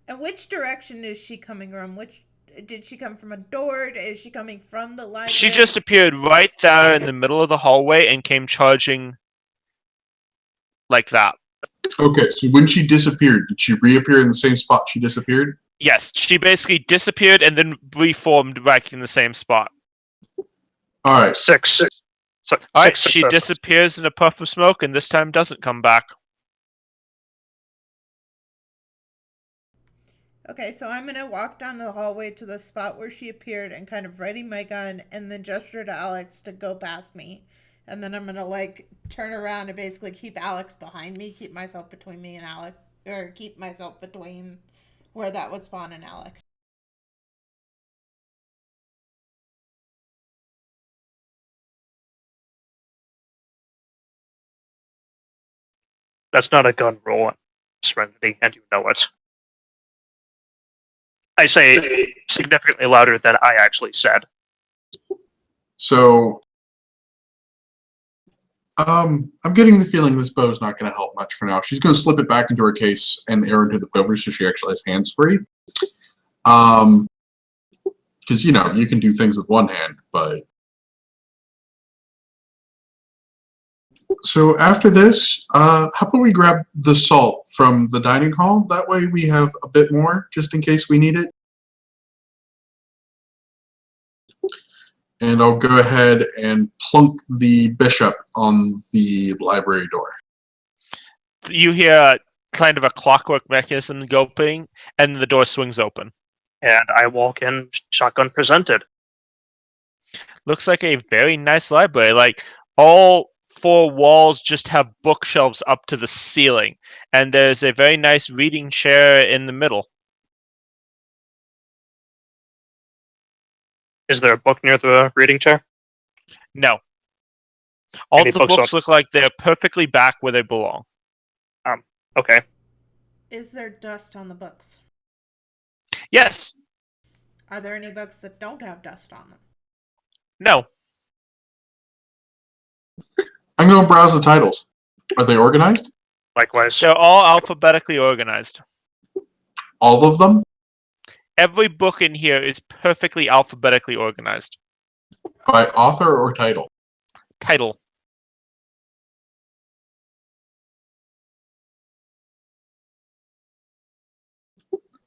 And which direction is she coming from? Which did she come from a door? Is she coming from the library? She just appeared right there in the middle of the hallway and came charging like that. Okay, so when she disappeared, did she reappear in the same spot she disappeared? Yes, she basically disappeared and then reformed back in the same spot. All right. Six. So, All right, six she successes. disappears in a puff of smoke and this time doesn't come back. Okay, so I'm gonna walk down the hallway to the spot where she appeared and kind of ready my gun and then gesture to Alex to go past me. And then I'm gonna like turn around and basically keep Alex behind me, keep myself between me and Alex, or keep myself between where that would spawn and Alex. That's not a gun roll, Serenity, and you know it. I say significantly louder than I actually said. So, I'm getting the feeling this bow's not going to help much for now. She's going to slip it back into her case and air into the quiver so she actually has hands free. Because, you know, you can do things with one hand, but... So after this, how about we grab the salt from the dining hall? That way we have a bit more, just in case we need it. And I'll go ahead and plunk the bishop on the library door. You hear kind of a clockwork mechanism going, and the door swings open. And I walk in, shotgun presented. Looks like a very nice library. Like, all four walls just have bookshelves up to the ceiling, and there's a very nice reading chair in the middle. Is there a book near the reading chair? No. All Any the books books look like they're perfectly back where they belong. Okay. Is there dust on the books? Yes. Are there any books that don't have dust on them? No. I'm going to browse the titles. Are they organized? Likewise. They're all alphabetically organized. All of them? Every book in here is perfectly alphabetically organized. By author or title? Title.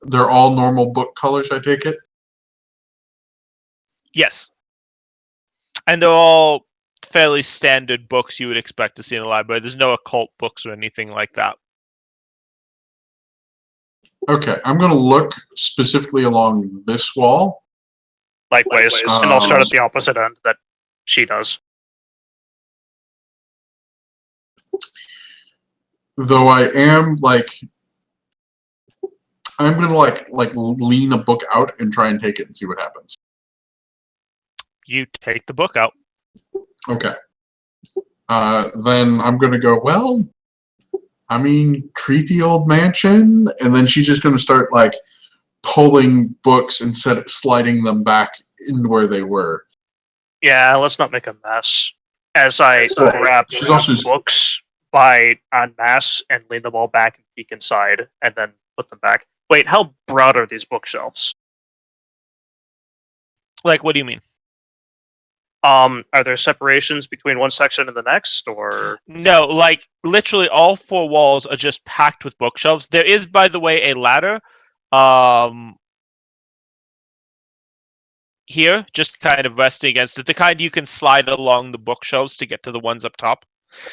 They're all normal book colors, I take it? Yes. And they're all fairly standard books you would expect to see in a library. There's no occult books or anything like that. Okay, I'm going to look specifically along this wall. Likewise. And I'll start at the opposite end that she does. Though I am, like... I'm going to, like lean a book out and try and take it and see what happens. You take the book out. Okay. Then I'm going to go, well, I mean, creepy old mansion. And then she's just going to start, like, pulling books and sliding them back into where they were. Yeah, let's not make a mess. As I grab She's also books by en masse and lean them all back and peek inside, and then put them back. Wait, how broad are these bookshelves? Like, what do you mean? Are there separations between one section and the next, or No, like, literally all four walls are just packed with bookshelves. There is, by the way, a ladder here, just kind of resting against it. The kind you can slide along the bookshelves to get to the ones up top.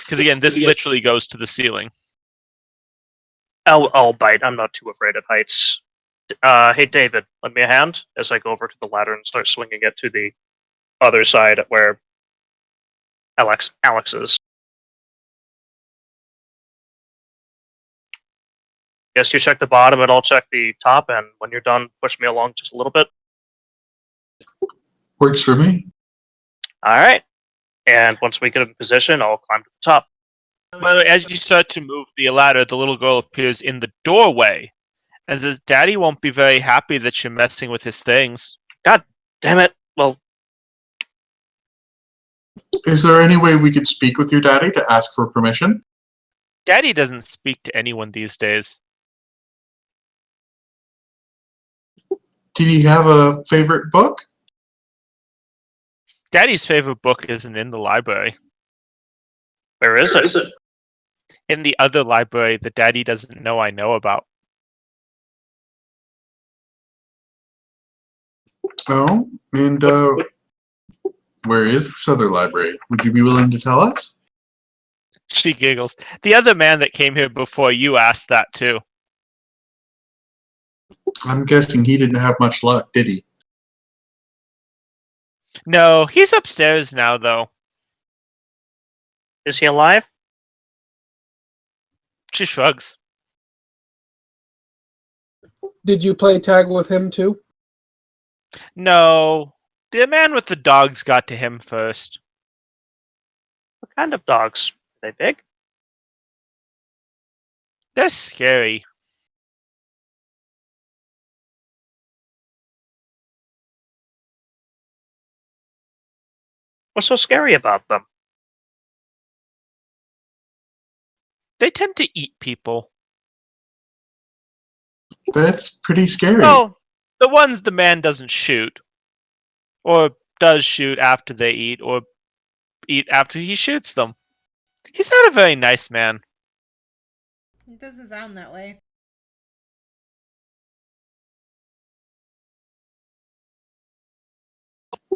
Because, again, this literally goes to the ceiling. I'll bite. I'm not too afraid of heights. Hey, David, lend me a hand as I go over to the ladder and start swinging it to the other side where Alex is. Guess you check the bottom and I'll check the top, and when you're done, push me along just a little bit. Works for me. Alright. And once we get in position, I'll climb to the top. By the way, as you start to move the ladder, the little girl appears in the doorway and says, Daddy won't be very happy that you're messing with his things. God damn it. Well, Is there any way we could speak with your daddy to ask for permission? Daddy doesn't speak to anyone these days. Did he have a favorite book? Daddy's favorite book isn't in the library. where is it? In the other library that Daddy doesn't know I know about. Oh, and where is this other library? Would you be willing to tell us? She giggles. The other man that came here before you asked that too. I'm guessing he didn't have much luck, did he? No, he's upstairs now, though. Is he alive? She shrugs. Did you play tag with him too? No, the man with the dogs got to him first. What kind of dogs? Are they big? They're scary. What's so scary about them? They tend to eat people. That's pretty scary. Well, the ones the man doesn't shoot. Or does shoot after they eat, or eat after he shoots them. He's not a very nice man. It doesn't sound that way.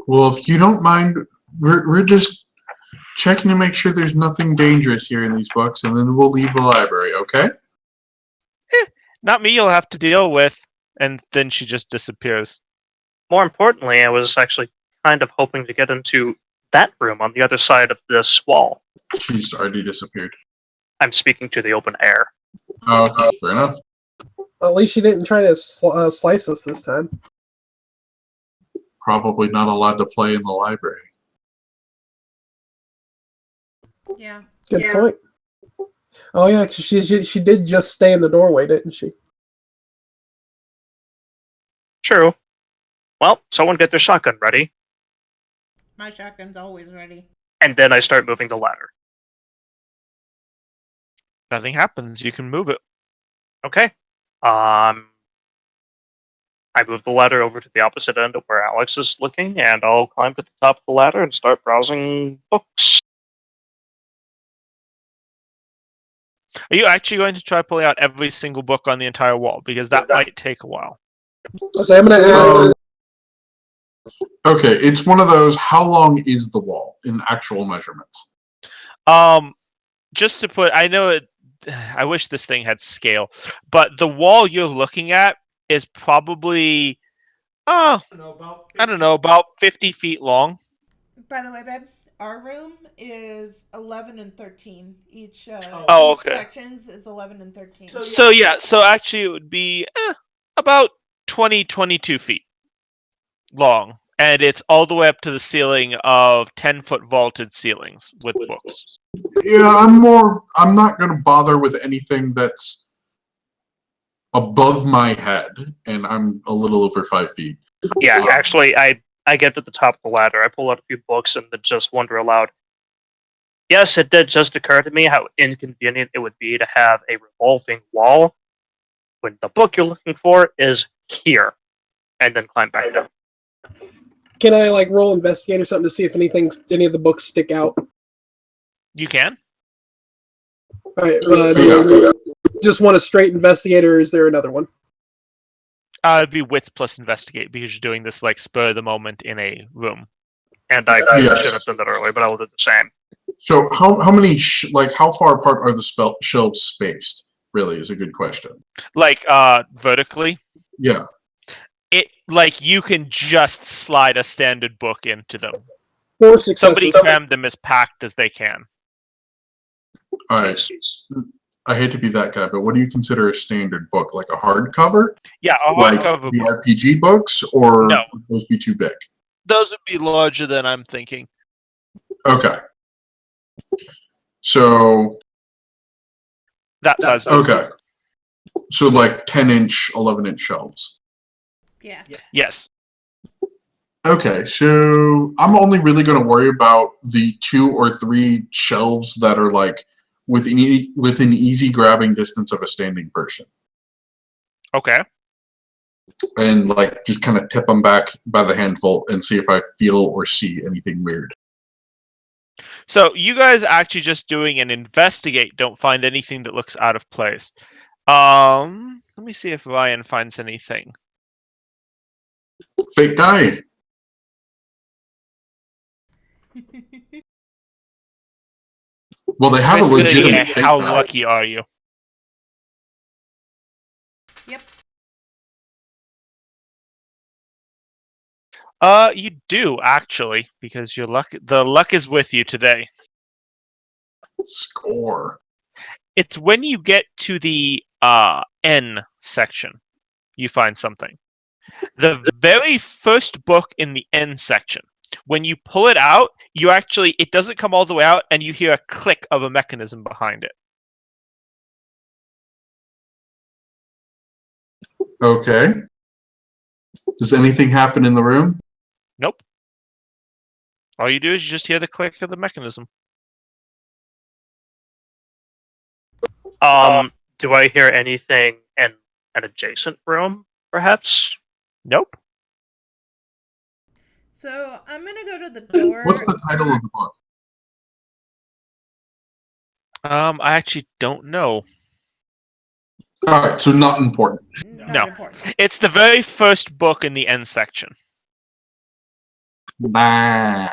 Well, if you don't mind, we're just checking to make sure there's nothing dangerous here in these books, and then we'll leave the library, okay? Not me you'll have to deal with. And then she just disappears. More importantly, I was actually kind of hoping to get into that room on the other side of this wall. She's already disappeared. I'm speaking to the open air. Oh, okay, fair enough. Well, at least she didn't try to slice us this time. Probably not allowed to play in the library. Yeah. Good point. Oh yeah, 'cause she did just stay in the doorway, didn't she? True. Well, someone get their shotgun ready, My shotgun's always ready. and then I start moving the ladder. Nothing happens. You can move it. Okay. I move the ladder over to the opposite end of where Alex is looking, and I'll climb to the top of the ladder and start browsing books. Are you actually going to try pulling out every single book on the entire wall? Because that might take a while. So I'm gonna ask. Okay, it's one of those, how long is the wall in actual measurements? Just to put, I know it. I wish this thing had scale, but the wall you're looking at is probably, I don't know, about 50 feet long. By the way, babe, our room is 11 and 13. Each Oh, each okay. sections is 11 and 13. So yeah, so actually it would be about 22 feet long, and it's all the way up to the ceiling of 10-foot vaulted ceilings with books. Yeah, I'm not gonna bother with anything that's above my head, and I'm a little over 5 feet. Yeah, actually, I get to the top of the ladder. I pull out a few books and then just wonder aloud. Yes, it did just occur to me how inconvenient it would be to have a revolving wall when the book you're looking for is here, and then climb back down. Can I like roll investigate or something to see if any of the books stick out? You can? All right. Yeah. Just want a straight investigator, or is there another one? It'd be wits plus investigate because you're doing this like spur of the moment in a room. And I Yes. should have done that earlier, but I will do the same. So how many how far apart are the shelves spaced? Really is a good question. Like vertically, Yeah. it like you can just slide a standard book into them. 4 successes. Somebody cram them as packed as they can. All right. I hate to be that guy, but what do you consider a standard book? Like a hardcover? Yeah, a Like hardcover the book. RPG books, or No. would those be too big? Those would be larger than I'm thinking. Okay. So That size. okay. So like 10-inch, 11-inch shelves. Yeah. Yes. Okay, so I'm only really going to worry about the 2 or 3 shelves that are like within easy grabbing distance of a standing person, Okay. and like just kind of tip them back by the handful and see if I feel or see anything weird. So you guys actually just doing an investigate don't find anything that looks out of place. Let me see if Ryan finds anything. Fake die. Well, they have a Basically, legitimate fake how die. lucky are you? Yep. You do actually, because the luck is with you today. Score. It's when you get to the N section, you find something. The very first book in the N section. When you pull it out, it doesn't come all the way out, and you hear a click of a mechanism behind it. Okay. Does anything happen in the room? Nope. All you do is you just hear the click of the mechanism. Do I hear anything in an adjacent room, perhaps? Nope. So I'm gonna go to the door. What's the title of the book? I actually don't know. All right, so not important. Not No. important. It's the very first book in the N section. Nah.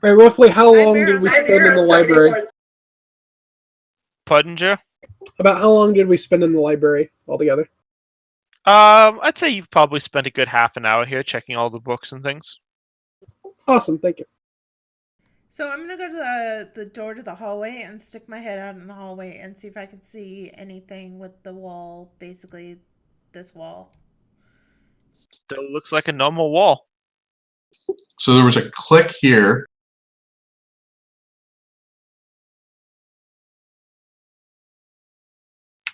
Right, roughly how I long bear did on we that spend in the mirror. library? Pudinger? About how long did we spend in the library altogether? I'd say you've probably spent a good half an hour here checking all the books and things. Awesome, thank you. So I'm gonna go to the door to the hallway and stick my head out in the hallway and see if I can see anything with the wall, basically this wall. Still looks like a normal wall. So there was a click here.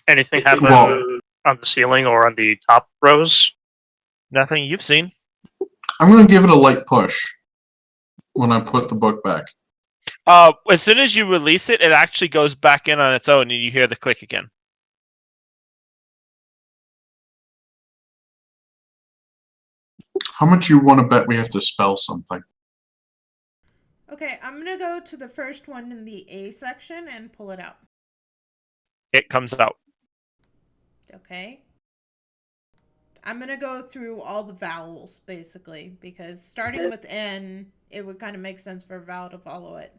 Anything happen Well- on the ceiling or on the top rows? Nothing you've seen. I'm going to give it a light push when I put the book back. As soon as you release it, it actually goes back in on its own, and you hear the click again. How much you want to bet we have to spell something? Okay, I'm gonna go to the first one in the A section and pull it out. It comes out. Okay. I'm gonna go through all the vowels basically because starting with N, it would kind of make sense for a vowel to follow it.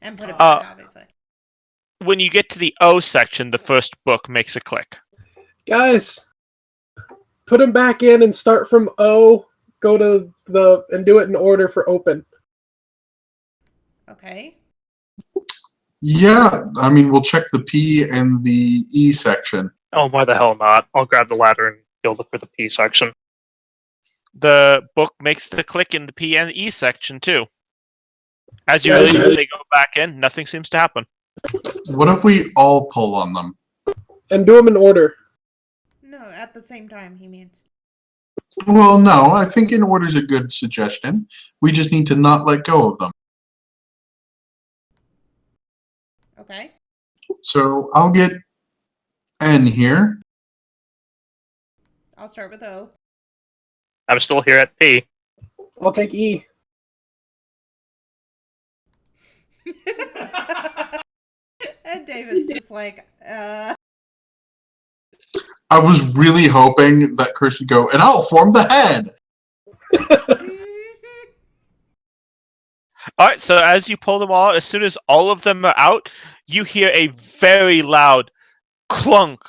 And put it back, obviously. When you get to the O section, the first book makes a click. Guys, put them back in and start from O, go to and do it in order for open. Okay. Yeah, I mean, we'll check the P and the E section. Oh, why the hell not? I'll grab the ladder and go look for the P section. The book makes the click in the P and E section, too. As you Yes. release it, they go back in. Nothing seems to happen. What if we all pull on them? And do them in order. No, at the same time, he means. Well, no, I think in order is a good suggestion. We just need to not let go of them. Okay. So I'll get N here. I'll start with O. I'm still here at P. I'll take E. And David's just like, I was really hoping that Chris would go, and I'll form the head. All right, so as you pull them all out, as soon as all of them are out, you hear a very loud clunk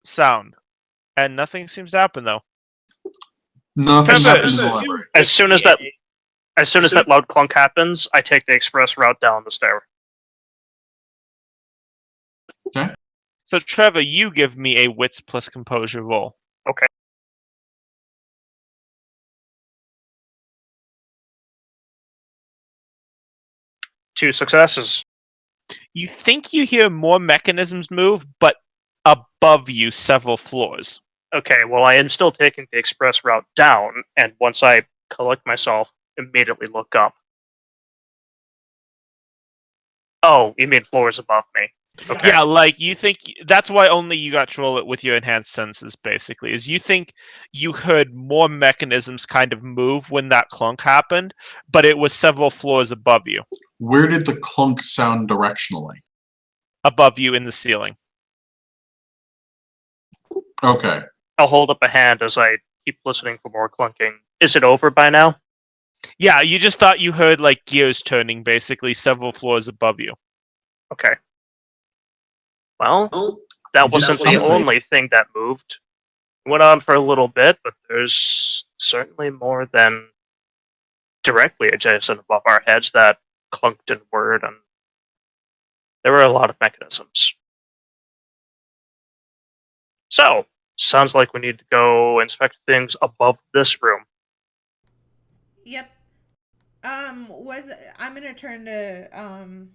sound. And nothing seems to happen, though. Nothing Trevor, happened in the library. As soon as that loud clunk happens, I take the express route down the stair. So, Trevor, you give me a wits plus composure roll. Okay. Two successes. You think you hear more mechanisms move, but above you several floors. Okay, well, I am still taking the express route down, and once I collect myself, immediately look up. Oh, you mean floors above me? Okay. Yeah, like you think that's why only you got to roll it with your enhanced senses, basically, is you think you heard more mechanisms kind of move when that clunk happened, but it was several floors above you Where did the clunk sound directionally? in the ceiling. Okay. I'll hold up a hand as I keep listening for more clunking. Is it over by now? Yeah, you just thought you heard like gears turning, basically several floors above you. Okay. Well, that You did wasn't the something. only thing that moved. It went on for a little bit, but there's certainly more than directly adjacent above our heads that clunked and whirred, and there were a lot of mechanisms. So, sounds like we need to go inspect things above this room. Yep. I'm gonna turn to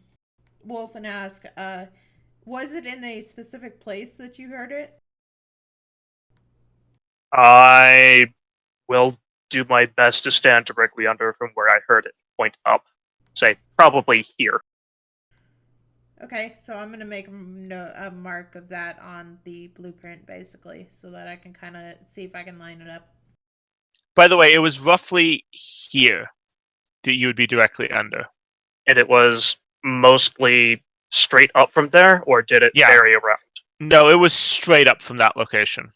Wolf and ask, was it in a specific place that you heard it? I will do my best to stand directly under from where I heard it. Point up. Say, probably here. Okay, so I'm gonna make a mark of that on the blueprint, basically, so that I can kind of see if I can line it up. By the way, it was roughly here that you would be directly under. And it was mostly straight up from there, or did it Yeah. vary around? No, it was straight up from that location.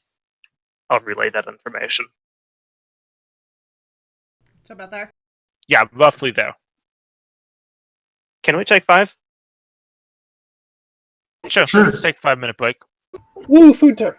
I'll relay that information. So about there. Yeah, roughly there. Can we take 5? Sure. Sure. Let's take a 5-minute break. Woo, food time.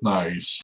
Nice.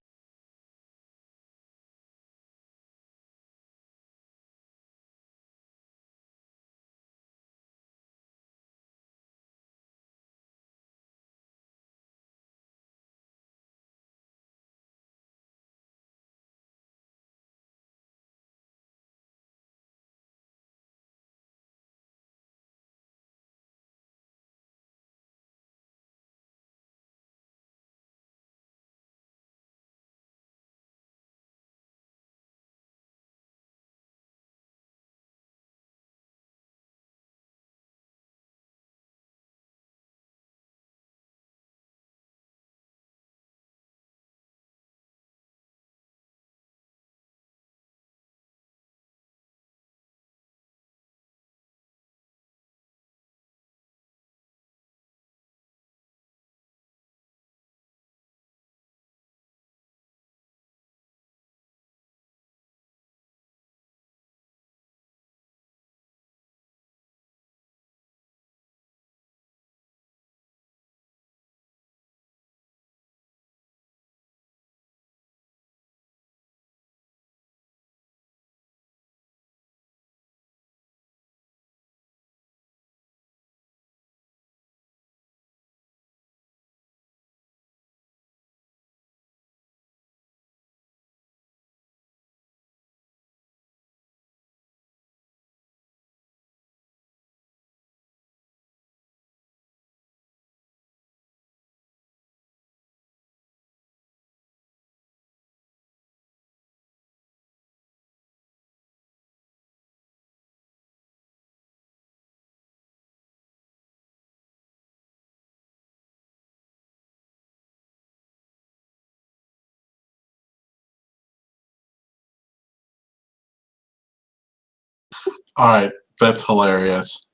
Alright, that's hilarious.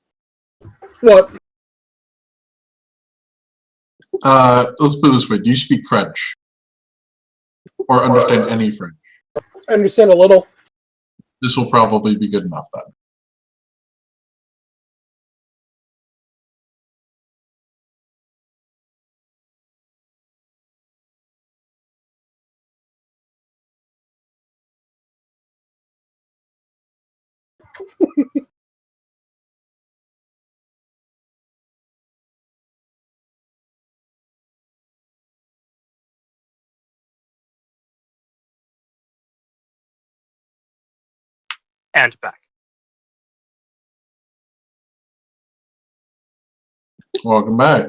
What? Let's put it this way. Do you speak French? Or understand any French? I understand a little. This will probably be good enough then. And back. Welcome back.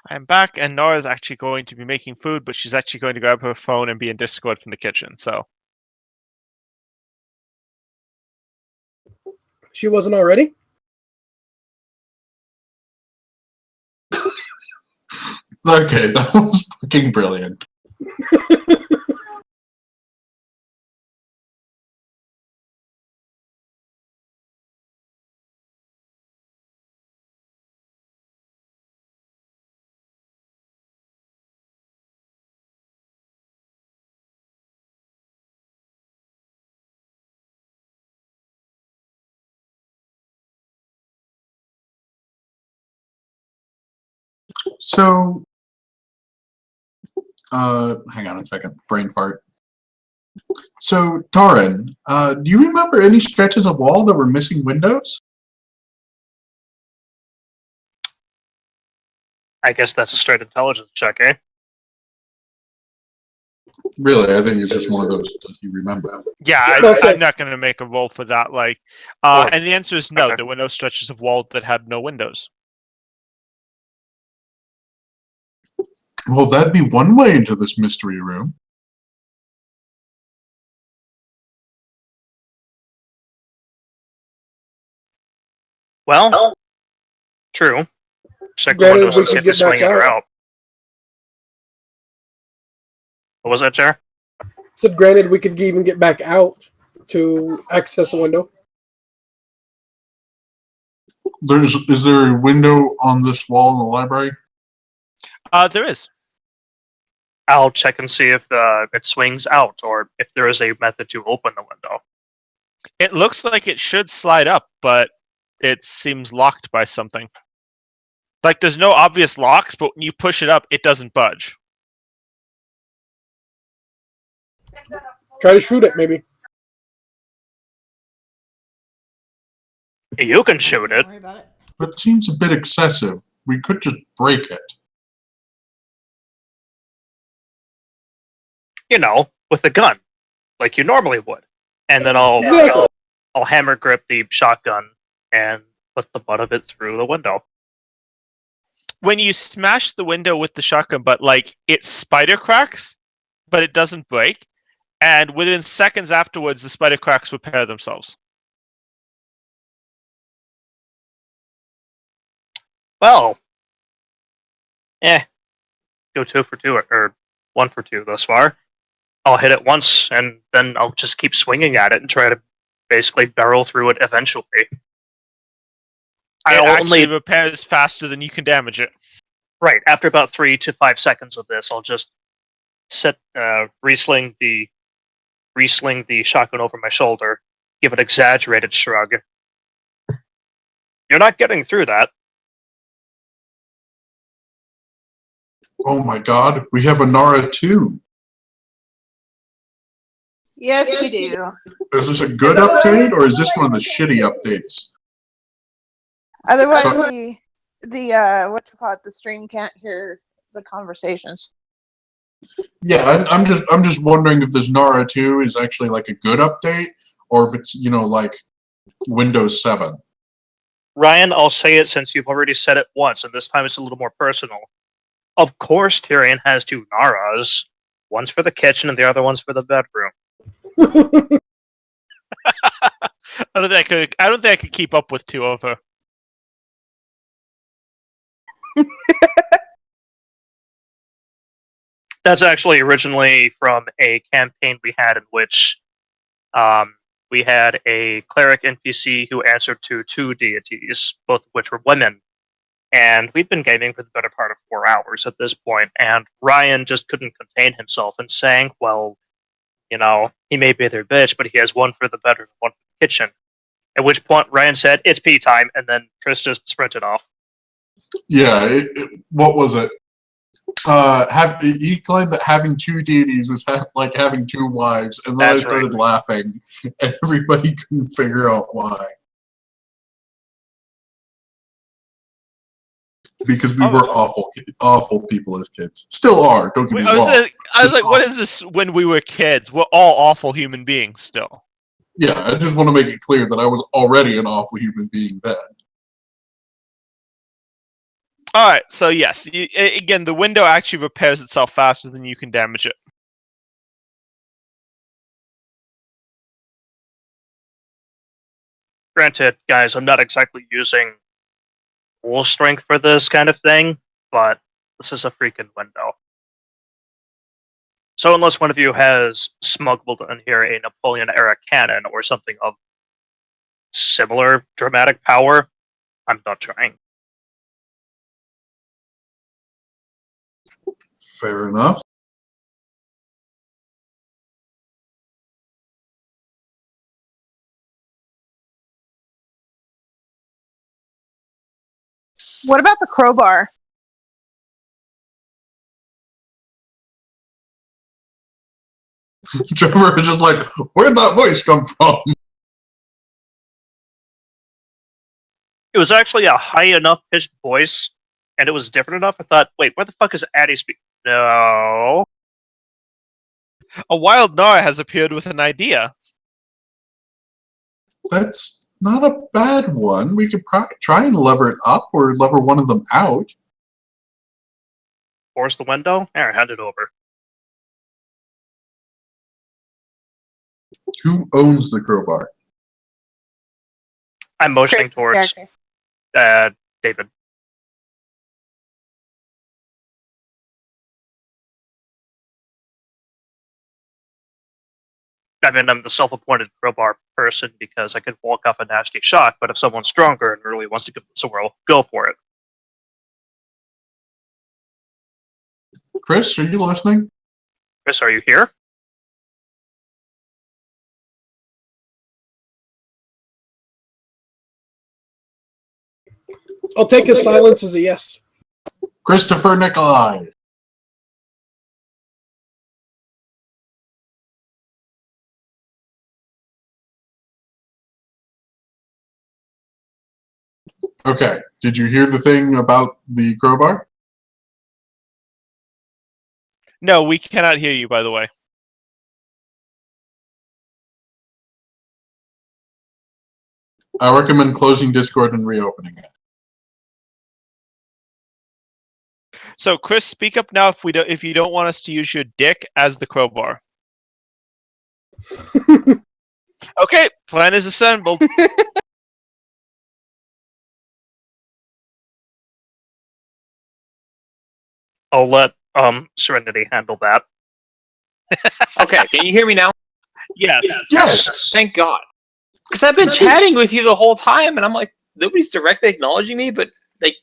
I'm back, and Nora's actually going to be making food, but she's actually going to grab her phone and be in Discord from the kitchen. So She wasn't already? Okay, that was fucking brilliant. So, hang on a second. Brain fart. So, Taran, do you remember any stretches of wall that were missing windows? I guess that's a straight intelligence check, eh? Really, I think it's just one of those. Does you remember? yeah, Well said. I'm not going to make a roll for that. Or- And the answer is no. okay. There were no stretches of wall that had no windows. Well, that'd be one way into this mystery room. Well, true. Check the Granted, windows we and see could if they get back swing in or out. out. What was that, Jer? So granted, we could even get back out to access a window. Is there a window on this wall in the library? There is. I'll check and see if it swings out or if there is a method to open the window. It looks like it should slide up, but it seems locked by something. Like there's no obvious locks, but when you push it up, it doesn't budge. Try to shoot it, maybe. You can shoot it. Don't worry about it. That seems a bit excessive. We could just break it. You know, with a gun, like you normally would. And then Exactly. I'll hammer grip the shotgun and put the butt of it through the window. When you smash the window with the shotgun butt, like it spider cracks, but it doesn't break. And within seconds afterwards, the spider cracks repair themselves. Well, go 2 for 2 or 1 for 2 thus far. I'll hit it once and then I'll just keep swinging at it and try to basically barrel through it eventually. It actually repairs faster than you can damage it. Right, after about 3 to 5 seconds of this, I'll just re-sling the shotgun over my shoulder, give an exaggerated shrug. You're not getting through that. Oh my god, we have a Nara 2. Yes, we do. Is this a good update, or is this one of the shitty updates? Otherwise, the what you call it, the stream can't hear the conversations. Yeah, I'm just wondering if this Nara 2 is actually like a good update, or if it's, you know, like Windows 7. Ryan, I'll say it since you've already said it once, and this time it's a little more personal. Of course, Tyrion has 2 Naras. One's for the kitchen and the other one's for the bedroom. I don't think I could keep up with 2 of her. That's actually originally from a campaign we had in which we had a cleric NPC who answered to 2 deities, both of which were women. And we'd been gaming for the better part of 4 hours at this point, and Ryan just couldn't contain himself and saying, well, you know, he may be their bitch, but he has one for the bedroom, one for the kitchen. At which point Ryan said, it's pee time, and then Chris just sprinted off. Yeah, what was it? He claimed that having 2 deities was like having 2 wives, and then That's I started laughing, and everybody couldn't figure out why. Because we were awful people as kids. Still are, don't get me wrong. I was like, what is this when we were kids? We're all awful human beings still. Yeah, I just want to make it clear that I was already an awful human being then. Alright, so yes, again, the window actually repairs itself faster than you can damage it. Granted, guys, I'm not exactly using full strength for this kind of thing, but this is a freaking window. So unless one of you has smuggled in here a Napoleon-era cannon or something of similar dramatic power, I'm not trying. Fair enough. What about the crowbar? Trevor is just like, where'd that voice come from? It was actually a high enough pitched voice, and it was different enough. I thought, wait, where the fuck is Addie speaking? No. A wild Nara has appeared with an idea. That's not a bad one. We could try and lever it up or lever one of them out. Force the window? There, hand it over. Who owns the crowbar? I'm motioning Chris's towards character. David. I mean, I'm the self-appointed crowbar person because I could walk off a nasty shot, but if someone's stronger and really wants to give this a whirl, go for it. Chris, are you listening? Chris, are you here? I'll take his silence as a yes. Christopher Nikolai. Okay. Did you hear the thing about the crowbar? No, we cannot hear you, by the way. I recommend closing Discord and reopening it. So, Chris, speak up now if you don't want us to use your dick as the crowbar. Okay, plan is assembled. I'll let Serenity handle that. Okay, can you hear me now? Yes. Yes. Thank God. Because I've been chatting with you the whole time, and I'm like, nobody's directly acknowledging me, but like,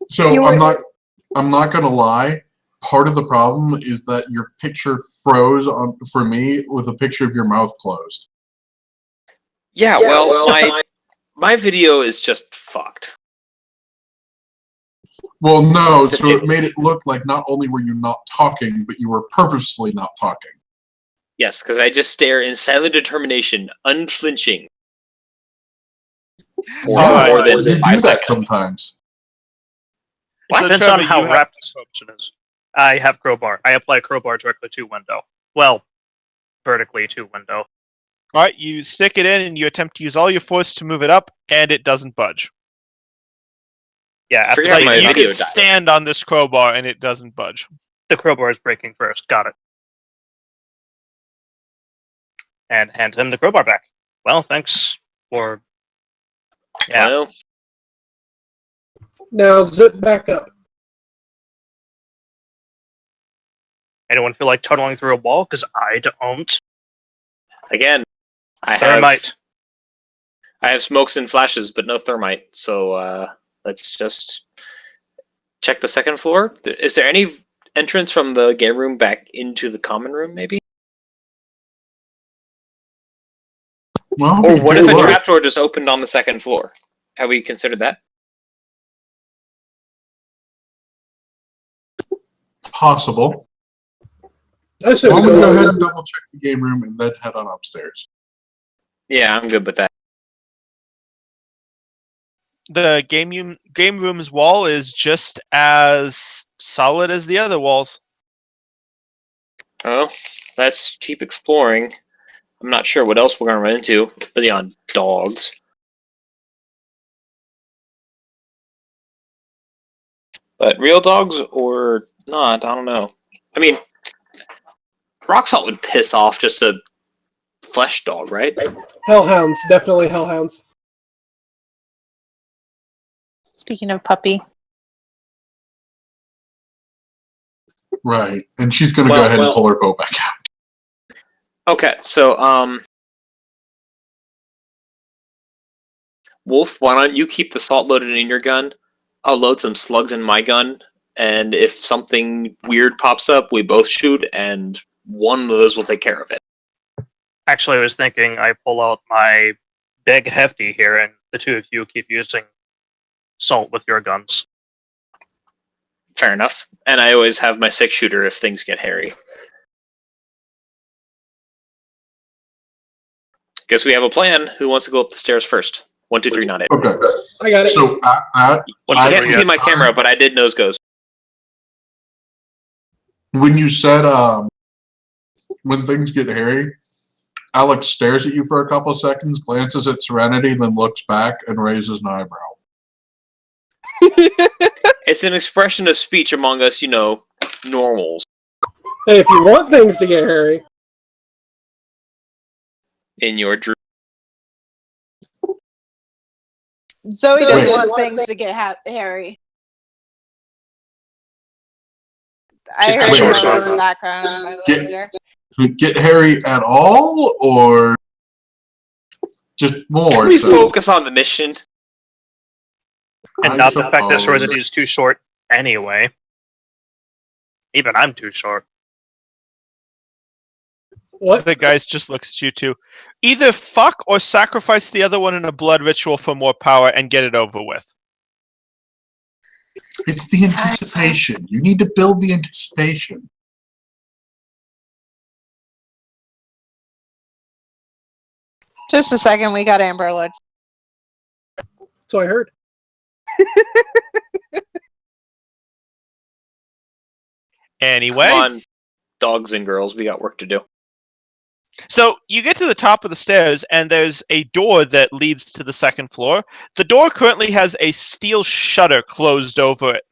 So You were- I'm not gonna lie. Part of the problem is that your picture froze for me with a picture of your mouth closed. yeah, well, my video is just fucked. Well, no, Just so it- it made it look like not only were you not talking, but you were purposefully not talking. Yes, because I just stare in silent determination, unflinching. For All right. more than you do 5 that seconds. sometimes. Well, So, depends Trevor, on how you have- wrapped this function is. I have crowbar. I apply crowbar directly to window. Well, vertically to window. All right, you stick it in and you attempt to use all your force to move it up, and it doesn't budge. Yeah, after Forget the, my Like, you video could died. stand on this crowbar and it doesn't budge. the crowbar is breaking first. Got it. And hand him the crowbar back. Well, thanks for. Yeah. Well, Now zip back up. Anyone feel like tunneling through a wall? Because I don't. again, I Thermite. have smokes and flashes, but no thermite. So let's just check the second floor. Is there any entrance from the game room back into the common room, maybe? Well, Or we what can if a look. trapdoor just opened on the second floor? Have we considered that? Possible. I should Why don't we go ahead go. and double check the game room and then head on upstairs? Yeah, I'm good with that. The game room's wall is just as solid as the other walls. Oh, let's keep exploring. I'm not sure what else we're gonna run into beyond dogs. But real dogs or not, I don't know. I mean, rock salt would piss off just a flesh dog, right? Hellhounds, definitely hellhounds. Speaking of puppy, Right. And she's going to go Well, ahead and well- pull her bow back out. Okay, so Wolf, why don't you keep the salt loaded in your gun? I'll load some slugs in my gun, and if something weird pops up, we both shoot, and one of those will take care of it. Actually, I was thinking I pull out my big hefty here, and the two of you keep using salt with your guns. Fair enough. And I always have my 6-shooter if things get hairy. Guess we have a plan. Who wants to go up the stairs first? 1, 2, 3, not it. Okay. I got it. So at that, One, You two, can't three, see yeah. my camera, but I did nose goes. when you said when things get hairy, Alex stares at you for a couple of seconds, glances at Serenity, then looks back and raises an eyebrow. It's an expression of speech among us, normals. Hey, if you want things to get hairy, In your dream. Zoe doesn't Wait. want things to get hairy. I She's heard Wait. her in the background. By the way, Get- Peter. Get hairy at all, or just more? Can we so? focus on the mission? And I not the fact that suppose. Serenity is too short anyway. Even I'm too short. What? The guy just looks at you two. Either fuck or sacrifice the other one in a blood ritual for more power and get it over with. It's the anticipation. You need to build the anticipation. Just a second, we got Amber Alerts. So I heard. Anyway, Come on, dogs and girls, we got work to do. so you get to the top of the stairs, and there's a door that leads to the second floor. The door currently has a steel shutter closed over it.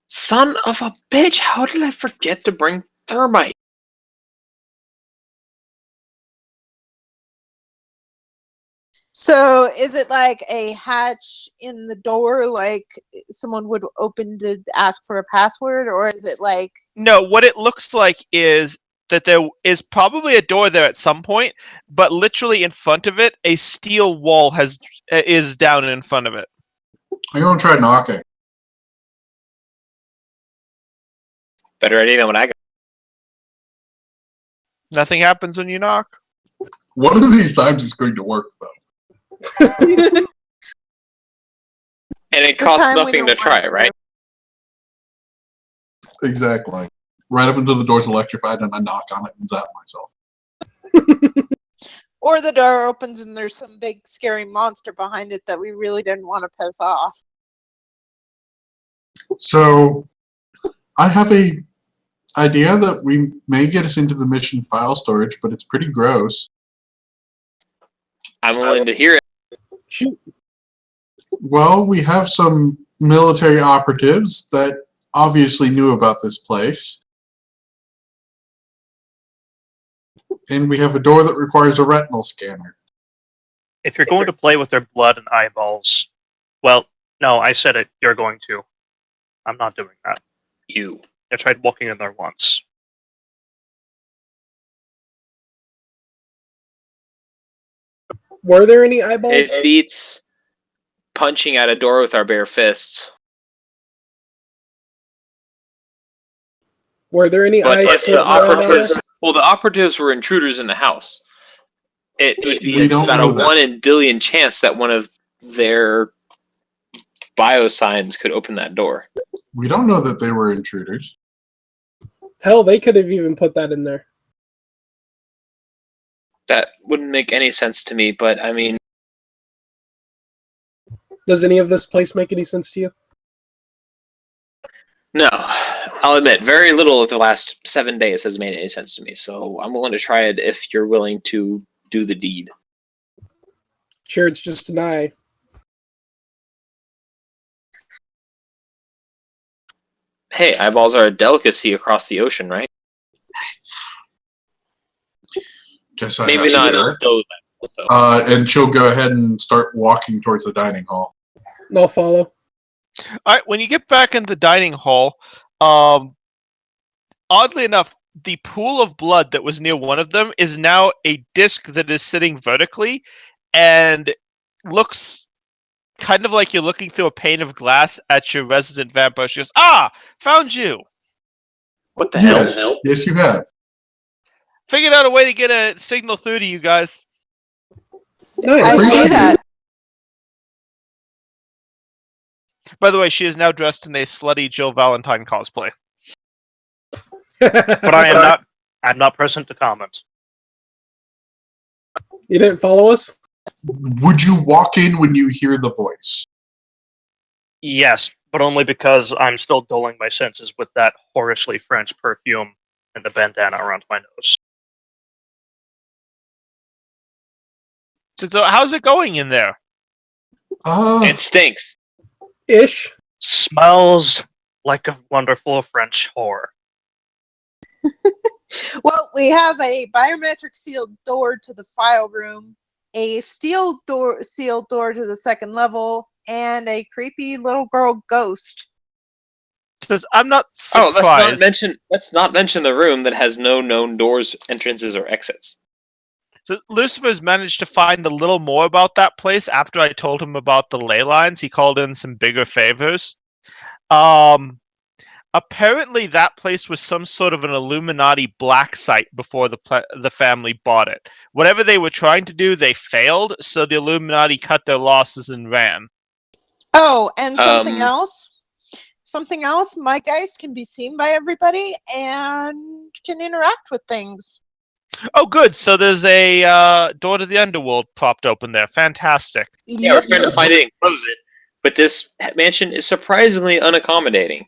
Son of a bitch, how did I forget to bring thermite? So is it like a hatch in the door, like someone would open to ask for a password, or is it like No, what it looks like is that there is probably a door there at some point, but literally in front of it, a steel wall is down in front of it. I'm gonna try knocking. Better idea than what I got. Nothing happens when you knock. One of these times it's going to work, though. And it the costs time we nothing don't to try, want right? Exactly. Right up until the door's electrified, and I knock on it and zap myself. or the door opens and there's some big scary monster behind it that we really didn't want to piss off? So, I have a idea that we may get us into the mission file storage, but it's pretty gross. I'm willing to hear it. Shoot. Well, we have some military operatives that obviously knew about this place. And we have a door that requires a retinal scanner. If you're going to play with their blood and eyeballs, well, no, I said it. You're going to. I'm not doing that. You. I tried walking in there once. Were there any eyeballs? It beats punching at a door with our bare fists. Were there any But eyes? if the operatives, well, the operatives were intruders in the house. It would We be don't about know a that. 1 in billion chance that one of their biosigns could open that door. We don't know that they were intruders. Hell, they could have even put that in there. That wouldn't make any sense to me, but I mean, Does any of this place make any sense to you? no. I'll admit, very little of the last 7 days has made any sense to me, so I'm willing to try it if you're willing to do the deed. Sure, it's just an eye. Hey, eyeballs are a delicacy across the ocean, right? Guess I Maybe have not to those eyeballs, though. and she'll go ahead and start walking towards the dining hall. I'll follow. All right, when you get back in the dining hall, oddly enough, the pool of blood that was near one of them is now a disc that is sitting vertically and looks kind of like you're looking through a pane of glass at your resident vampire. She goes, "Ah, found you! What the Yes, hell? yes, you have. Figured out a way to get a signal through to you guys." Nice. I Appreciate see it. that. By the way, she is now dressed in a slutty Jill Valentine cosplay. But I am not. I'm not present to comment. You didn't follow us? Would you walk in when you hear the voice? Yes, but only because I'm still dulling my senses with that whorishly French perfume and the bandana around my nose. So how's it going in there? It stinks. Ish. Smells like a wonderful French whore. Well, we have a biometric sealed door to the file room, a steel door sealed door to the second level, and a creepy little girl ghost. Says, I'm not Oh, surprised. let's not mention the room that has no known doors, entrances, or exits. So Lucifer's managed to find a little more about that place after I told him about the ley lines. He called in some bigger favors. Apparently, that place was some sort of an Illuminati black site before the family bought it. Whatever they were trying to do, they failed, so the Illuminati cut their losses and ran. Oh, and something Um, else. Something else. My Geist can be seen by everybody and can interact with things. Oh, good. So there's a door to the underworld propped open there. Fantastic. Yeah, we're trying to find it and close it, but this mansion is surprisingly unaccommodating.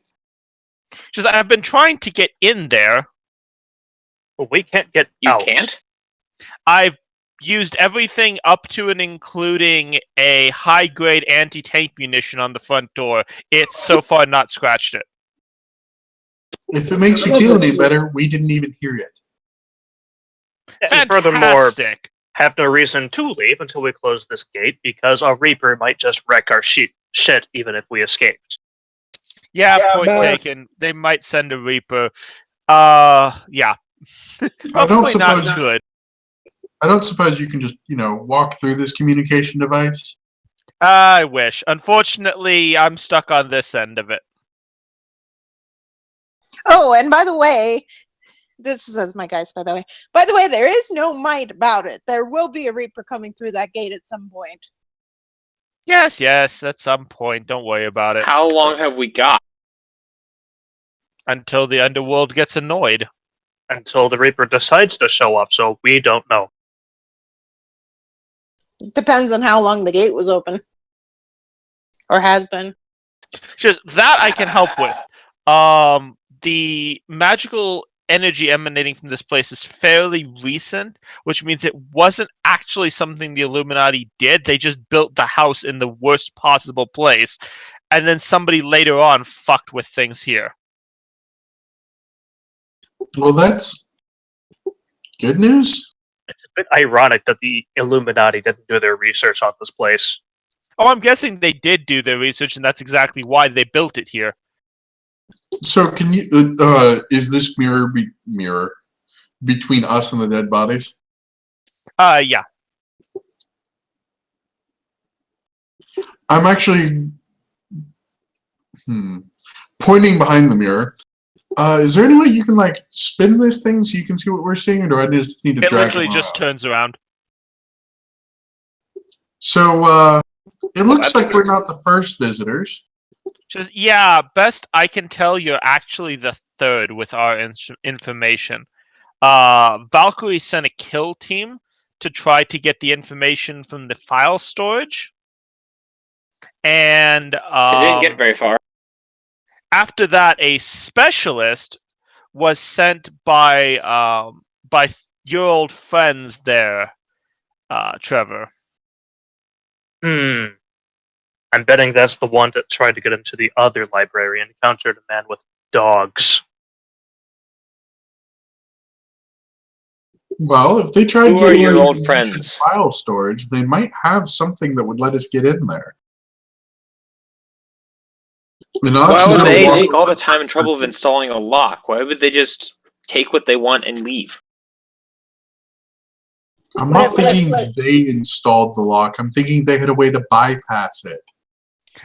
Just I've been trying to get in there. But we can't get You out. can't? I've used everything up to and including a high-grade anti-tank munition on the front door. It's so far not scratched it. If it makes you feel any better, we didn't even hear it. And furthermore, Fantastic. have no reason to leave until we close this gate because a Reaper might just wreck our shit even if we escaped. Yeah, point but- taken. They might send a Reaper. Yeah. I don't Probably not suppose good. I don't suppose you can just, walk through this communication device. I wish. Unfortunately, I'm stuck on this end of it. Oh, and by the way, this says my Geist, by the way. By the way, there is no might about it. There will be a Reaper coming through that gate at some point. Yes, at some point. Don't worry about it. How long have we got? Until the underworld gets annoyed. Until the Reaper decides to show up, so we don't know. Depends on how long the gate was open. Or has been. Just that I can help with. The magical energy emanating from this place is fairly recent, which means it wasn't actually something the Illuminati did. They just built the house in the worst possible place, and then somebody later on fucked with things here. Well, that's good news. It's a bit ironic that the Illuminati didn't do their research on this place. Oh, I'm guessing they did do their research, and that's exactly why they built it here. So, can you? Is this mirror between us and the dead bodies? Yeah. I'm actually pointing behind the mirror. Is there any way you can spin this thing so you can see what we're seeing, or do I just need to It drag literally it just around? turns around. So, it looks that's like we're not the first visitors. Just yeah, best I can tell, you're actually the third with our information. Valkyrie sent a kill team to try to get the information from the file storage, and It didn't get very far. after that, a specialist was sent by your old friends there, Trevor. I'm betting that's the one that tried to get into the other library and encountered a man with dogs. Well, if they tried Who are getting your into old the friends? file storage, they might have something that would let us get in there. An Why option would that they would take all the time and trouble of installing a lock? Why would they just take what they want and leave? I'm not thinking they installed the lock. I'm thinking they had a way to bypass it.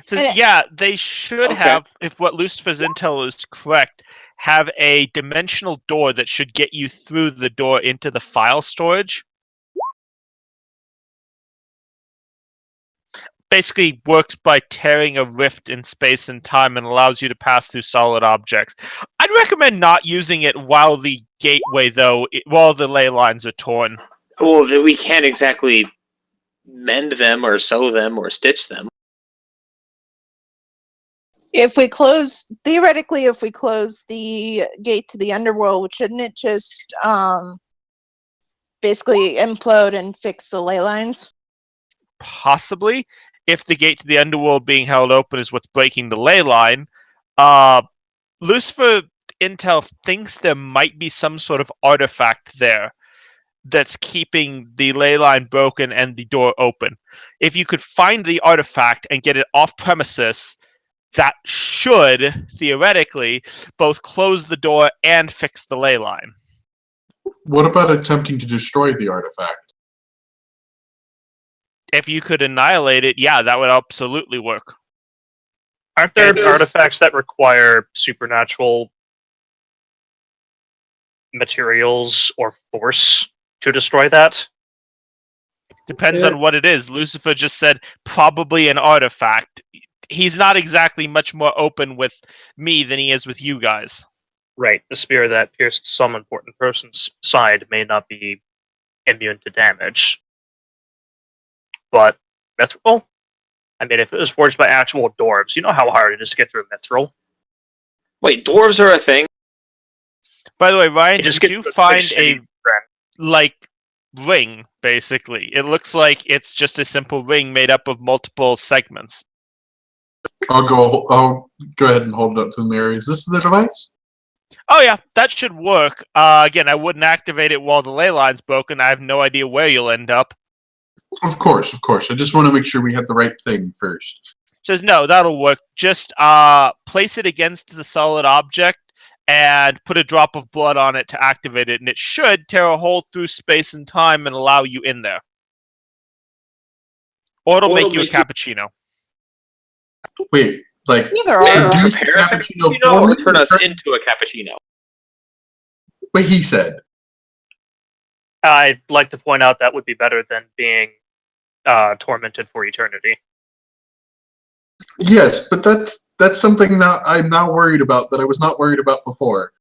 So And yeah, they should Okay. have, if what Lucifer's intel is correct, have a dimensional door that should get you through the door into the file storage. Basically works by tearing a rift in space and time and allows you to pass through solid objects. I'd recommend not using it while the gateway, though, while the ley lines are torn. Well, we can't exactly mend them or sew them or stitch them. If we close, theoretically, if we close the gate to the underworld, shouldn't it just basically implode and fix the ley lines? Possibly, if the gate to the underworld being held open is what's breaking the ley line. Lucifer Intel thinks there might be some sort of artifact there that's keeping the ley line broken and the door open. If you could find the artifact and get it off premises, that should, theoretically, both close the door and fix the ley line. What about attempting to destroy the artifact? If you could annihilate it, yeah, that would absolutely work. Aren't there And- artifacts that require supernatural materials or force to destroy that? Depends Yeah. on what it is. Lucifer just said probably an artifact. He's not exactly much more open with me than he is with you guys. Right, the spear that pierced some important person's side may not be immune to damage. But mithril? I mean, if it was forged by actual dwarves, you know how hard it is to get through mithril. Wait, dwarves are a thing? By the way, Ryan, You just did get you the find shitty a friend. like ring? Basically, it looks like it's just a simple ring made up of multiple segments. I'll go ahead and hold it up to the mirror. Is this the device? Oh yeah, that should work. Again, I wouldn't activate it while the ley line's broken. I have no idea where you'll end up. Of course. I just want to make sure we had the right thing first. Says no, that'll work. Just place it against the solid object and put a drop of blood on it to activate it, and it should tear a hole through space and time and allow you in there. Or it'll make you a cappuccino. Wait, like Either Wait, or. do prepare a cappuccino cappuccino for or me? turn us into a cappuccino? What he said. I'd like to point out that would be better than being tormented for eternity. Yes, but that's something that I'm now worried about that I was not worried about before.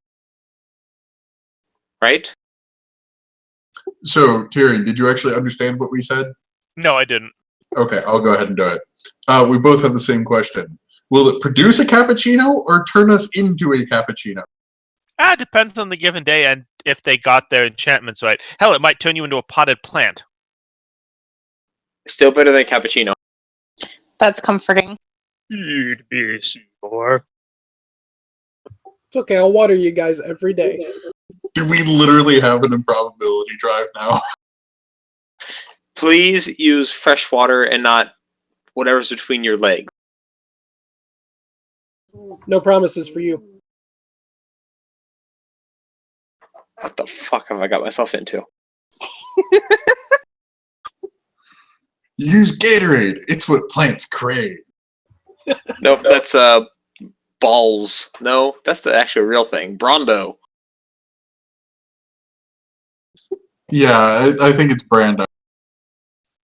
Right? So, Tyrion, did you actually understand what we said? No, I didn't. Okay, I'll go ahead and do it. We both have the same question. Will it produce a cappuccino or turn us into a cappuccino? It depends on the given day and if they got their enchantments right. Hell, it might turn you into a potted plant. Still better than cappuccino. That's comforting. You'd be sure. It's okay. I'll water you guys every day. Do we literally have an improbability drive now? Please use fresh water and not whatever's between your legs. No promises for you. What the fuck have I got myself into? Use Gatorade. It's what plants crave. Nope, that's balls. No, that's the actual real thing. Brondo. Yeah, I think it's Brando.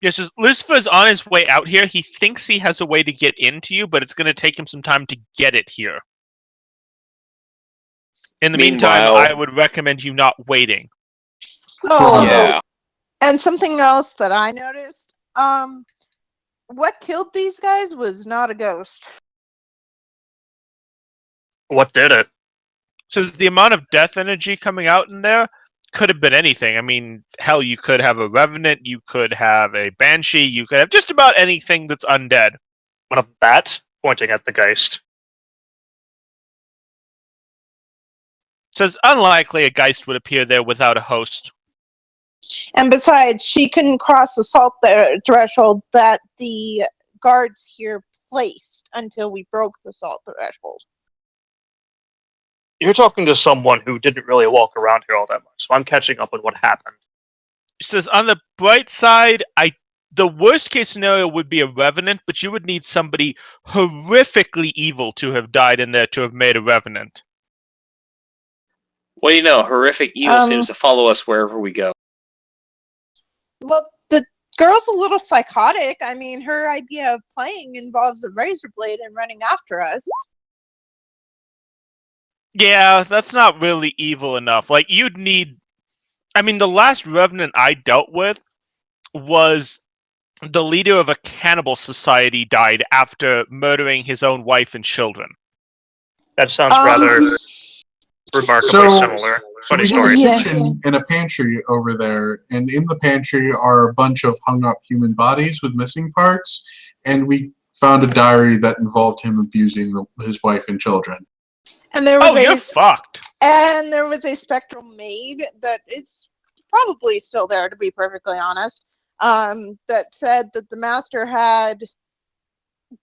Yes, just Lucifer's on his way out here. He thinks he has a way to get into you, but it's going to take him some time to get it here. In the meantime, Meanwhile- I would recommend you not waiting. Oh, Yeah. and something else that I noticed. What killed these guys was not a ghost. What did it? So the amount of death energy coming out in there could have been anything. I mean, hell, you could have a revenant, you could have a banshee, you could have just about anything that's undead. What a bat pointing at the Geist. Says unlikely a geist would appear there without a host. And besides, she couldn't cross the salt threshold that the guards here placed until we broke the salt threshold. You're talking to someone who didn't really walk around here all that much, so I'm catching up on what happened. Says on the bright side, the worst case scenario would be a revenant, but you would need somebody horrifically evil to have died in there to have made a revenant. What do you know? Horrific evil seems to follow us wherever we go. Well, the girl's a little psychotic. I mean, her idea of playing involves a razor blade and running after us. Yeah, that's not really evil enough. Like, you'd need... I mean, the last revenant I dealt with was the leader of a cannibal society died after murdering his own wife and children. That sounds rather remarkably similar. So Funny we have story. a Yeah. kitchen and a pantry over there, and in the pantry are a bunch of hung up human bodies with missing parts, and we found a diary that involved him abusing his wife and children. And there was Oh, you're fucked. and there was a spectral maid that is probably still there, to be perfectly honest. That said that the master had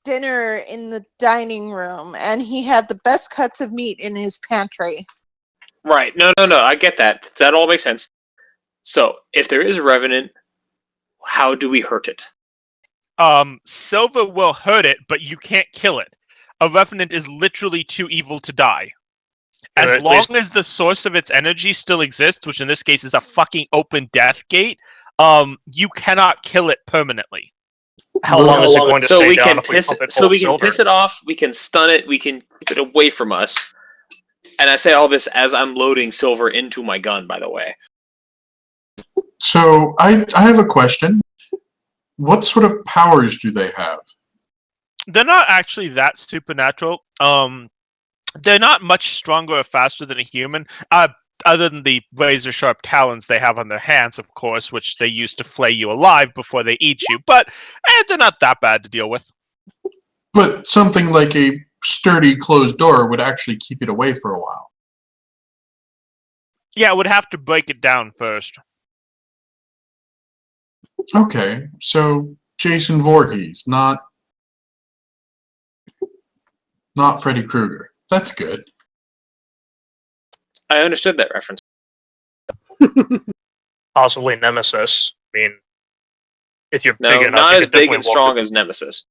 dinner in the dining room, and he had the best cuts of meat in his pantry. Right. No. I get that. That all makes sense. So, if there is a revenant, how do we hurt it? Silver will hurt it, but you can't kill it. a Revenant is literally too evil to die. Or As at long least- as the source of its energy still exists, which in this case is a fucking open death gate, you cannot kill it permanently. How long is it going to So stay we down can if we piss pump it. it So full of we can silver? piss it off. We can stun it. We can keep it away from us. And I say all this as I'm loading silver into my gun. By the way. So I have a question. What sort of powers do they have? They're not actually that supernatural. They're not much stronger or faster than a human. Other than the razor sharp talons they have on their hands, of course, which they use to flay you alive before they eat you. But they're not that bad to deal with. But something like a sturdy closed door would actually keep it away for a while. Yeah, it would have to break it down first. Okay, so Jason Voorhees, not Freddy Krueger. That's good. I understood that reference. Possibly Nemesis. I mean, if you're No, big enough, not you as could big definitely and walk strong through- as Nemesis.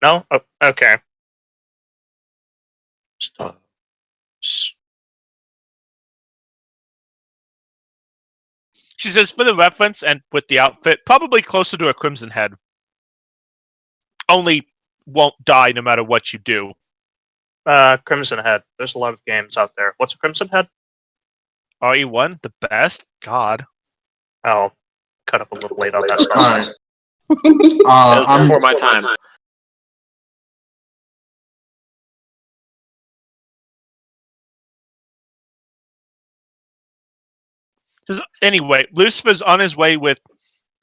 No? Oh, okay. She says, for the reference and with the outfit, probably closer to a Crimson Head. Only won't die no matter what you do. Crimson Head. There's a lot of games out there. What's a Crimson Head? RE1, the best? God. Oh, cut up a little late on that stuff. Alright. That was I'm before my time. Anyway, Lucifer's on his way with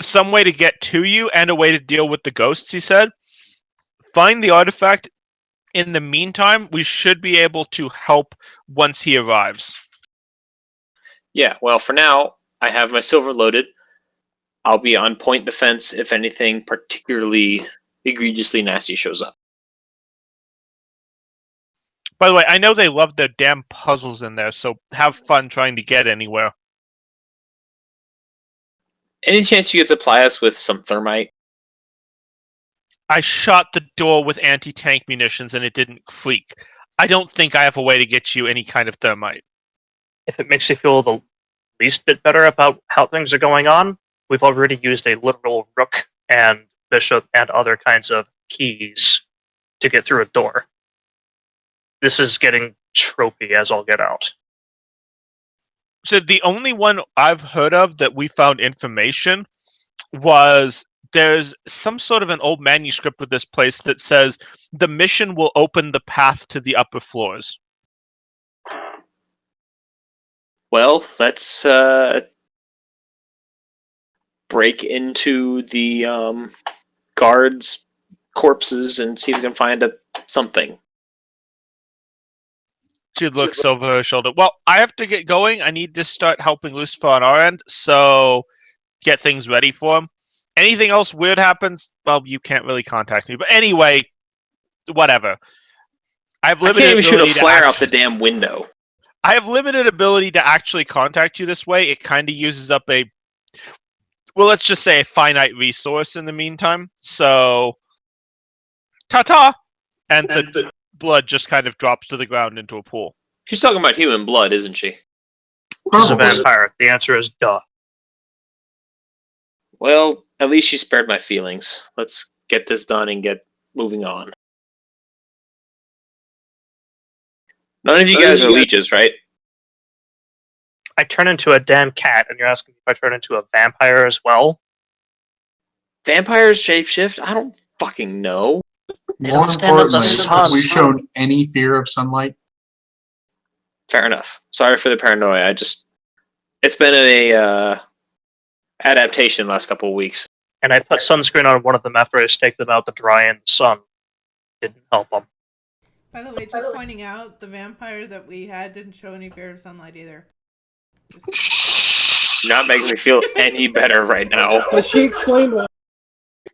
some way to get to you and a way to deal with the ghosts, he said. Find the artifact. In the meantime, we should be able to help once he arrives. Yeah. Well, for now, I have my silver loaded. I'll be on point defense if anything particularly egregiously nasty shows up. By the way, I know they love their damn puzzles in there, so have fun trying to get anywhere. Any chance you could supply us with some thermite? I shot the door with anti-tank munitions and it didn't creak. I don't think I have a way to get you any kind of thermite. If it makes you feel the least bit better about how things are going on, we've already used a literal rook and bishop and other kinds of keys to get through a door. This is getting tropey as all get out. So the only one I've heard of that we found information was there's some sort of an old manuscript with this place that says the mission will open the path to the upper floors. Well, let's break into the guards' corpses and see if we can find something. She looks over her shoulder. Well, I have to get going. I need to start helping Lucifer on our end, so get things ready for him. Anything else weird happens, well, you can't really contact me. But anyway, whatever. I have I limited can't even shoot a ability to flare out the damn window. I have limited ability to actually contact you this way. It kind of uses up a, well, let's just say a finite resource in the meantime. So, ta-ta! And the blood just kind of drops to the ground into a pool. She's talking about human blood, isn't she? This is a probably. vampire. The answer is duh. Well, at least she spared my feelings. Let's get this done and get moving on. None of you guys are leeches, right? I turn into a damn cat, and you're asking if I turn into a vampire as well? Vampires shapeshift? I don't fucking know. They More don't stand up to the importantly, sun. have we shown any fear of sunlight? Fair enough. Sorry for the paranoia. It's been a adaptation the last couple of weeks. And I put sunscreen on one of them after I staked them out to dry in the sun. Didn't help them. By the way, just pointing out, the vampire that we had didn't show any fear of sunlight either. Not making me feel any better right now. But she explained why.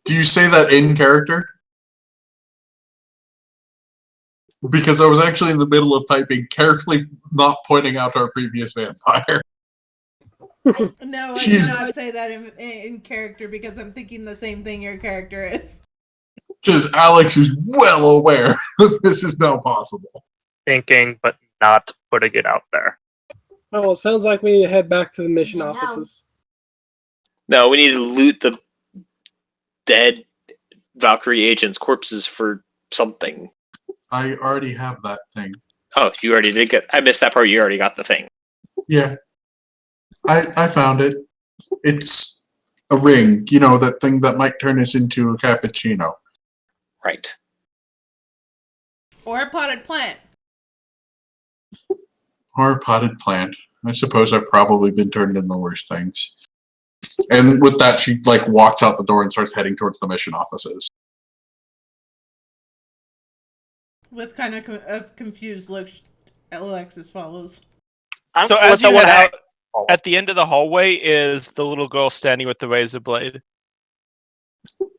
Do you say that in character? Because I was actually in the middle of typing, carefully not pointing out our previous vampire. No, I She's- did not say that in character because I'm thinking the same thing your character is. Because Alex is well aware that this is now possible. Thinking, but not putting it out there. Oh, well, it sounds like we need to head back to the mission offices. No, we need to loot the dead Valkyrie agents' corpses for something. I already have that thing. Oh, you already did get. I missed that part. You already got the thing. Yeah. I found it. It's a ring. You know, that thing that might turn us into a cappuccino. Right. Or a potted plant. Or a potted plant. I suppose I've probably been turned into the worst things. And with that, she like walks out the door and starts heading towards the mission offices. With kind of confused look, Alexis follows. So as you head out, at the end of the hallway is the little girl standing with the razor blade.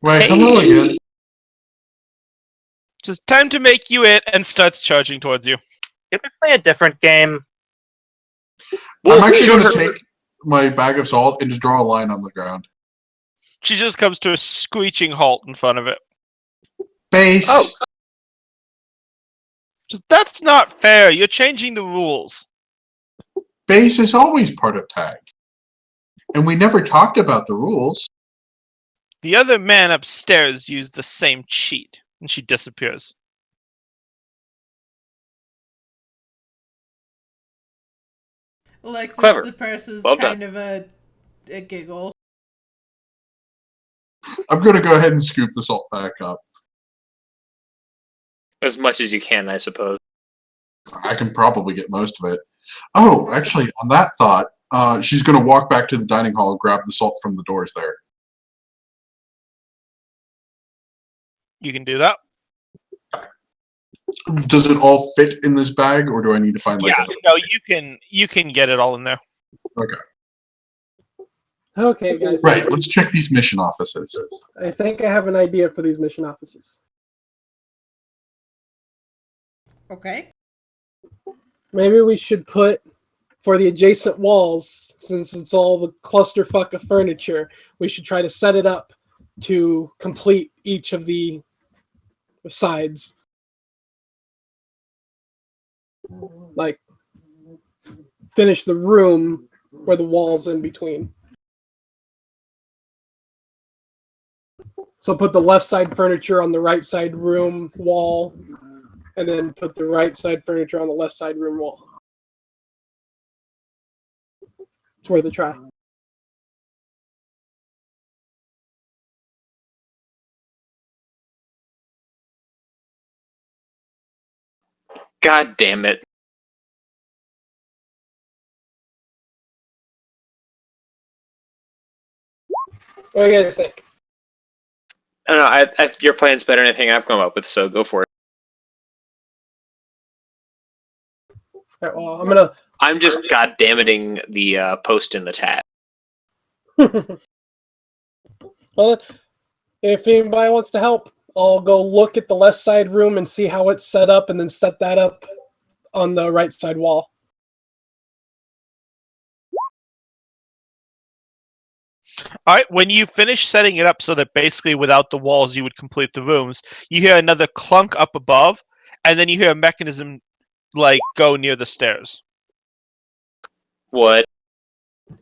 Right, Hey. hello again. Just time to make you it, and starts charging towards you. Can we play a different game? Well, I'm actually show going to her- take my bag of salt and just draw a line on the ground. She just comes to a screeching halt in front of it. Base! Oh. That's not fair. You're changing the rules. Base is always part of tag. And we never talked about the rules. The other man upstairs used the same cheat, and she disappears. Alexis Clever. suppresses Well kind of a giggle. I'm going to go ahead and scoop the salt back up. As much as you can, I suppose. I can probably get most of it. Oh, actually, on that thought, she's going to walk back to the dining hall and grab the salt from the doors there. You can do that. Does it all fit in this bag, or do I need to find like Yeah, no, you can get it all in there. Okay, guys. Right, let's check these mission offices. I think I have an idea for these mission offices. Okay. Maybe we should put, for the adjacent walls, since it's all the clusterfuck of furniture, we should try to set it up to complete each of the sides. Like, finish the room where the wall's in between. So put the left side furniture on the right side room wall, and then put the right side furniture on the left side room wall. It's worth a try. God damn it. What do you guys think? I don't know. Your plan's better than anything I've come up with, so go for it. All right, well, I'm gonna. I'm just goddamning the post in the chat. Well, if anybody wants to help, I'll go look at the left side room and see how it's set up, and then set that up on the right side wall. All right, when you finish setting it up so that basically without the walls you would complete the rooms, you hear another clunk up above, and then you hear a mechanism like go near the stairs. What?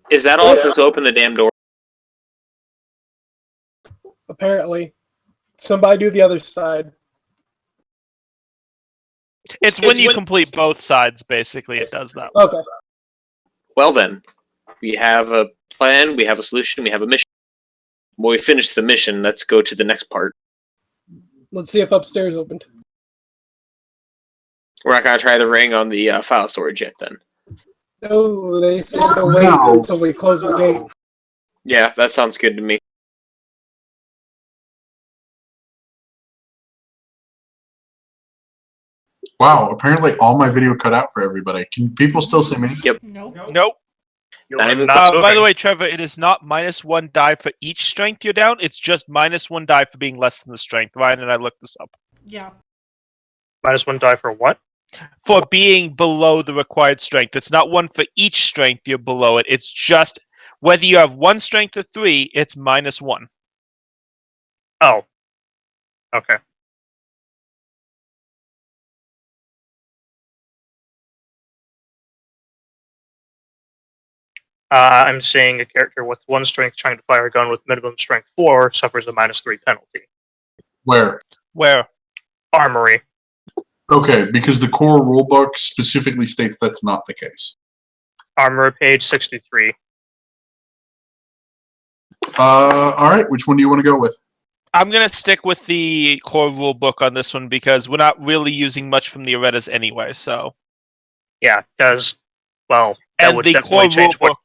Is that all it took to open the damn door? Apparently, somebody do the other side. It's when you complete both sides, basically, it does that. Okay. Well then, we have a plan, we have a solution, we have a mission. When we finish the mission, let's go to the next part. Let's see if upstairs opened. We're not going to try the ring on the file storage yet then. Oh, they said to wait No. until we close the gate. Yeah, that sounds good to me. Wow, apparently all my video cut out for everybody. Can people still see me? Nope. Nope. You're Not even- not By the moving. way, Trevor, it is not -1 die for each strength you're down. It's just -1 die for being less than the strength. Ryan and I looked this up. Yeah. -1 die for what? For being below the required strength. It's not one for each strength you're below it. It's just whether you have 1 strength or 3, it's -1. Oh. Okay. I'm seeing a character with 1 strength trying to fire a gun with minimum strength 4 suffers a -3 penalty. Where? Where? Armory. Okay, because the core rulebook specifically states that's not the case. Armor page 63. All right, which one do you want to go with? I'm gonna stick with the core rule book on this one because we're not really using much from the Aretas anyway. So, Yeah, because, well, that and would the core definitely rule change what. book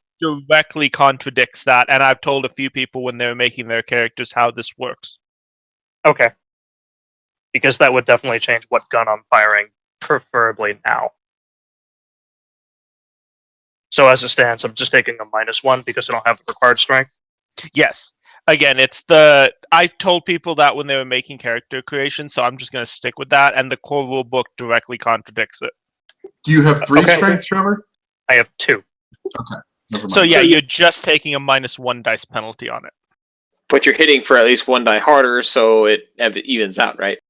directly contradicts that. And I've told a few people when they're making their characters how this works. Okay. Because that would definitely change what gun I'm firing, preferably now. So as it stands, I'm just taking a -1 because I don't have the required strength. Yes. Again, it's the I've told people that when they were making character creation, so I'm just gonna stick with that. And the core rule book directly contradicts it. Do you have 3 Okay. strength, Trevor? I have 2. Never mind. So yeah, you're just taking a -1 dice penalty on it. But you're hitting for at least 1 die harder, so it evens out, right?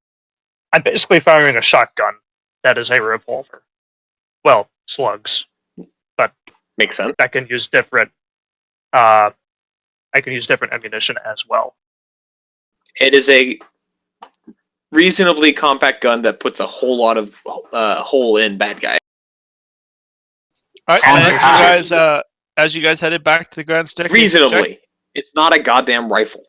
I'm basically firing a shotgun that is a revolver. Well, slugs. Makes sense. I can use different ammunition as well. It is a reasonably compact gun that puts a whole lot of hole in bad guy. All right, On and the as you guys headed back to the Grand Staircase, Reasonably. It's not a goddamn rifle.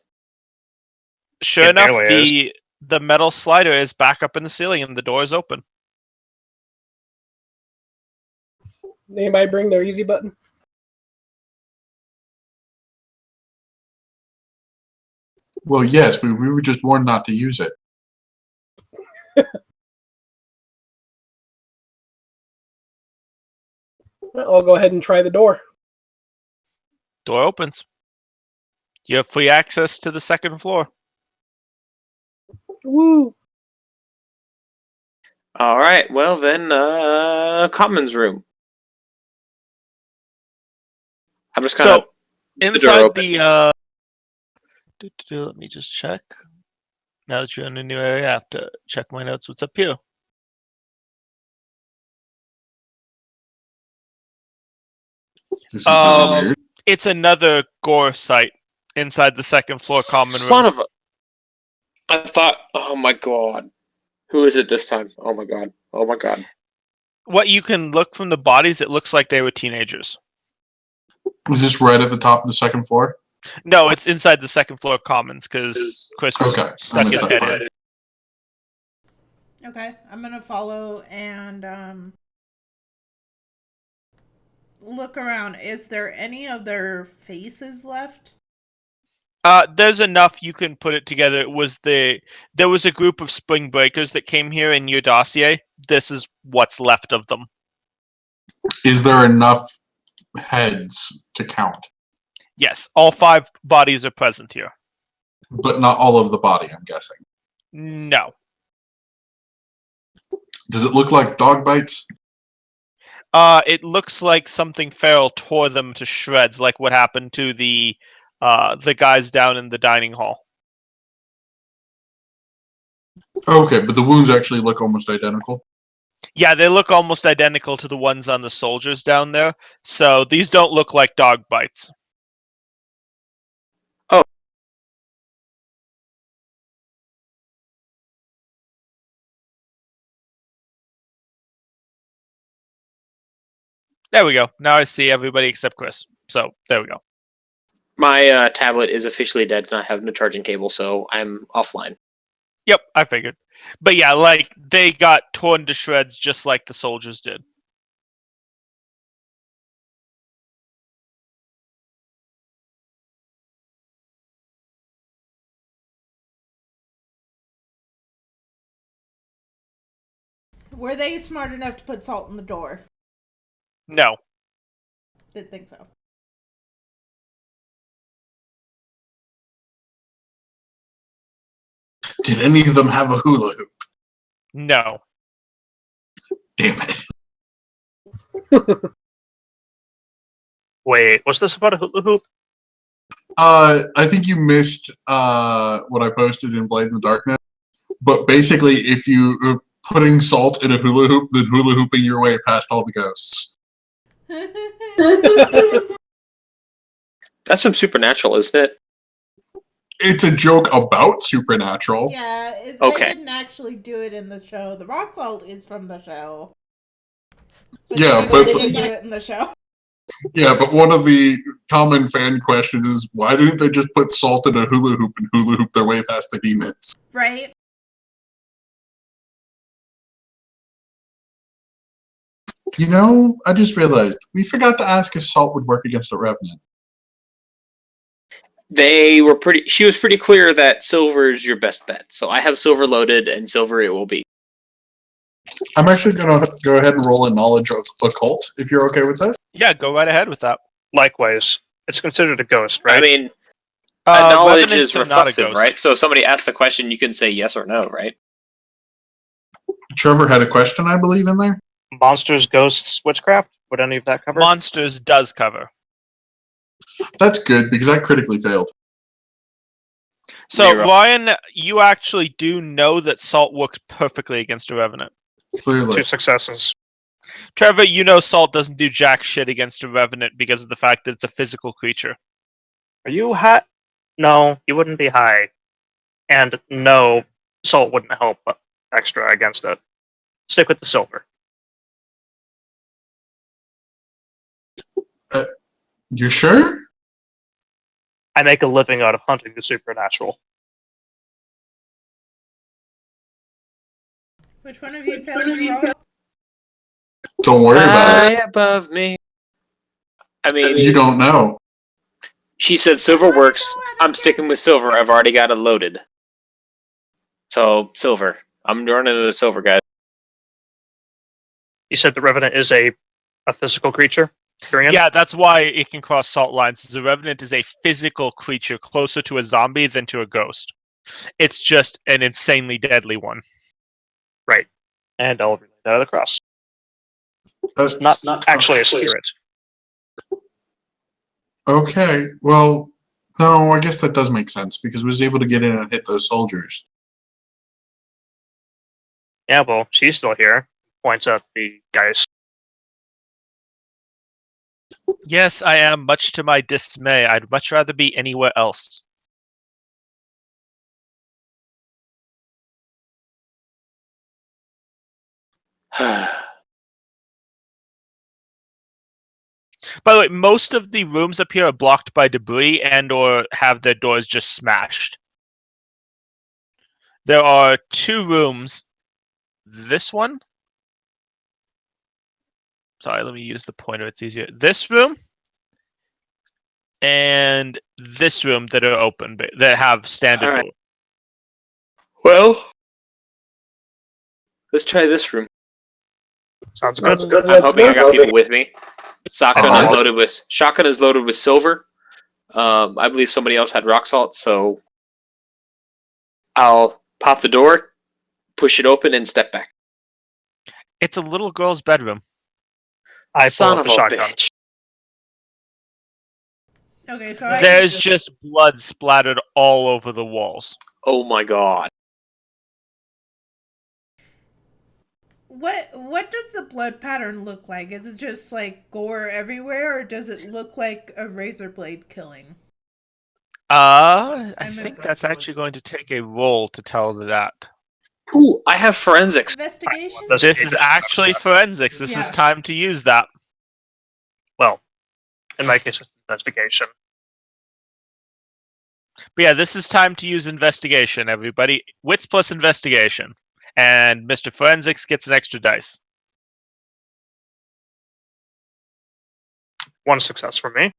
sure It enough, barely the metal slider is back up in the ceiling and the door is open. Anybody bring their easy button? Well, yes, but we were just warned not to use it. I'll go ahead and try the door. Door opens. You have free access to the 2nd floor. Woo! All right. Well, then, commons room. I'm just kind So of the door inside open. the let me just check. Now that you're in a new area, I have to check my notes. What's up here? This is really weird. It's another gore site inside the 2nd floor common room. Son of a. I thought. Oh my god. Who is it this time? Oh my god. Oh my god. What you can look from the bodies, it looks like they were teenagers. Was this right at the top of the 2nd floor? No, it's inside the 2nd floor commons because Chris was Okay, I stuck his missed head that in. Okay, I'm gonna follow and look around. Is there any of their faces left? There's enough you can put it together. There was a group of spring breakers that came here in your dossier. This is what's left of them. Is there enough heads to count? Yes, all 5 bodies are present here. But not all of the body, I'm guessing. No. Does it look like dog bites? It looks like something feral tore them to shreds, like what happened to the guys down in the dining hall. Okay, but the wounds actually look almost identical. Yeah, they look almost identical to the ones on the soldiers down there. So these don't look like dog bites. Oh. There we go. Now I see everybody except Chris. So there we go. My tablet is officially dead and I have no charging cable, so I'm offline. Yep, I figured. But yeah, like they got torn to shreds just like the soldiers did. Were they smart enough to put salt in the door? No. Didn't think so. Did any of them have a hula hoop? No. Damn it. Wait, was this about a hula hoop? I think you missed what I posted in Blade in the Darkness. But basically, if you are putting salt in a hula hoop, then hula hooping your way past all the ghosts. That's from Supernatural, isn't it? It's a joke about Supernatural. Yeah, Okay. they didn't actually do it in the show. The rock salt is from the show. Yeah, they but didn't do it in the show. yeah, but one of the common fan questions is why didn't they just put salt in a hula hoop and hula hoop their way past the demons? Right? You know, I just realized we forgot to ask if salt would work against a revenant. She was pretty clear that silver is your best bet. So I have silver loaded, and silver it will be. I'm actually going to go ahead and roll a knowledge of occult, if you're okay with this. Yeah, go right ahead with that. Likewise, it's considered a ghost, right? I mean, knowledge Revenants is are not a reflexive, ghost. right? So if somebody asks the question, you can say yes or no, right? Trevor had a question, I believe, in there. Monsters, ghosts, witchcraft. Would any of that cover? Monsters does cover. That's good, because I critically failed. So, 0. Ryan, you actually do know that salt works perfectly against a revenant. Clearly. 2 successes. Trevor, you know salt doesn't do jack shit against a revenant because of the fact that it's a physical creature. Are you high? No, you wouldn't be high. And no, salt wouldn't help extra against it. Stick with the silver. You're sure? I make a living out of hunting the supernatural. Which one of you failed your roll? Don't worry about it. High above me. I mean, You don't know. she said silver works. I'm sticking with silver. I've already got it loaded. So silver. I'm running to the silver, guys. You said the Revenant is a physical creature? Tyrion? Yeah, that's why it can cross salt lines. The revenant is a physical creature closer to a zombie than to a ghost. It's just an insanely deadly one. Right. And I'll relay that across. That's It's not actually a spirit. Okay, well, no, I guess that does make sense, because we was able to get in and hit those soldiers. Yeah, well, she's still here. Points out the guys. Yes, I am, much to my dismay. I'd much rather be anywhere else. By the way, most of the rooms up here are blocked by debris and or have their doors just smashed. There are 2 rooms. This one? Sorry, let me use the pointer, it's easier. This room and this room that are open, that have standard All right. doors. Well, let's try this room. Sounds good. I'm Let's hoping I go. got people with me. Shotgun Uh-huh. is loaded with silver. I believe somebody else had rock salt, so I'll pop the door, push it open, and step back. It's a little girl's bedroom. I pull Son out of the a shotgun. bitch. Okay, so There's just blood splattered all over the walls. Oh my god. what does the blood pattern look like? Is it just like gore everywhere, or does it look like a razor blade killing? I I'm think in- that's actually going to take a roll to tell that. Ooh, I have forensics. Investigation? This is actually forensics. This Yeah. is time to use that. Well, in my case, it's investigation. But yeah, this is time to use investigation, everybody. Wits plus investigation. And Mr. Forensics gets an extra dice. 1 success for me.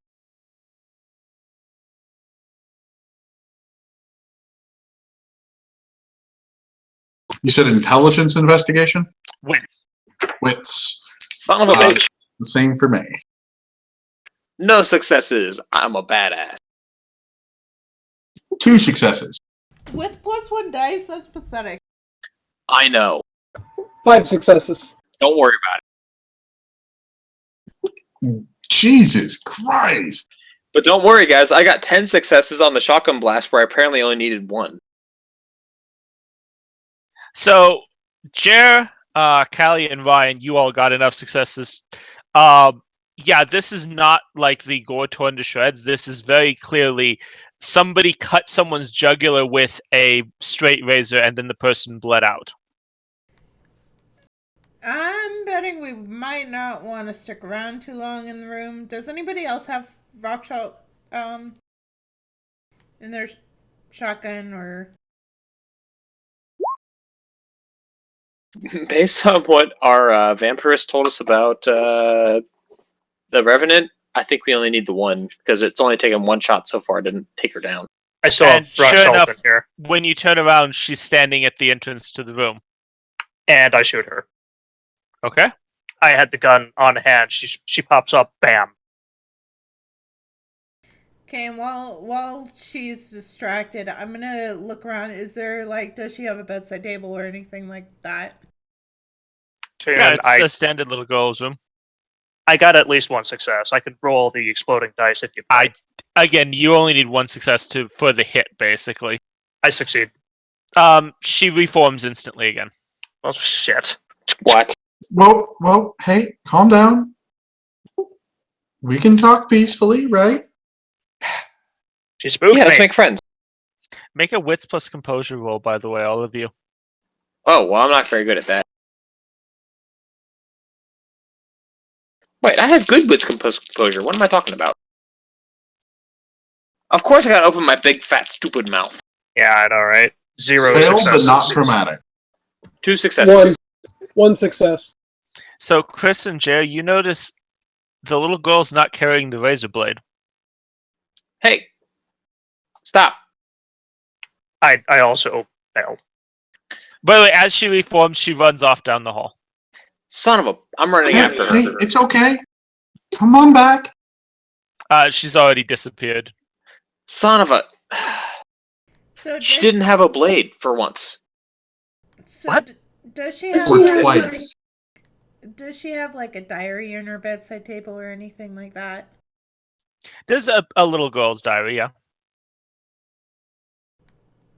You said intelligence investigation? Wits. Wits. Son of a bitch. The same for me. No successes. I'm a badass. 2 successes. With +1 dice? That's pathetic. I know. 5 successes. Don't worry about it. Jesus Christ. But don't worry, guys. I got 10 successes on the shotgun blast where I apparently only needed 1. So, Jer, Callie, and Ryan, you all got enough successes. Yeah, this is not like the gore torn to shreds. This is very clearly somebody cut someone's jugular with a straight razor, and then the person bled out. I'm betting we might not want to stick around too long in the room. Does anybody else have rock salt in their shotgun or? Based on what our vampirist told us about the Revenant, I think we only need the one because it's only taken one shot so far. It didn't take her down. I still And have rock sure salt enough- in here, When you turn around, she's standing at the entrance to the room. and I shoot her. Okay. I had the gun on hand. She pops up, bam. Okay, and while she's distracted, I'm gonna look around. Is there does she have a bedside table or anything like that? And Yeah, it's I a standard little girl's room. got at least one success. I could roll the exploding dice if you'd like. Again, you only need one success for the hit, basically. I succeed. She reforms instantly again. Well, shit. What? Well, hey, calm down. We can talk peacefully, right? She spooked Yeah, let's me. make friends. Make a wits plus composure roll, by the way, all of you. Oh, well, I'm not very good at that. Wait, I have good wits composure. What am I talking about? Of course I gotta open my big, fat, stupid mouth. Yeah, I know, right? 0 Failed, successes. but not dramatic. 2 successes. One success. So, Chris and Jer, you notice the little girl's not carrying the razor blade. Hey, stop. I also failed. By the way, as she reforms, she runs off down the hall. Son of a... I'm running Hey, after her. hey, it's okay. Come on back. She's already disappeared. Son of a... So She didn't have a blade for once. So What? Does she have? For twice. Does she have a diary in her bedside table or anything like that? There's a little girl's diary, yeah.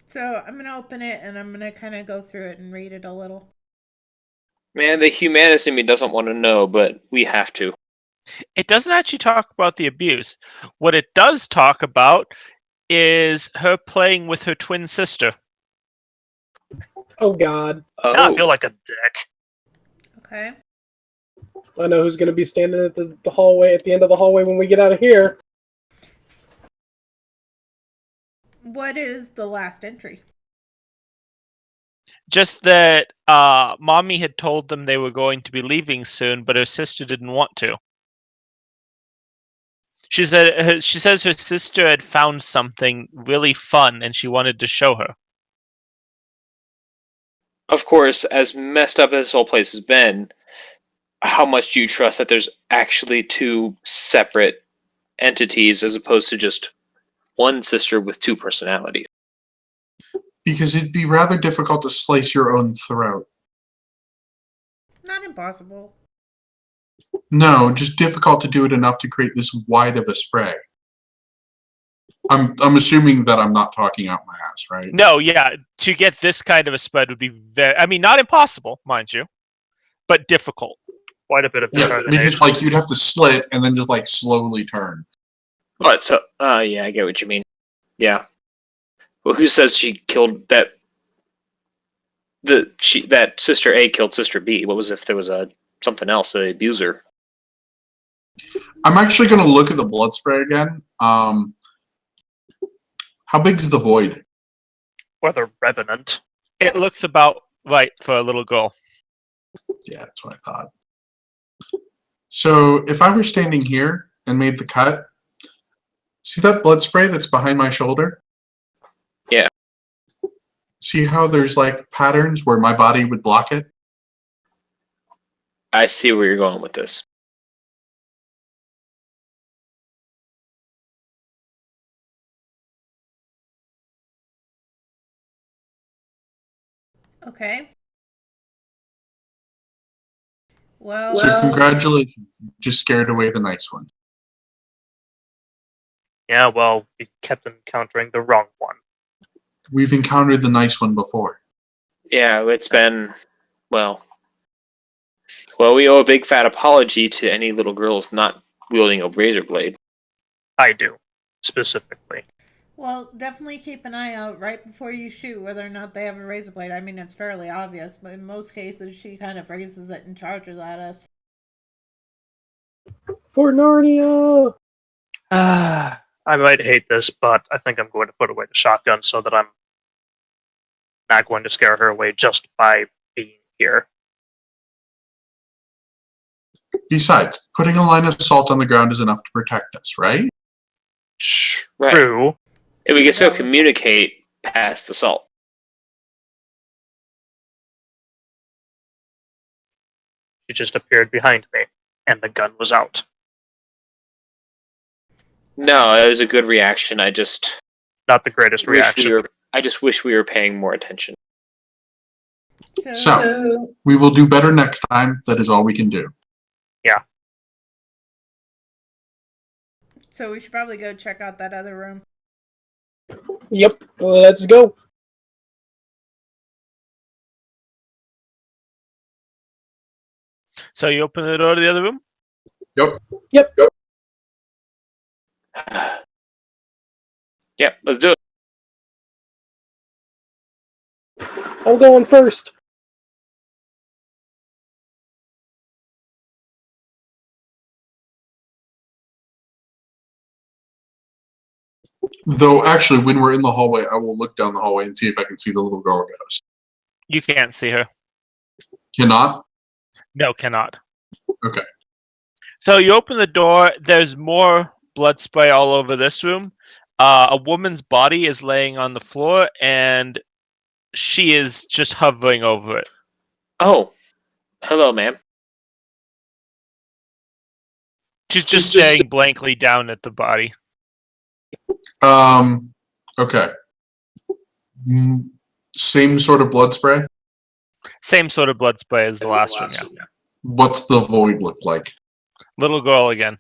So I'm gonna open it and I'm gonna kind of go through it and read it a little. Man, the humanist in me doesn't want to know, but we have to. It doesn't actually talk about the abuse. What it does talk about is her playing with her twin sister. Oh God, Oh, Now I feel like a dick. Okay. I know who's going to be standing at the hallway at the end of the hallway when we get out of here. What is the last entry? Just that mommy had told them they were going to be leaving soon, but her sister didn't want to. She says her sister had found something really fun and she wanted to show her. of course, as messed up as this whole place has been, how much do you trust that there's actually 2 separate entities as opposed to just one sister with 2 personalities? Because it'd be rather difficult to slice your own throat. Not impossible. No, just difficult to do it enough to create this wide of a spray. I'm assuming that I'm not talking out my ass, right? No, yeah, to get this kind of a spread would be not impossible, mind you, but difficult. Quite a bit of Yeah, determination. because you'd have to slit and then just slowly turn. What? So, yeah, I get what you mean. Yeah. Well, who says she killed that? That sister A killed sister B. What was if there was something else, the abuser? I'm actually going to look at the blood spray again. How big is the void? Or the Revenant. It looks about right for a little girl. Yeah, that's what I thought. So if I were standing here and made the cut, see that blood spray that's behind my shoulder? Yeah. See how there's patterns where my body would block it? I see where you're going with this. Okay. Well, So congratulations. You just scared away the nice one. Yeah, well, we kept encountering the wrong one. We've encountered the nice one before. Yeah, it's been, well, we owe a big fat apology to any little girls not wielding a razor blade. I do, specifically. Well, definitely keep an eye out right before you shoot whether or not they have a razor blade. I mean, it's fairly obvious, but in most cases, she kind of raises it and charges at us. For Narnia. I might hate this, but I think I'm going to put away the shotgun so that I'm not going to scare her away just by being here. Besides, putting a line of salt on the ground is enough to protect us, right? Right. True. And we can still That was- communicate past the salt. She just appeared behind me, and the gun was out. No, it was a good reaction. I just Not the greatest reaction. I just wish we were paying more attention. So, we will do better next time. That is all we can do. So we should probably go check out that other room. Yep, let's go. So you open the door to the other room? Yep. Yep, let's do it. I'm going first. Though, actually, when we're in the hallway, I will look down the hallway and see if I can see the little girl ghost. You can't see her. Cannot? No, cannot. Okay. So you open the door. There's more blood spray all over this room. A woman's body is laying on the floor, and she is just hovering over it. Oh, hello, ma'am. She's just staring blankly down at the body. Okay. Same sort of blood spray? Same sort of blood spray as the last one, yeah. What's the void look like? Little girl again.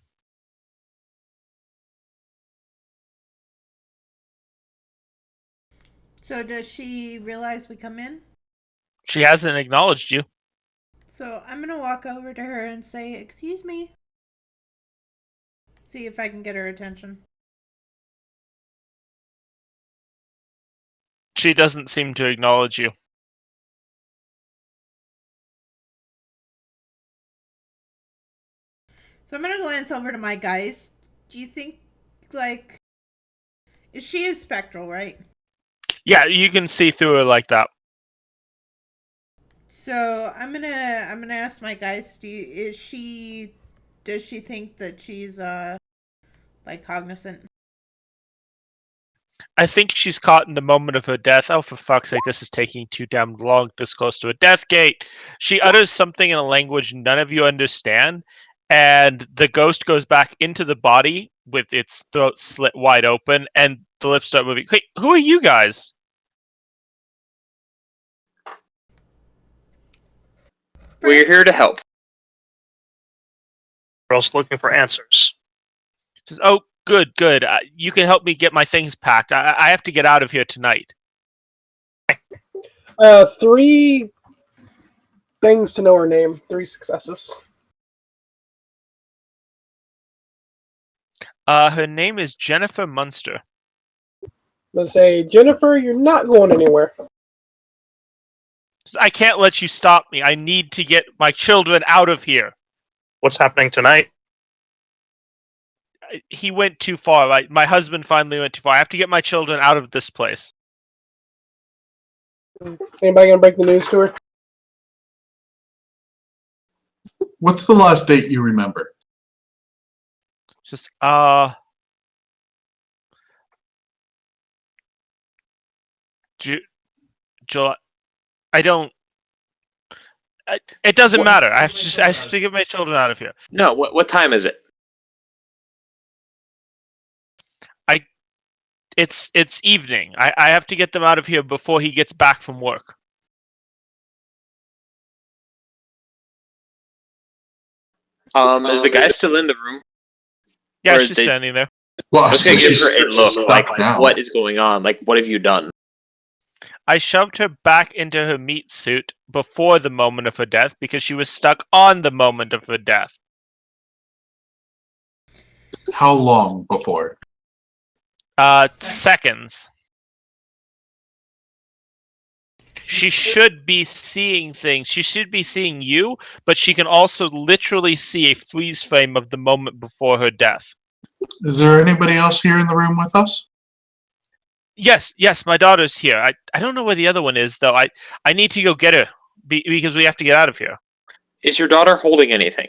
So does she realize we come in? She hasn't acknowledged you. So I'm gonna walk over to her and say, "Excuse me." See if I can get her attention. She doesn't seem to acknowledge you. So I'm gonna glance over to my guys. Do you think, like, she is spectral, right? Yeah, you can see through her like that. So I'm gonna ask my guys. Does she think that she's like cognizant? I think she's caught in the moment of her death. Oh, for fuck's sake, this is taking too damn long, this close to a death gate. She utters something in a language none of you understand, and the ghost goes back into the body with its throat slit wide open, and the lips start moving. Wait, who are you guys? We're here to help. We're also looking for answers. Says, oh, good. You can help me get my things packed. I have to get out of here tonight. 3 things to know her name. 3 successes. Her name is Jennifer Munster. I'm gonna say, Jennifer, you're not going anywhere. Says, I can't let you stop me. I need to get my children out of here. What's happening tonight? He went too far. My husband finally went too far. I have to get my children out of this place. Anybody gonna break the news to her? What's the last date you remember? Just July. I don't. It doesn't matter. I have to get my children out of here. No, what time is it? It's evening. I have to get them out of here before he gets back from work. Is the guy still in the room? Yeah, Or she's they- standing there. Well, I was gonna give her a look, stuck like now. what is going on? Like, what have you done? I shoved her back into her meat suit before the moment of her death because she was stuck on the moment of her death. How long before? Seconds. She should be seeing things. She should be seeing you, but she can also literally see a freeze frame of the moment before her death. Is there anybody else here in the room with us? Yes, my daughter's here. I don't know where the other one is, though. I need to go get her because we have to get out of here. Is your daughter holding anything?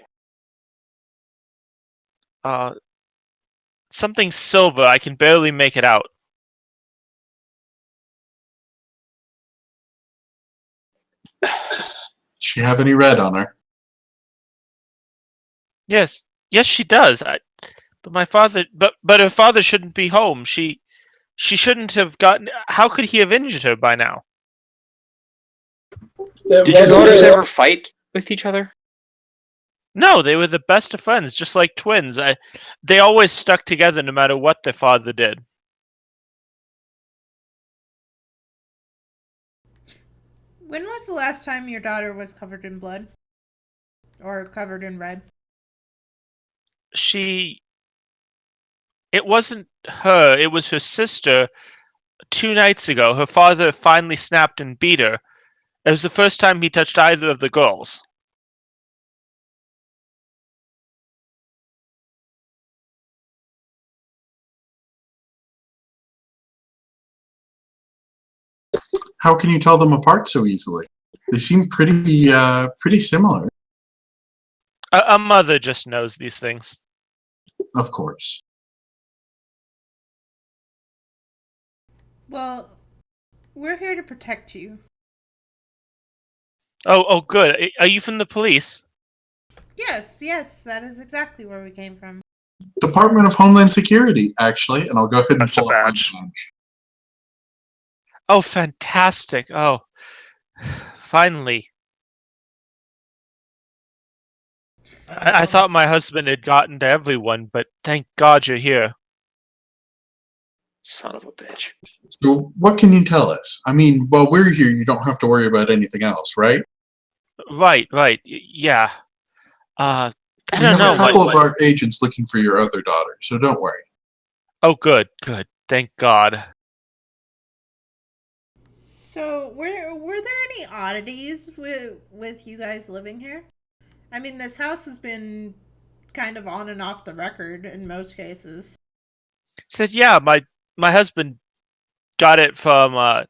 Something silver. I can barely make it out. Does she have any red on her? Yes, she does. But my father, but her father shouldn't be home. She shouldn't have gotten. How could he have injured her by now? Did your daughters ever fight with each other? No, they were the best of friends, just like twins. They always stuck together no matter what their father did. When was the last time your daughter was covered in blood? Or covered in red? It wasn't her, it was her sister 2 nights ago. Her father finally snapped and beat her. It was the first time he touched either of the girls. How can you tell them apart so easily? They seem pretty similar. A mother just knows these things. Of course. Well, we're here to protect you. Oh, good. Are you from the police? Yes, that is exactly where we came from. Department of Homeland Security, actually, and I'll go ahead and That's the pull up my badge. badge. Oh, fantastic. Oh, finally. I thought my husband had gotten to everyone, but thank God you're here. Son of a bitch. So, what can you tell us? I mean, while we're here, you don't have to worry about anything else, right? Right. Yeah. I We don't have know. a couple of our agents looking for your other daughter, so don't worry. Oh, good. Thank God. So, were there any oddities with you guys living here? I mean, this house has been kind of on and off the record in most cases. Said, yeah, my husband got it from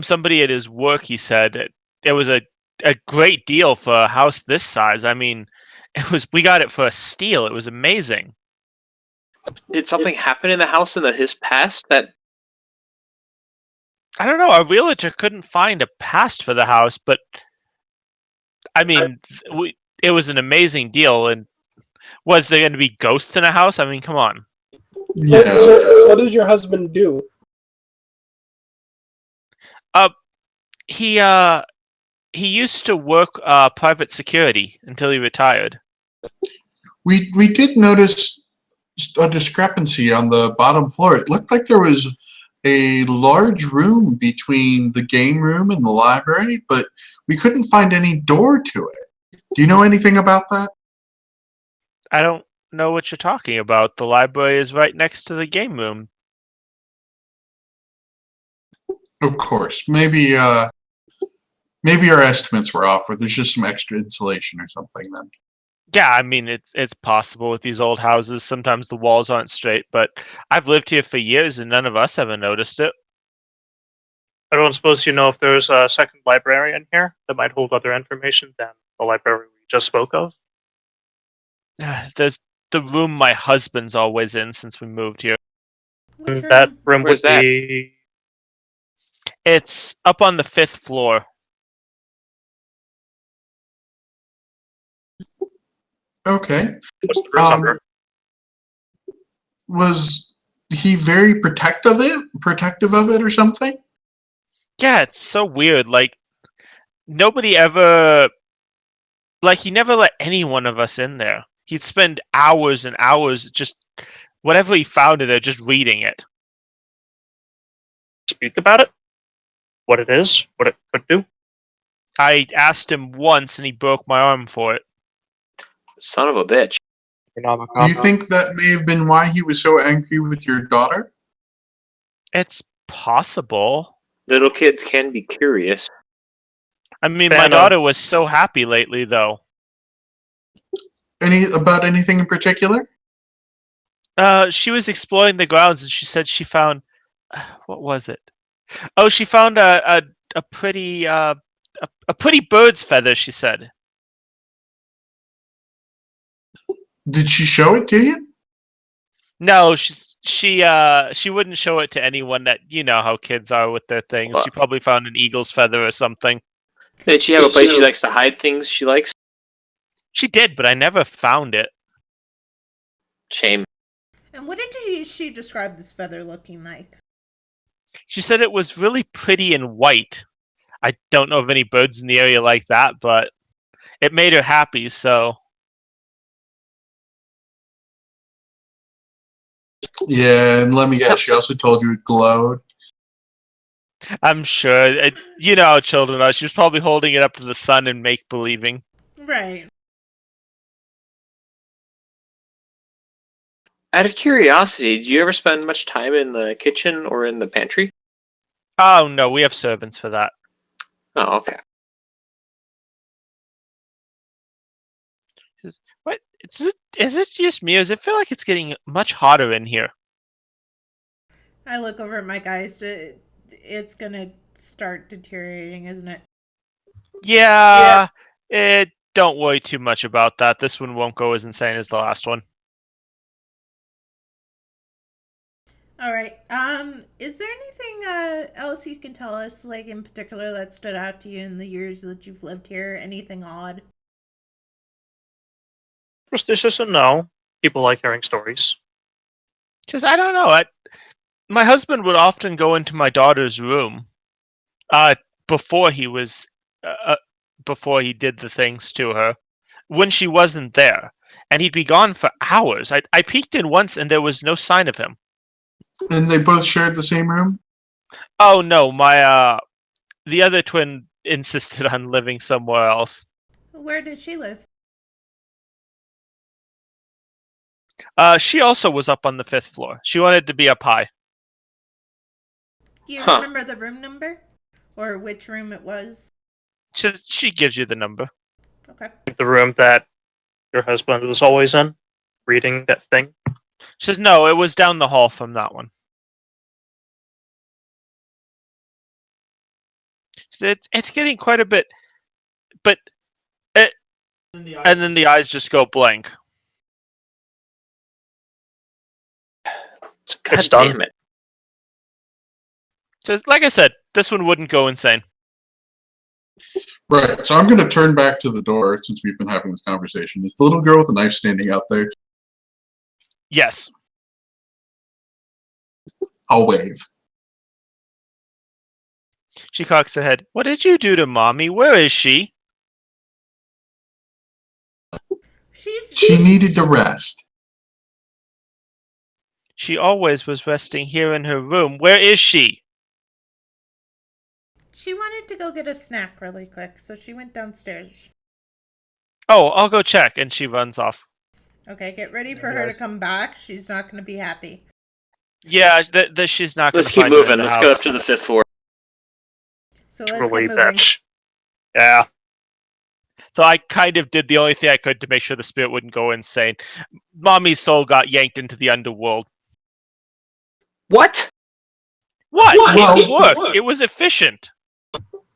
somebody at his work. He said it was a great deal for a house this size. I mean, we got it for a steal. It was amazing. Did something happen in the house in his past that I don't know. Our realtor couldn't find a past for the house, but I mean, it was an amazing deal. And was there going to be ghosts in a house? I mean, come on. Yeah. What does your husband do? He used to work private security until he retired. We did notice a discrepancy on the bottom floor. It looked like there was a large room between the game room and the library, but we couldn't find any door to it. Do you know anything about that? I don't know what you're talking about. The library is right next to the game room. Of course. Maybe our estimates were off, or there's just some extra insulation or something then. Yeah, I mean it's possible with these old houses. Sometimes the walls aren't straight, but I've lived here for years and none of us ever noticed it. I don't suppose you know if there's a second librarian here that might hold other information than the library we just spoke of. There's the room my husband's always in since we moved here. Which room? That room would Where's that? be. It's up on the 5th floor. Okay. What's the room number? Was he very protective of it or something? Yeah, it's so weird. Like nobody ever he never let any one of us in there. He'd spend hours and hours just whatever he found in there just reading it. Speak about it? what it is, what it could do. I asked him once, and he broke my arm for it. Son of a bitch. Do you think that may have been why he was so angry with your daughter? It's possible. Little kids can be curious. I mean, my Banner. daughter was so happy lately, though. About anything in particular? She was exploring the grounds, and she said she found what was it? Oh, she found a pretty a pretty bird's feather. She said. Did she show it to you? No, she wouldn't show it to anyone. That you know how kids are with their things. She probably found an eagle's feather or something. Did she have a place she likes to hide things she likes? She did, but I never found it. Shame. And what did she describe this feather looking like? She said it was really pretty and white. I don't know of any birds in the area like that, but it made her happy, so. Yeah, and let me guess, she also told you it glowed. I'm sure. You know how children are. She was probably holding it up to the sun and make-believing. Right. Out of curiosity, do you ever spend much time in the kitchen or in the pantry? Oh, no, we have servants for that. Oh, okay. What? Is it just me, or does it feel like it's getting much hotter in here? I look over at my guys. It's gonna start deteriorating, isn't it? Yeah. Don't worry too much about that. This one won't go as insane as the last one. All right. Is there anything else you can tell us, like in particular, that stood out to you in the years that you've lived here? Anything odd? Superstitious and no. People like hearing stories. Just, I don't know. My husband would often go into my daughter's room before he was before he did the things to her when she wasn't there, and he'd be gone for hours. I peeked in once and there was no sign of him. And they both shared the same room? Oh no, my the other twin insisted on living somewhere else. Where did she live? She also was up on the 5th floor. She wanted to be up high. Do you Huh. remember the room number? Or which room it was? She gives you the number. Okay. The room that your husband was always in, reading that thing. She says, no, it was down the hall from that one. She said, it's getting quite a bit, but and then the eyes just go blank. God It's done. damn it. Says, like I said, this one wouldn't go insane. Right, so I'm going to turn back to the door since we've been having this conversation. Is the little girl with the knife standing out there? Yes. I'll wave. She cocks her head. What did you do to Mommy? Where is she? She needed to rest. She always was resting here in her room. Where is she? She wanted to go get a snack really quick, so she went downstairs. Oh, I'll go check. And she runs off. Okay, get ready for her to come back. She's not going to be happy. Yeah, she's not going Let's to keep find her in moving. the Let's house. go up to the 5th floor. So let's Really get moving. bitch. Yeah. So I kind of did the only thing I could to make sure the spirit wouldn't go insane. Mommy's soul got yanked into the underworld. What? What? Well, It worked. It was efficient.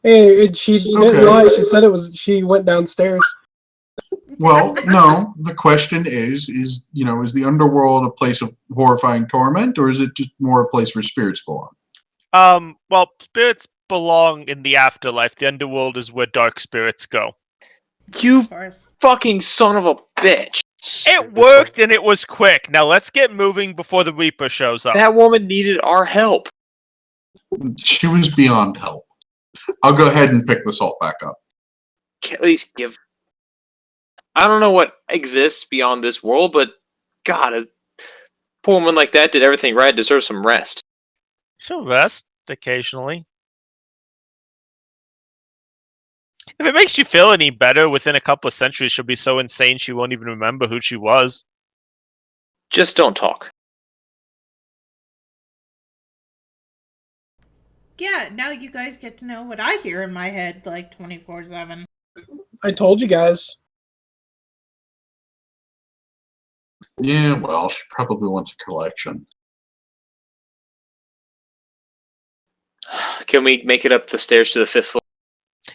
Hey, she didn't Okay. lie. She said it was. She went downstairs. Well, no. The question is the underworld a place of horrifying torment, or is it just more a place where spirits belong? Well, spirits belong in the afterlife. The underworld is where dark spirits go. You Of course. fucking son of a bitch. It worked and it was quick. Now let's get moving before the Reaper shows up. That woman needed our help. She was beyond help. I'll go ahead and pick the salt back up. At least give. I don't know what exists beyond this world, but God, a poor woman like that did everything right. Deserves some rest. She'll rest occasionally. If it makes you feel any better, within a couple of centuries, she'll be so insane she won't even remember who she was. Just don't talk. Yeah, now you guys get to know what I hear in my head like 24/7. I told you guys. Yeah, well, she probably wants a collection. Can we make it up the stairs to the 5th floor?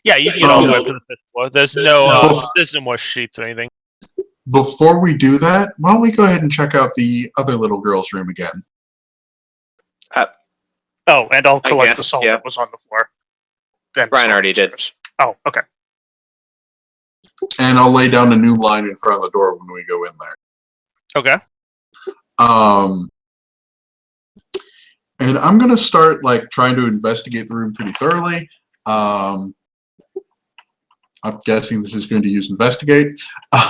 Yeah, you can get all the way up to the 5th floor. There's no more sheets or anything. Before we do that, why don't we go ahead and check out the other little girl's room again? Oh, and I'll I collect the guess, salt yeah. that was on the floor. Then Brian salt already did. upstairs. Oh, okay. And I'll lay down a new line in front of the door when we go in there. Okay. And I'm gonna start like trying to investigate the room pretty thoroughly. I'm guessing this is going to use investigate.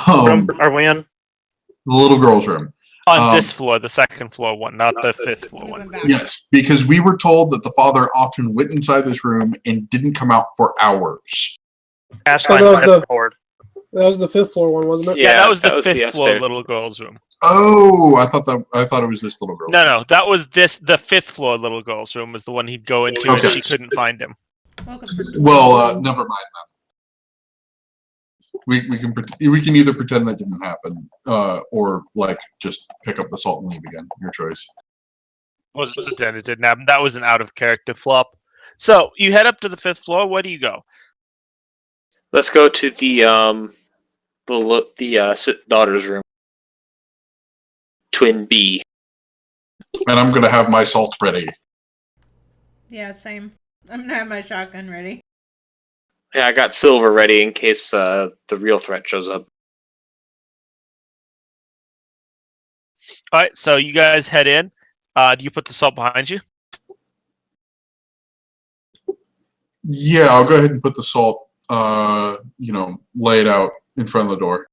Room are we in? The little girl's room. On this floor, the 2nd floor one, not the 5th floor Moving one. back. Yes, because we were told that the father often went inside this room and didn't come out for hours. Ask Oh, mine that was by the- the board. That was the 5th floor one, wasn't it? Yeah, that was the that 5th floor upstairs. little girl's room. Oh, I thought it was this little girl. No, that was the 5th floor little girl's room was the one he'd go into, Okay. and she couldn't find him. Welcome for Well, never mind that. We can either pretend that didn't happen, or like just pick up the salt and leave again. Your choice. Wasn't pretend it didn't happen. That was an out of character flop. So you head up to the 5th floor. Where do you go? Let's go to the daughter's room. Twin B. And I'm gonna have my salt ready. Yeah, same. I'm gonna have my shotgun ready. Yeah, I got silver ready in case the real threat shows up. All right, so you guys head in. Do you put the salt behind you? Yeah, I'll go ahead and put the salt. Lay it out in front of the door.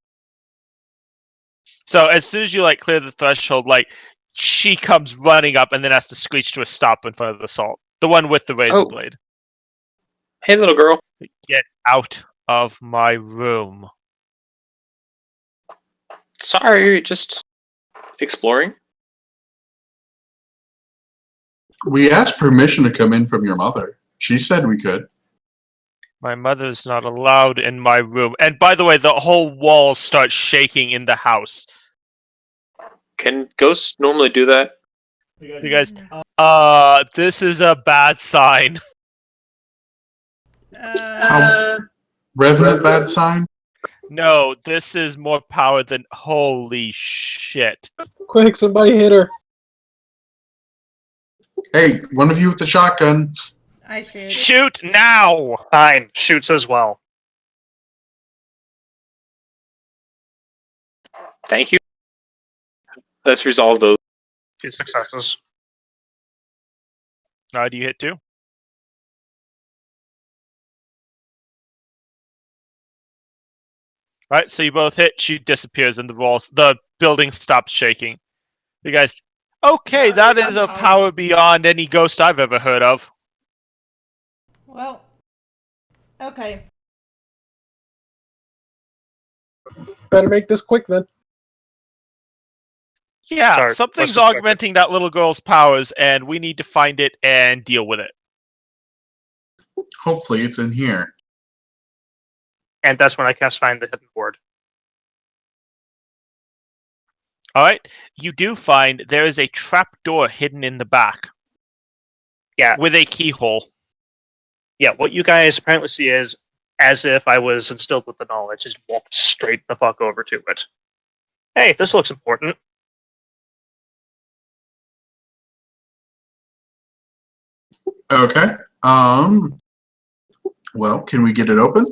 So as soon as you clear the threshold, she comes running up and then has to screech to a stop in front of the salt. The one with the razor blade. Hey, little girl. Get out of my room. Sorry, just exploring. We asked permission to come in from your mother. She said we could. My mother's not allowed in my room. And by the way, the whole wall starts shaking in the house. Can ghosts normally do that? You guys, this is a bad sign. Revenant bad sign? No, this is more power than holy shit. Quick, somebody hit her. Hey, one of you with the shotgun. I should. Shoot now! Fine, shoots as well. Thank you. Let's resolve those. 2 successes. Do you hit 2? Alright, so you both hit, she disappears and the building stops shaking. You guys, okay, that is a power beyond any ghost I've ever heard of. Well, okay. Better make this quick then. Yeah, Sorry, something's let's just augmenting that little girl's powers, and we need to find it and deal with it. Hopefully it's in here. And that's when I cast Find the Hidden Board. Alright, you do find there is a trap door hidden in the back. Yeah. With a keyhole. Yeah, what you guys apparently see is, as if I was instilled with the knowledge, just walked straight the fuck over to it. Hey, this looks important. Okay. Well, can we get it open?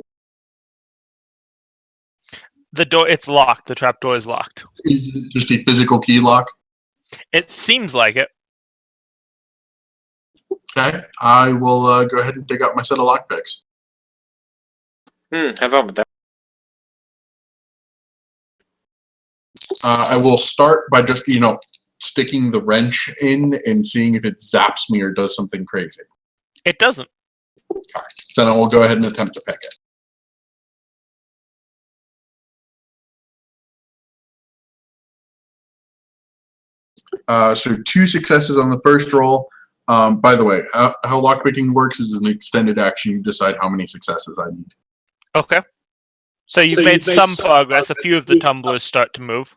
The door, it's locked. The trap door is locked. Is it just a physical key lock? It seems like it. Okay. I will go ahead and dig out my set of lockpicks. Have fun with that. I will start by just, sticking the wrench in and seeing if it zaps me or does something crazy. It doesn't. Then I will go ahead and attempt to pick it. So 2 successes on the first roll. By the way, how lockpicking works is an extended action. You decide how many successes I need. Okay. So you've made some progress. A few of the tumblers start to move.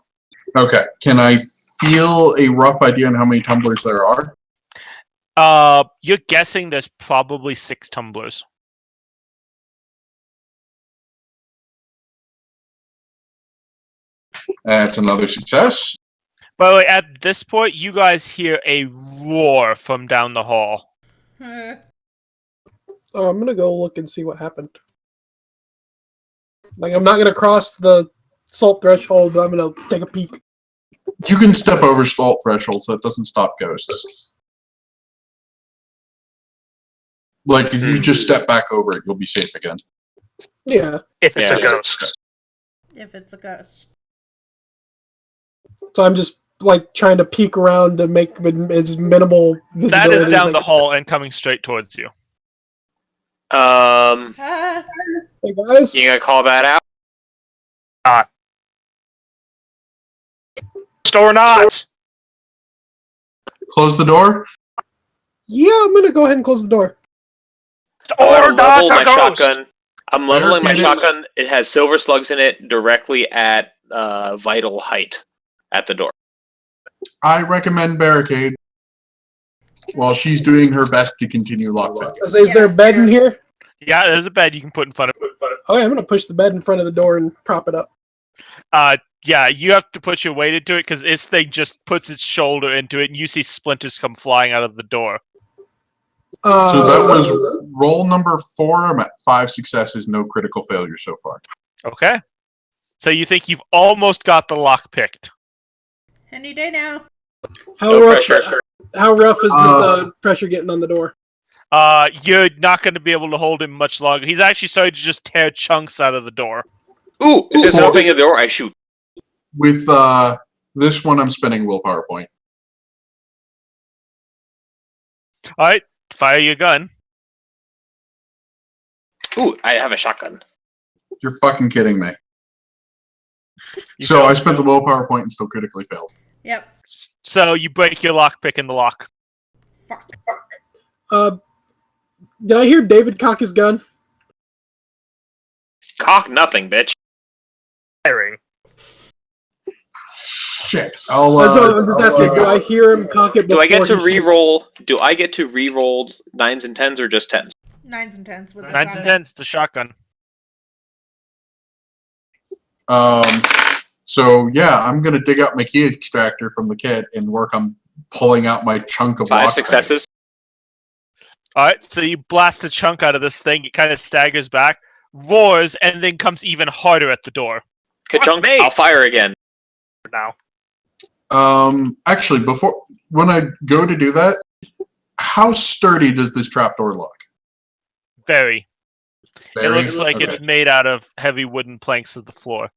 Okay. Can I feel a rough idea on how many tumblers there are? You're guessing there's probably 6 tumblers. That's another success. By the way, at this point, you guys hear a roar from down the hall. Uh, Oh, I'm gonna go look and see what happened. Like, I'm not gonna cross the salt threshold, but I'm gonna take a peek. You can step over salt thresholds. That doesn't stop ghosts. Like, if you just step back over it, you'll be safe again. Yeah. If it's Yeah. a ghost. if it's a ghost. So I'm just like trying to peek around to make as minimal visibility. That is as down I the can. hall and coming straight towards you. Um, Ah, Hey guys. you gonna call that out? Ghost or not? Close the door. Yeah, I'm gonna go ahead and close the door. I'm Or gonna not level a my ghost! shotgun. I'm leveling my Barricade it. shotgun. It has silver slugs in it directly at vital height at the door. I recommend barricade while she's doing her best to continue lockpick. Is there a bed in here? Yeah, there's a bed you can put in front of. Okay, I'm gonna push the bed in front of the door and prop it up. Yeah, you have to put your weight into it because this thing just puts its shoulder into it, and you see splinters come flying out of the door. So that was roll number 4. I'm at 5 successes, no critical failures so far. Okay. So you think you've almost got the lock picked. any day now. how No rough? pressure. How rough is this pressure getting on the door? You're not going to be able to hold him much longer. He's actually starting to just tear chunks out of the door. Ooh, if there's Ooh. nothing in the door, I shoot. With this one, I'm spending willpower point. All right, fire your gun. Ooh, I have a shotgun. You're fucking kidding me. You So I failed. spent the willpower point and still critically failed. Yep. So you break your lockpick in the lock. Fuck. Did I hear David cock his gun? Cock nothing, bitch. Firing. Shit. I'm just asking. Do I hear him cock it? Do I get before to he shoots? re-roll? Do I get to re-roll 9s and 10s or just 10s? 9s and 10s with the 9s and shotgun. 10s, the shotgun. So yeah, I'm gonna dig out my key extractor from the kit and work on pulling out my chunk of 5 lockpick. successes. All right, so you blast a chunk out of this thing. It kind of staggers back, roars, and then comes even harder at the door. Ka-chunk, me? I'll fire again. Now. Actually, when I go to do that, how sturdy does this trapdoor look? Very. It Very? looks like Okay. it's made out of heavy wooden planks of the floor.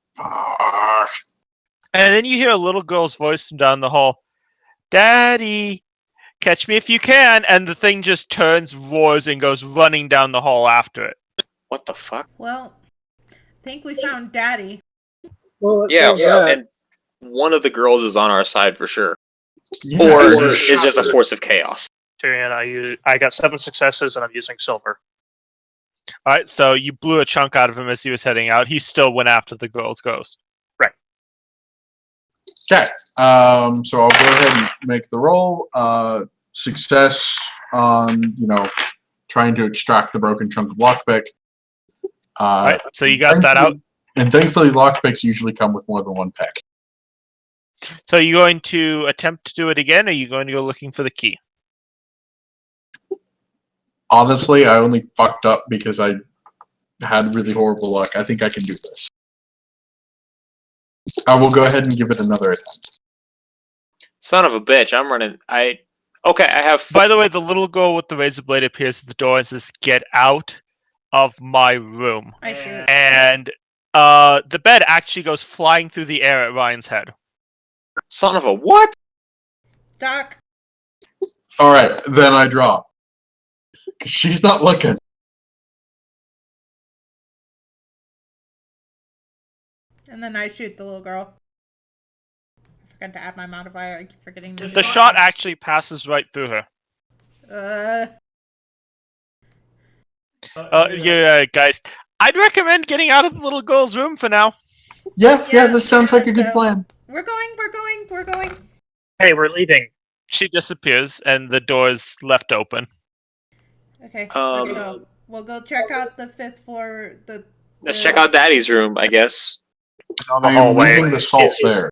Fuck. And then you hear a little girl's voice from down the hall. Daddy, catch me if you can. And the thing just turns, roars, and goes running down the hall after it. What the fuck? Well, I think we found Daddy. Well, let's Yeah, save that. and one of the girls is on our side for sure. Yeah, Or it's is just a force of chaos. Tyrion, I got 7 successes and I'm using silver. All right, so you blew a chunk out of him as he was heading out. He still went after the girl's ghost. Okay. So I'll go ahead and make the roll. Success on, trying to extract the broken chunk of lockpick. All right, so you got that out. And thankfully, lockpicks usually come with more than one pick. So you going to attempt to do it again, or are you going to go looking for the key? Honestly, I only fucked up because I had really horrible luck. I think I can do this. I will go ahead and give it another attempt. Son of a bitch, I'm running. Okay, I have. By the way, the little girl with the razor blade appears at the door and says, "Get out of my room." I shoot. And the bed actually goes flying through the air at Ryan's head. Son of a what? Doc. All right, then I drop. 'Cause she's not looking. And then I shoot the little girl. forgot to add my modifier. I keep forgetting to do The it. shot actually passes right through her. Yeah, guys. I'd recommend getting out of the little girl's room for now. Yeah, this sounds like a good so plan. We're going. Hey, we're leaving. She disappears, and the door's left open. Okay, Um, let's go. We'll go check out the 5th floor. Let's check out Daddy's room, I guess. Down the I am hallway. leaving the salt Is- there.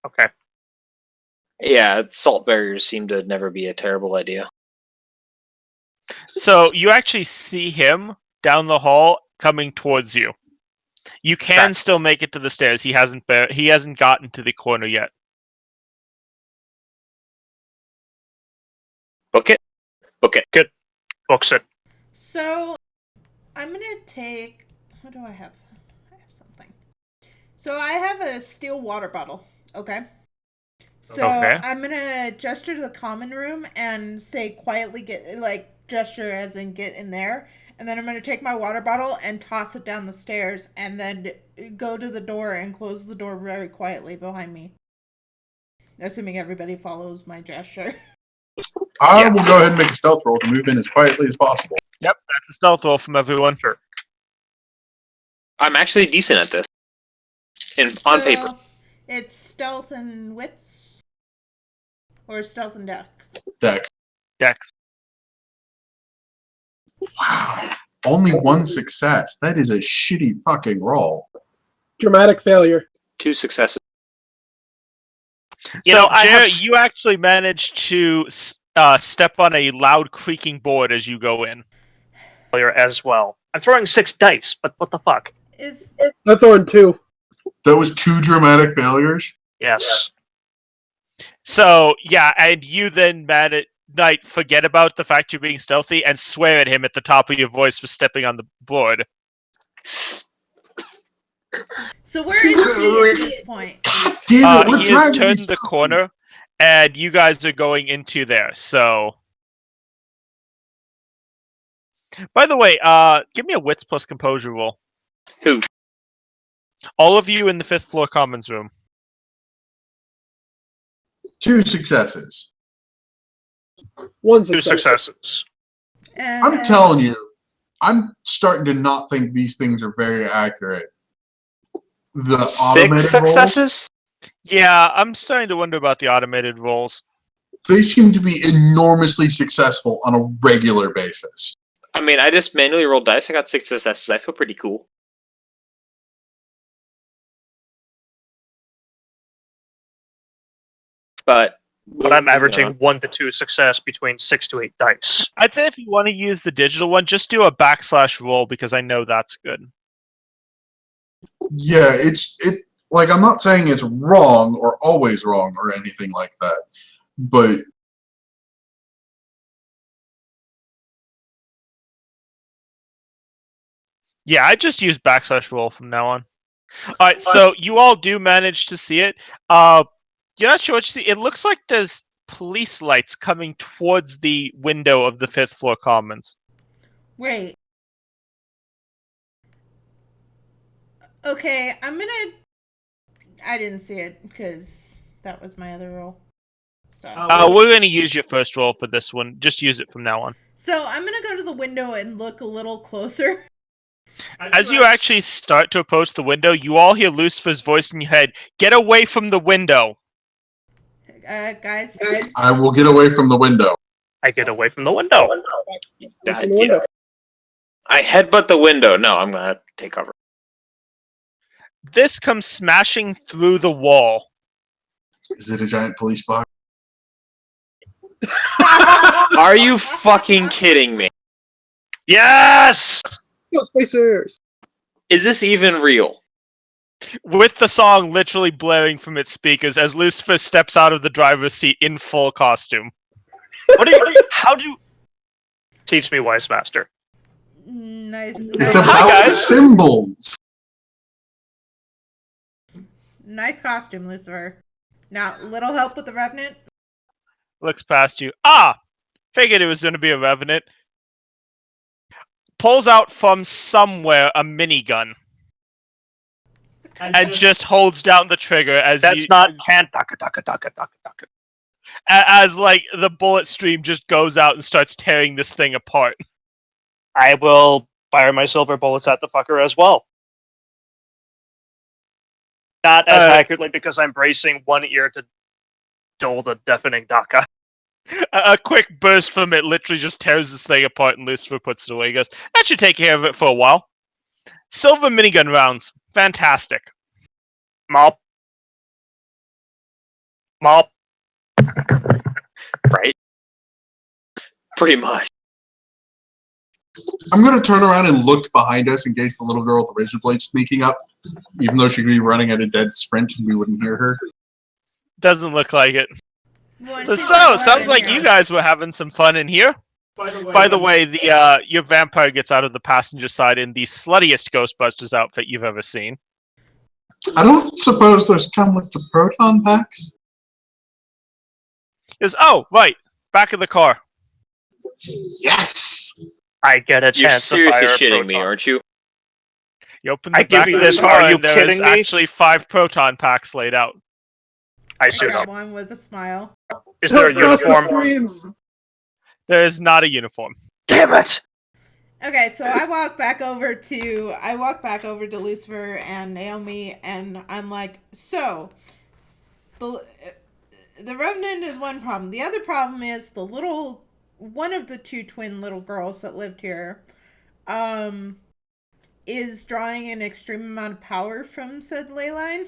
Okay. Yeah, salt barriers seem to never be a terrible idea. So you actually see him down the hall coming towards you. You can still make it to the stairs. He hasn't gotten to the corner yet. Book it. Book it. Books it. So, I'm gonna take. What do I have? I have something. So I have a steel water bottle. Okay. So Okay. I'm gonna gesture to the common room and say quietly gesture as in get in there. And then I'm gonna take my water bottle and toss it down the stairs and then go to the door and close the door very quietly behind me. Assuming everybody follows my gesture. I will go ahead and make a stealth roll to move in as quietly as possible. Yep, that's a stealth roll from everyone. Sure. I'm actually decent at this. On paper. It's stealth and wits? Or stealth and dex? Dex. Dex. Wow. Only one success. That is a shitty fucking roll. Dramatic failure. 2 successes. So, Jared, you actually managed to step on a loud creaking board as you go in. As well. I'm throwing 6 dice, but what the fuck? I'm throwing 2. That was 2 dramatic failures. Yes. So, yeah, and you then forget about the fact you're being stealthy and swear at him at the top of your voice for stepping on the board. So where is he at this point? Damn it, we're He trying has to be turned the stealthy. corner, and you guys are going into there, so... By the way, give me a wits plus composure roll. Who? All of you in the 5th floor commons room. 2 successes. 1 2 success. successes. I'm telling you, I'm starting to not think these things are very accurate. The 6 automated rolls, successes? Yeah, I'm starting to wonder about the automated rolls. they seem to be enormously successful on a regular basis. I mean, I just manually rolled dice. I got 6 successes. I feel pretty cool. But I'm averaging 1 to 2 success between 6 to 8 dice. I'd say if you want to use the digital one, just do a / roll because I know that's good. Yeah, it like I'm not saying it's wrong or always wrong or anything like that, but Yeah, I just use / roll from now on. Alright, so you all do manage to see it. You're not sure what you see. It looks like there's police lights coming towards the window of the 5th floor commons. Wait. Okay, I didn't see it because that was my other roll. So. We're going to use your first roll for this one. Just use it from now on. So I'm gonna go to the window and look a little closer. As you actually start to approach the window, you all hear Lucifer's voice in your head. Get away from the window! Guys. I will get away from the window. I get away from the window. Look in the window. I headbutt the window. No, I'm gonna take cover. This comes smashing through the wall. Is it a giant police box? Are you fucking kidding me? Yes! Go Spacers! Is this even real? With the song literally blaring from its speakers as Lucifer steps out of the driver's seat in full costume. What do you? How do? Teach me, wise master. Nice. It's Hi, about guys. symbols. Nice costume, Lucifer. Now, little help with the Revenant. Looks past you. Figured it was going to be a Revenant. Pulls out from somewhere a minigun. and just holds down the trigger as That's you, not can taka taka taka taka taka. as like the bullet stream just goes out and starts tearing this thing apart. I will fire my silver bullets at the fucker as well. Not as accurately because I'm bracing one ear to dole the deafening daka. A quick burst from it literally just tears this thing apart, and Lucifer puts it away. He goes, "That should take care of it for a while." Silver minigun rounds, fantastic. Mop. Mop. Right? Pretty much. I'm gonna turn around and look behind us in case the little girl with the razor blade's sneaking up, even though she could be running at a dead sprint and we wouldn't hear her. Doesn't look like it. Well, So, it seems like we're sounds in like here. you guys were having some fun in here. By the way, the your vampire gets out of the passenger side in the sluttiest Ghostbusters outfit you've ever seen. I don't suppose those come with the proton packs? Is oh right, back of the car. Yes! I get a You're chance to seriously fire a shitting me, proton. aren't you? You open I the give back you of this, the car, are you and there is kidding me? actually 5 proton packs laid out. I I suit got up. one with a smile. Is there a Across the uniform? streams. There is not a uniform. Damn it! Okay, so I walk back over to Lucifer and Naomi, and I'm like, so the Revenant is one problem. The other problem is one of the 2 twin little girls that lived here, is drawing an extreme amount of power from said ley line.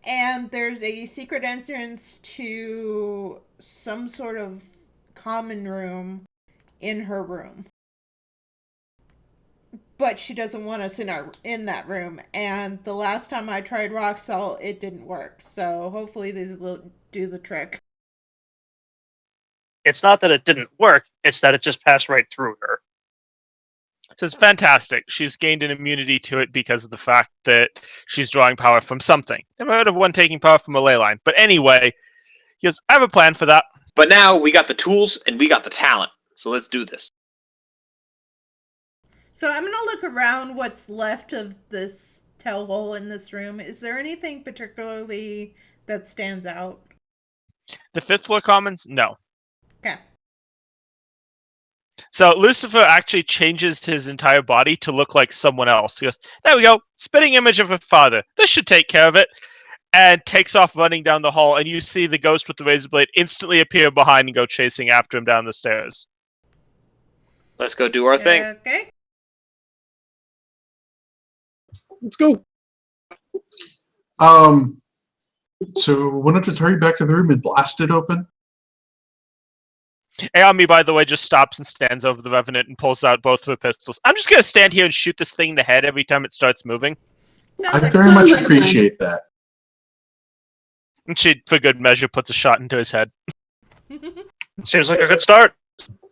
And there's a secret entrance to some sort of common room in her room. But she doesn't want us in that room. And the last time I tried rock salt, it didn't work. So hopefully these will do the trick. It's not that it didn't work, it's that it just passed right through her. So it's fantastic. She's gained an immunity to it because of the fact that she's drawing power from something. Never heard of one taking power from a ley line. But anyway, he goes, I have a plan for that. But now we got the tools and we got the talent. So let's do this. So I'm going to look around what's left of this tell hole in this room. Is there anything particularly that stands out? The 5th floor commons? No. Okay. So Lucifer actually changes his entire body to look like someone else. He goes, there we go, spitting image of her father. This should take care of it. And takes off running down the hall, and you see the ghost with the razor blade instantly appear behind and go chasing after him down the stairs. Let's go do our thing. Okay. Let's go. So why don't you hurry back to the room and blast it open? Aomi, by the way, just stops and stands over the Revenant and pulls out both of her pistols. I'm just going to stand here and shoot this thing in the head every time it starts moving. Sounds I like very much appreciate that. And she, for good measure, puts a shot into his head. Seems like a good start.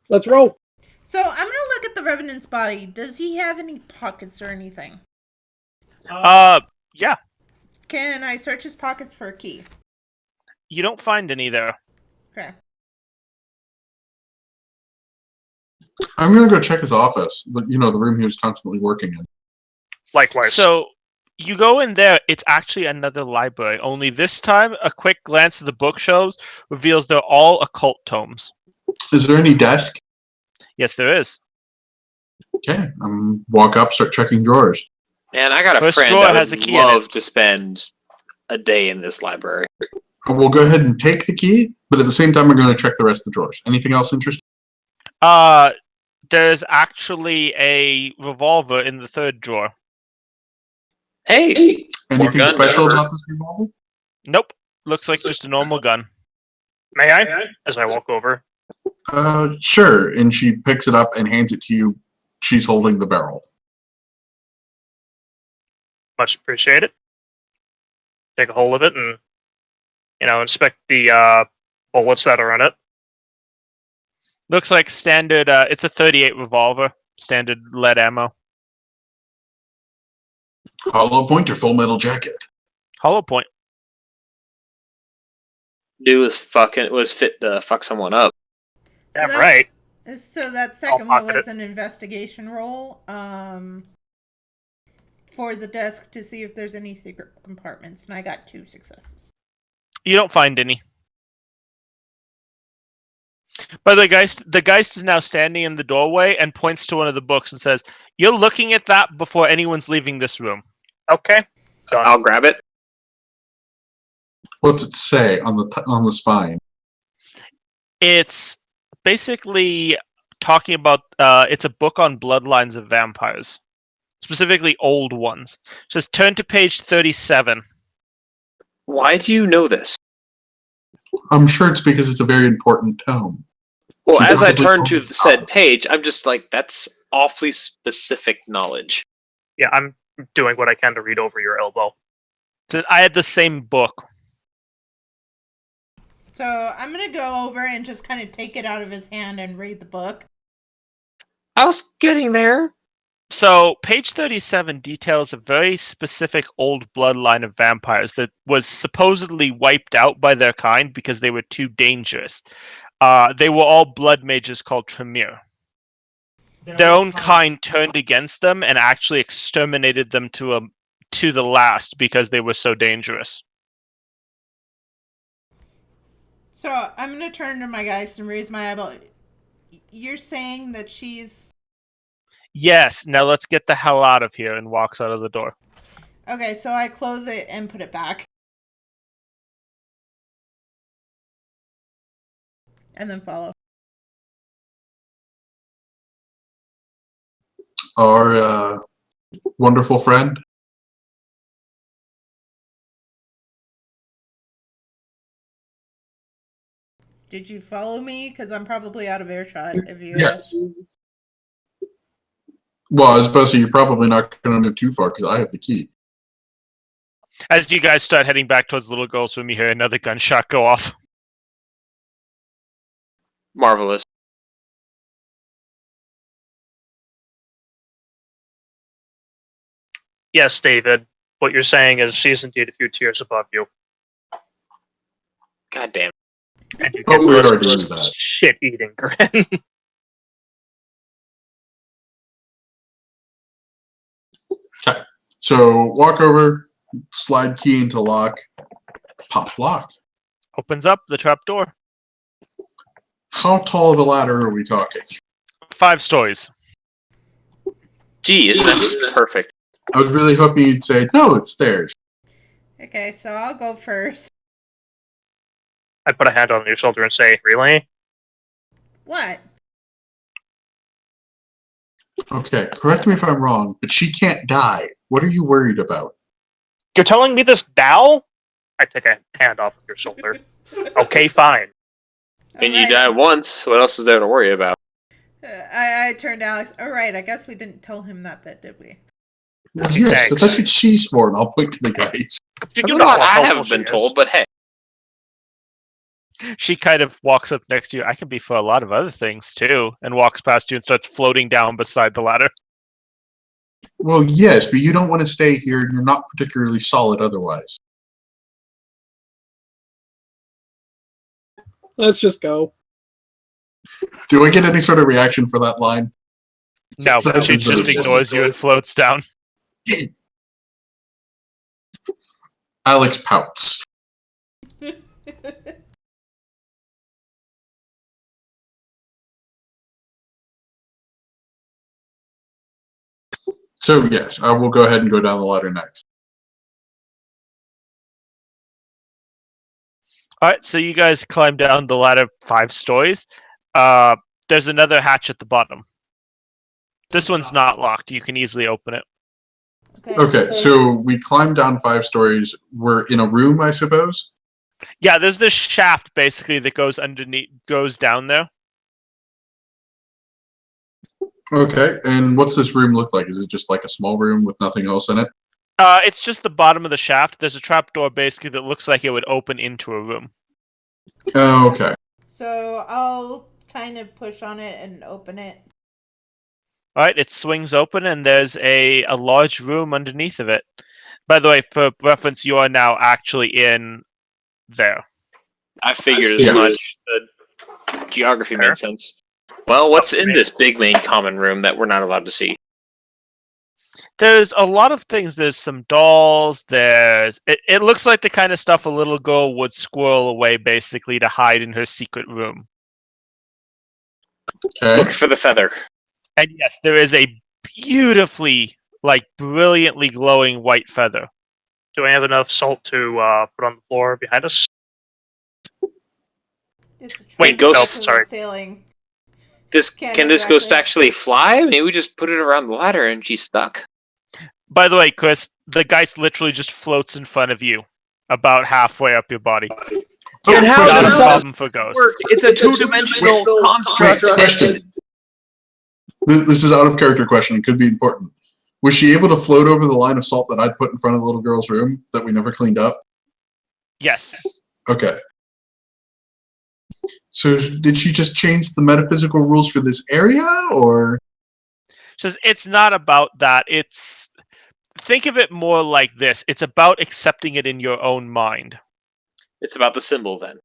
Let's roll. So I'm going to look at the Revenant's body. Does he have any pockets or anything? Yeah. Can I search his pockets for a key? You don't find any there. Okay. I'm gonna go check his office. The room he was constantly working in. Likewise. So you go in there, it's actually another library, only this time a quick glance at the bookshelves reveals they're all occult tomes. Is there any desk? Yes, there is. Okay, walk up, start checking drawers. Man, I got a First friend drawer that has would a key in it. love to spend a day in this library. We'll go ahead and take the key, but at the same time, we're going to check the rest of the drawers. Anything else interesting? There's actually a revolver in the 3rd drawer. Hey, Anything gun, special whatever. about this revolver? Nope. Looks like just a normal gun. May I? As I walk over. Sure. And she picks it up and hands it to you. She's holding the barrel. Much appreciated. Take a hold of it and, inspect the bullets that are in it. Looks like standard, it's a 38 revolver. Standard lead ammo. Hollow point or full metal jacket? Hollow point. Dude was fit to fuck someone up. So Damn that- right. So that second I'll one pocket was it. an investigation roll. for the desk to see if there's any secret compartments, and I got 2 successes. You don't find any. By the way, the Geist is now standing in the doorway and points to one of the books and says, "You're looking at that before anyone's leaving this room." Okay. Done. I'll grab it. What's it say on the spine? It's basically talking about. It's a book on bloodlines of vampires, specifically old ones. It says, "Turn to page 37." Why do you know this? I'm sure it's because it's a very important tome. Well, She as I probably turn to told the said page, I'm just like, that's awfully specific knowledge. Yeah, I'm doing what I can to read over your elbow. So I had the same book. So I'm gonna go over and just kind of take it out of his hand and read the book. I was getting there. So, page 37 details a very specific old bloodline of vampires that was supposedly wiped out by their kind because they were too dangerous. They were all blood mages called Tremere. Their own kind turned against them and actually exterminated them to the last because they were so dangerous. So I'm gonna turn to my guys and raise my eyebrow. You're saying that she's Yes, now let's get the hell out of here, and walks out of the door. okay? So I close it and put it back, and then follow. Our wonderful friend. Did you follow me? Because I'm probably out of earshot if you Yes. asked. Well, I was supposed to say you're probably not going to move too far because I have the key. As you guys start heading back towards the little girl's room, you hear another gunshot go off. Marvelous. Yes, David. What you're saying is she's indeed a few tiers above you. God damn. And you Oh, get we this already knew that. shit-eating grin. Okay. So walk over, slide key into lock, pop lock. Opens up the trap door. How tall of a ladder are we talking? 5 stories. Gee, isn't that just perfect? I was really hoping you'd say, no, it's stairs. Okay, so I'll go first. I put a hand on your shoulder and say, "Really?" What? Okay, correct me if I'm wrong, but she can't die. What are you worried about? You're telling me this now? I take a hand off of your shoulder. Okay, fine. And you Alright. die once, what else is there to worry about? I turned to Alex. All right, I guess we didn't tell him that bit, did we? Well, yes, Thanks. but that's what she's for, and I'll point to the guys. You You know know, how I helpful haven't she been is. told, but hey. She kind of walks up next to you. I can be for a lot of other things, too. And walks past you and starts floating down beside the ladder. Well, yes, but you don't want to stay here, and you're not particularly solid otherwise. Let's just go. Do I get any sort of reaction for that line? No, So she it's just ignores you and floats down. Alex pouts. So, yes, I will go ahead and go down the ladder next. Alright, so you guys climb down the ladder 5 stories. There's another hatch at the bottom. This one's not locked. You can easily open it. Okay, so we climb down 5 stories. We're in a room, I suppose? Yeah, there's this shaft basically that goes underneath, goes down there. Okay, and what's this room look like? Is it just like a small room with nothing else in it? It's just the bottom of the shaft. There's a trapdoor basically that looks like it would open into a room. Oh, okay. So I'll kind of push on it and open it. Alright, it swings open and there's a large room underneath of it. By the way, for reference, you are now actually in there. I figured as Yeah. much. The geography made sense. Well, what's in this big main common room that we're not allowed to see? There's a lot of things. There's some dolls. It looks like the kind of stuff a little girl would squirrel away, basically, to hide in her secret room. Okay. Look for the feather. And yes, there is a beautifully, brilliantly glowing white feather. Do I have enough salt to put on the floor behind us? It's a Wait, trap ghost- because sorry. it's sailing. Can Can't this ghost exactly- actually fly? Maybe we just put it around the ladder and she's stuck. By the way, Chris, the geist literally just floats in front of you, about halfway up your body. And how Not does a that problem for ghosts. work? It's a two-dimensional construct. Question. This is out of character question. It could be important. Was she able to float over the line of salt that I'd put in front of the little girl's room that we never cleaned up? Yes. Okay. So did she just change the metaphysical rules for this area, or? Says it's not about that. Think of it more like this. It's about accepting it in your own mind. It's about the symbol then.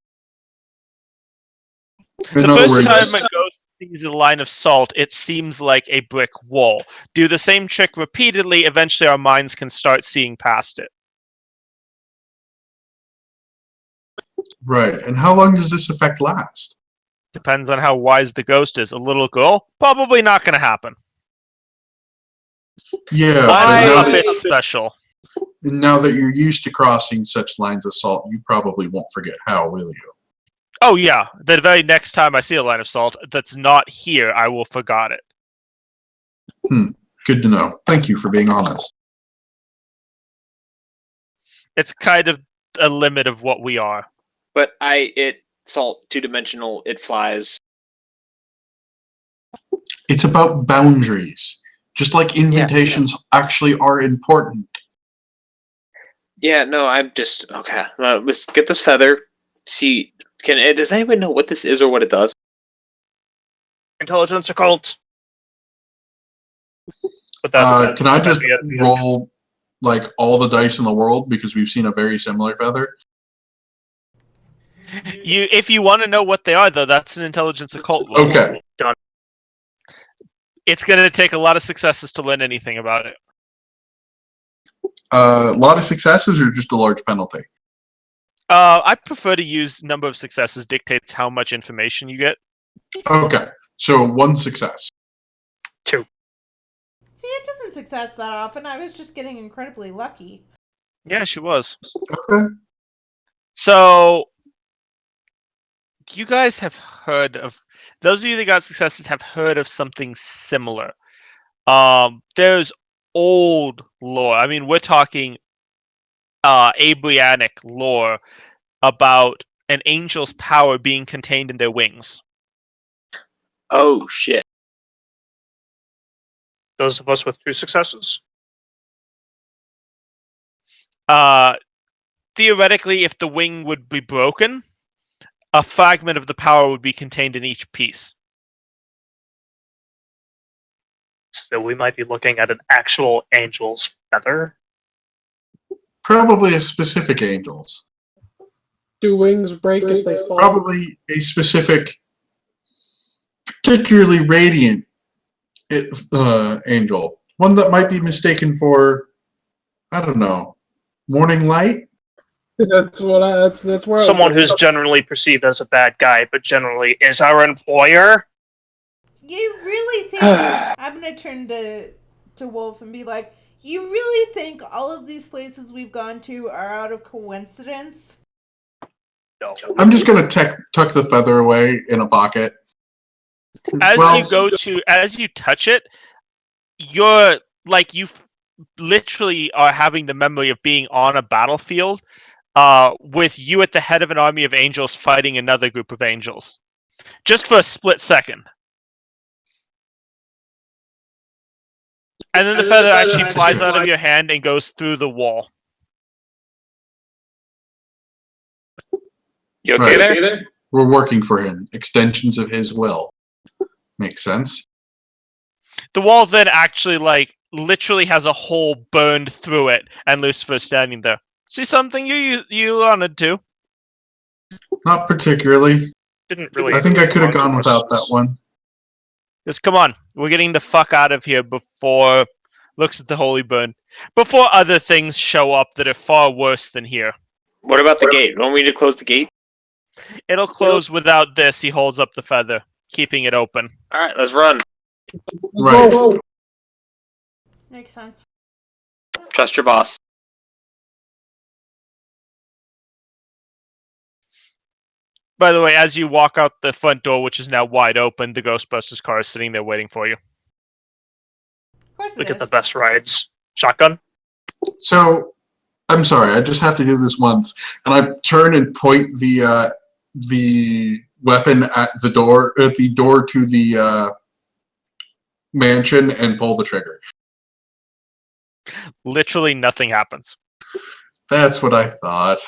In The other first words, time a ghost sees a line of salt, it seems like a brick wall. Do the same trick repeatedly, eventually our minds can start seeing past it. right. And how long does this effect last? Depends on how wise the ghost is. A little girl? Probably not going to happen. Yeah, I'm but a bit special. now that you're used to crossing such lines of salt, you probably won't forget how, will you? Oh yeah, the very next time I see a line of salt that's not here, I will forgot it. Good to know. Thank you for being honest. It's kind of a limit of what we are. But salt, two-dimensional, it flies. It's about boundaries. Just like invitations actually are important. Yeah, no, I'm just okay. Let's get this feather. See, does anyone know what this is or what it does? Intelligence occult. But that Can I just that'd be- roll like all the dice in the world because we've seen a very similar feather? If you want to know what they are, though, that's an intelligence occult roll. Okay. It's going to take a lot of successes to learn anything about it. A lot of successes or just a large penalty? I prefer to use number of successes dictates how much information you get. Okay. So one success. See, it doesn't success that often. I was just getting incredibly lucky. Yeah, she was. Okay. So, you guys have heard of... Those of you that got successes have heard of something similar. There's old lore. I mean, we're talking Abrahamic lore about an angel's power being contained in their wings. Oh shit! Those of us with 2 successes. Theoretically, if the wing would be broken, a fragment of the power would be contained in each piece. So we might be looking at an actual angel's feather. Probably a specific angel's. Do wings break if they fall? Probably a specific, particularly radiant angel. One that might be mistaken for, I don't know, morning light? That's what that's where Someone I was who's generally perceived as a bad guy, but generally is our employer. You really think I'm gonna turn to Wolf and be like, you really think all of these places we've gone to are out of coincidence? No. I'm just going to tuck the feather away in a pocket. As you touch it, you're like you literally are having the memory of being on a battlefield, with you at the head of an army of angels fighting another group of angels, just for a split second. And then the feather actually flies out of your hand and goes through the wall. You okay there? We're working for him. Extensions of his will. Makes sense. The wall then actually, literally has a hole burned through it, and Lucifer's standing there. See something you wanted to? Not particularly. Didn't really. I think I could have gone contours. without that one. Just come on, we're getting the fuck out of here before looks at the holy burn, before other things show up that are far worse than here. What about the gate? Don't we need to close the gate? It'll close without this. He holds up the feather, keeping it open. All right, let's run. Right. Whoa. Makes sense. Trust your boss. By the way, as you walk out the front door, which is now wide open, the Ghostbusters car is sitting there waiting for you. Of course We it get is. the best rides. Shotgun. So, I'm sorry. I just have to do this once, and I turn and point the weapon at the door to the mansion, and pull the trigger. Literally nothing happens. That's what I thought.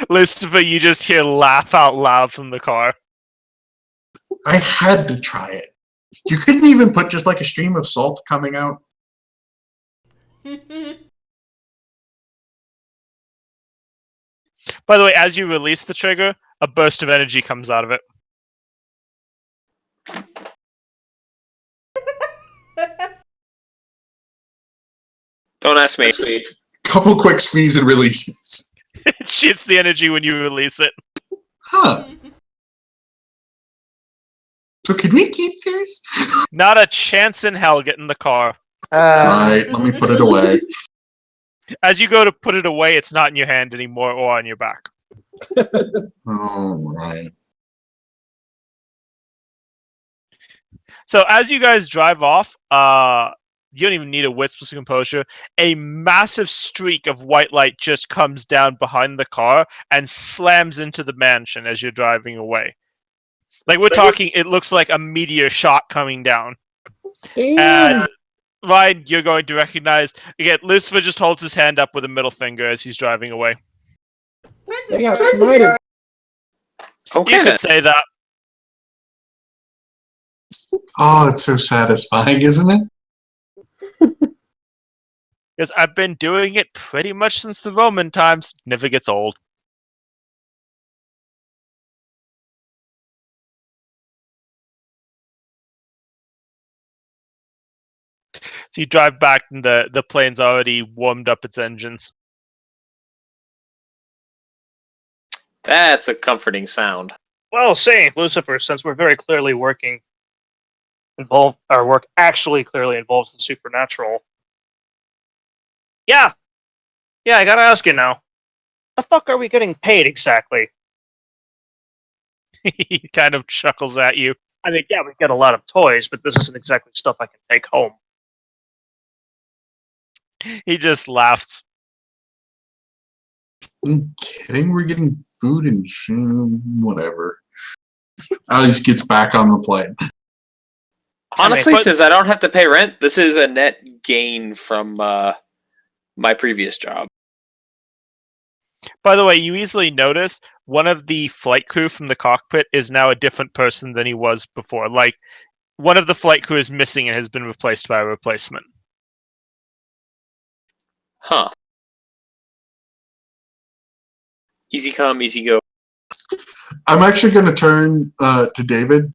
Lucifer, you just hear laugh out loud from the car. I had to try it. You couldn't even put just like a stream of salt coming out. By the way, as you release the trigger, a burst of energy comes out of it. Don't ask me. Couple quick squeeze and releases. It shoots the energy when you release it. Huh. So can we keep these? Not a chance in hell. Get in the car. Right, let me put it away. As you go to put it away, it's not in your hand anymore or on your back. All right. So as you guys drive off, you don't even need a wisp of composure. A massive streak of white light just comes down behind the car and slams into the mansion as you're driving away. Like we're talking, it looks like a meteor shot coming down. Damn. And Ryan, you're going to recognize again. Lucifer just holds his hand up with a middle finger as he's driving away. They got smited. Okay, You then. could say that. Oh, it's so satisfying, isn't it? Because I've been doing it pretty much since the Roman times. Never gets old. So you drive back and the plane's already warmed up its engines. That's a comforting sound. Well, say, Lucifer, since we're very clearly our work actually clearly involves the supernatural. Yeah, I gotta ask you now. The fuck are we getting paid exactly? He kind of chuckles at you. I mean, yeah, we get a lot of toys, but this isn't exactly stuff I can take home. He just laughs. I'm kidding. We're getting food and whatever. Alex gets back on the plane. Honestly, but- since I don't have to pay rent, this is a net gain from my previous job. By the way, you easily notice one of the flight crew from the cockpit is now a different person than he was before. Like, one of the flight crew is missing and has been replaced by a replacement. Huh. Easy come, easy go. I'm actually going to turn to David.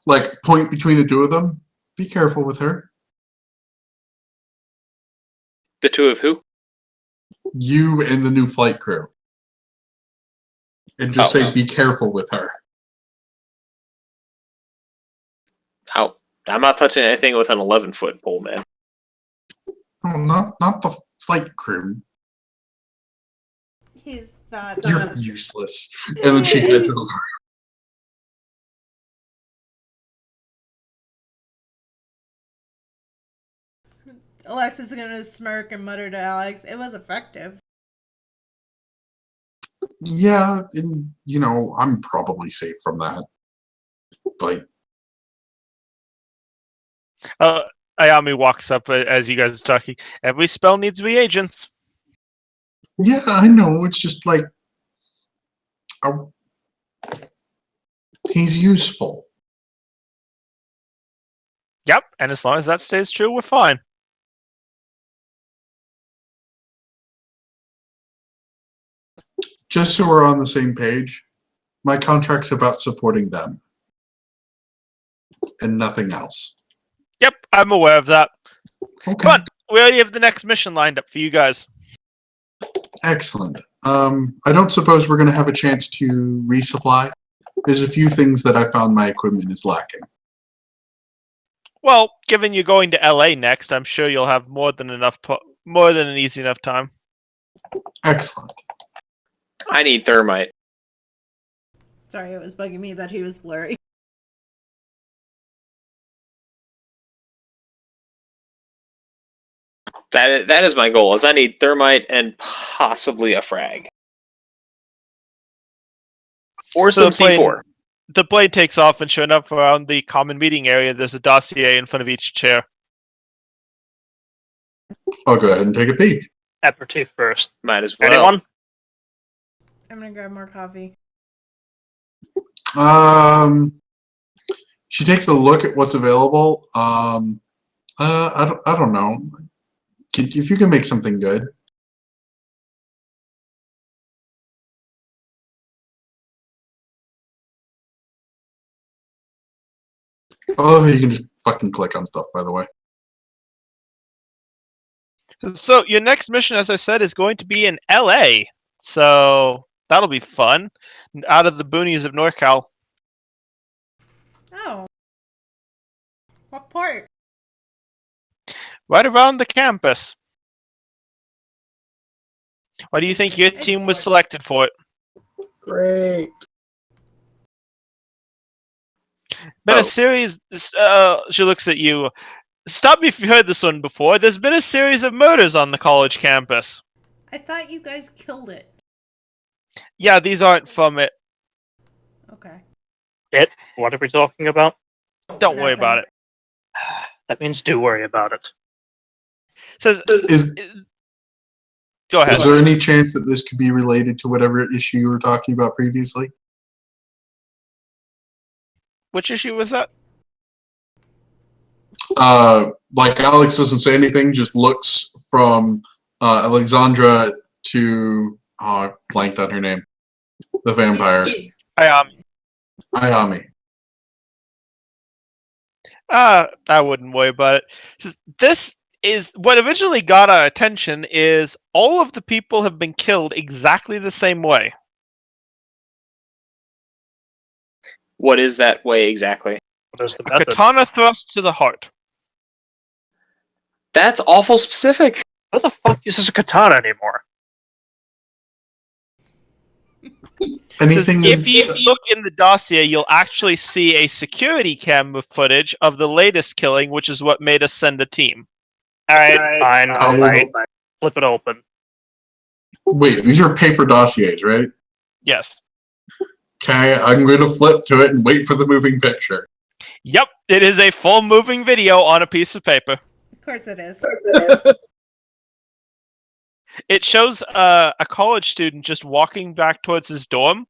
Like, point between the two of them. Be careful with her. The two of who? You and the new flight crew. And just Oh. say, be careful with her. How? I'm not touching anything with an 11-foot pole, man. Oh, not the flight crew. He's not. You're useless. And then she heads over. Alexis is gonna smirk and mutter to Alex, "It was effective." Yeah, and, I'm probably safe from that. But, Ayami walks up as you guys are talking. Every spell needs reagents. yeah, I know. It's just like... he's useful. Yep, and as long as that stays true, we're fine. Just so we're on the same page, my contract's about supporting them. And nothing else. I'm aware of that. Okay. Come on, we already have the next mission lined up for you guys. Excellent. I don't suppose we're going to have a chance to resupply. There's a few things that I found my equipment is lacking. Well, given you're going to LA next, I'm sure you'll have more than an easy enough time. Excellent. I need thermite. Sorry, it was bugging me that he was blurry. That is my goal. Is I need thermite and possibly a frag or So some the plane- C4. The plane takes off, and sure enough, around the common meeting area, there's a dossier in front of each chair. I'll go ahead and take a peek. Aperitif first. Might as well. Anyone? I'm gonna grab more coffee. She takes a look at what's available. I don't know. If you can make something good. Oh, you can just fucking click on stuff, by the way. So your next mission, as I said, is going to be in LA. So that'll be fun. Out of the boonies of NorCal. Oh. What part? Right around the campus. Why do you think your team was selected for it? Great. Been Oh. a series. She looks at you. Stop me if you heard this one before. There's been a series of murders on the college campus. I thought you guys killed it. Yeah, these aren't from it. Okay. What are we talking about? Don't worry about it. That means do worry about it. Says, Is go ahead. Is there any chance that this could be related to whatever issue you were talking about previously? Which issue was that? Like Alex doesn't say anything, just looks from Alexandra to blanked on her name, the vampire, Ayami. I wouldn't worry about it. This is what originally got our attention. Is all of the people have been killed exactly the same way. What is that way exactly? What is the A method? katana thrust to the heart. That's awful specific. Who the fuck uses a katana anymore? Anything? If you look in the dossier, you'll actually see a security camera footage of the latest killing, which is what made us send a team. Alright, fine, Oh. I'll wait. Flip it open. Wait, these are paper dossiers, right? Yes. Okay, I'm going to flip to it and wait for the moving picture. Yep, it is a full moving video on a piece of paper. Of course it is. It shows a college student just walking back towards his dorm,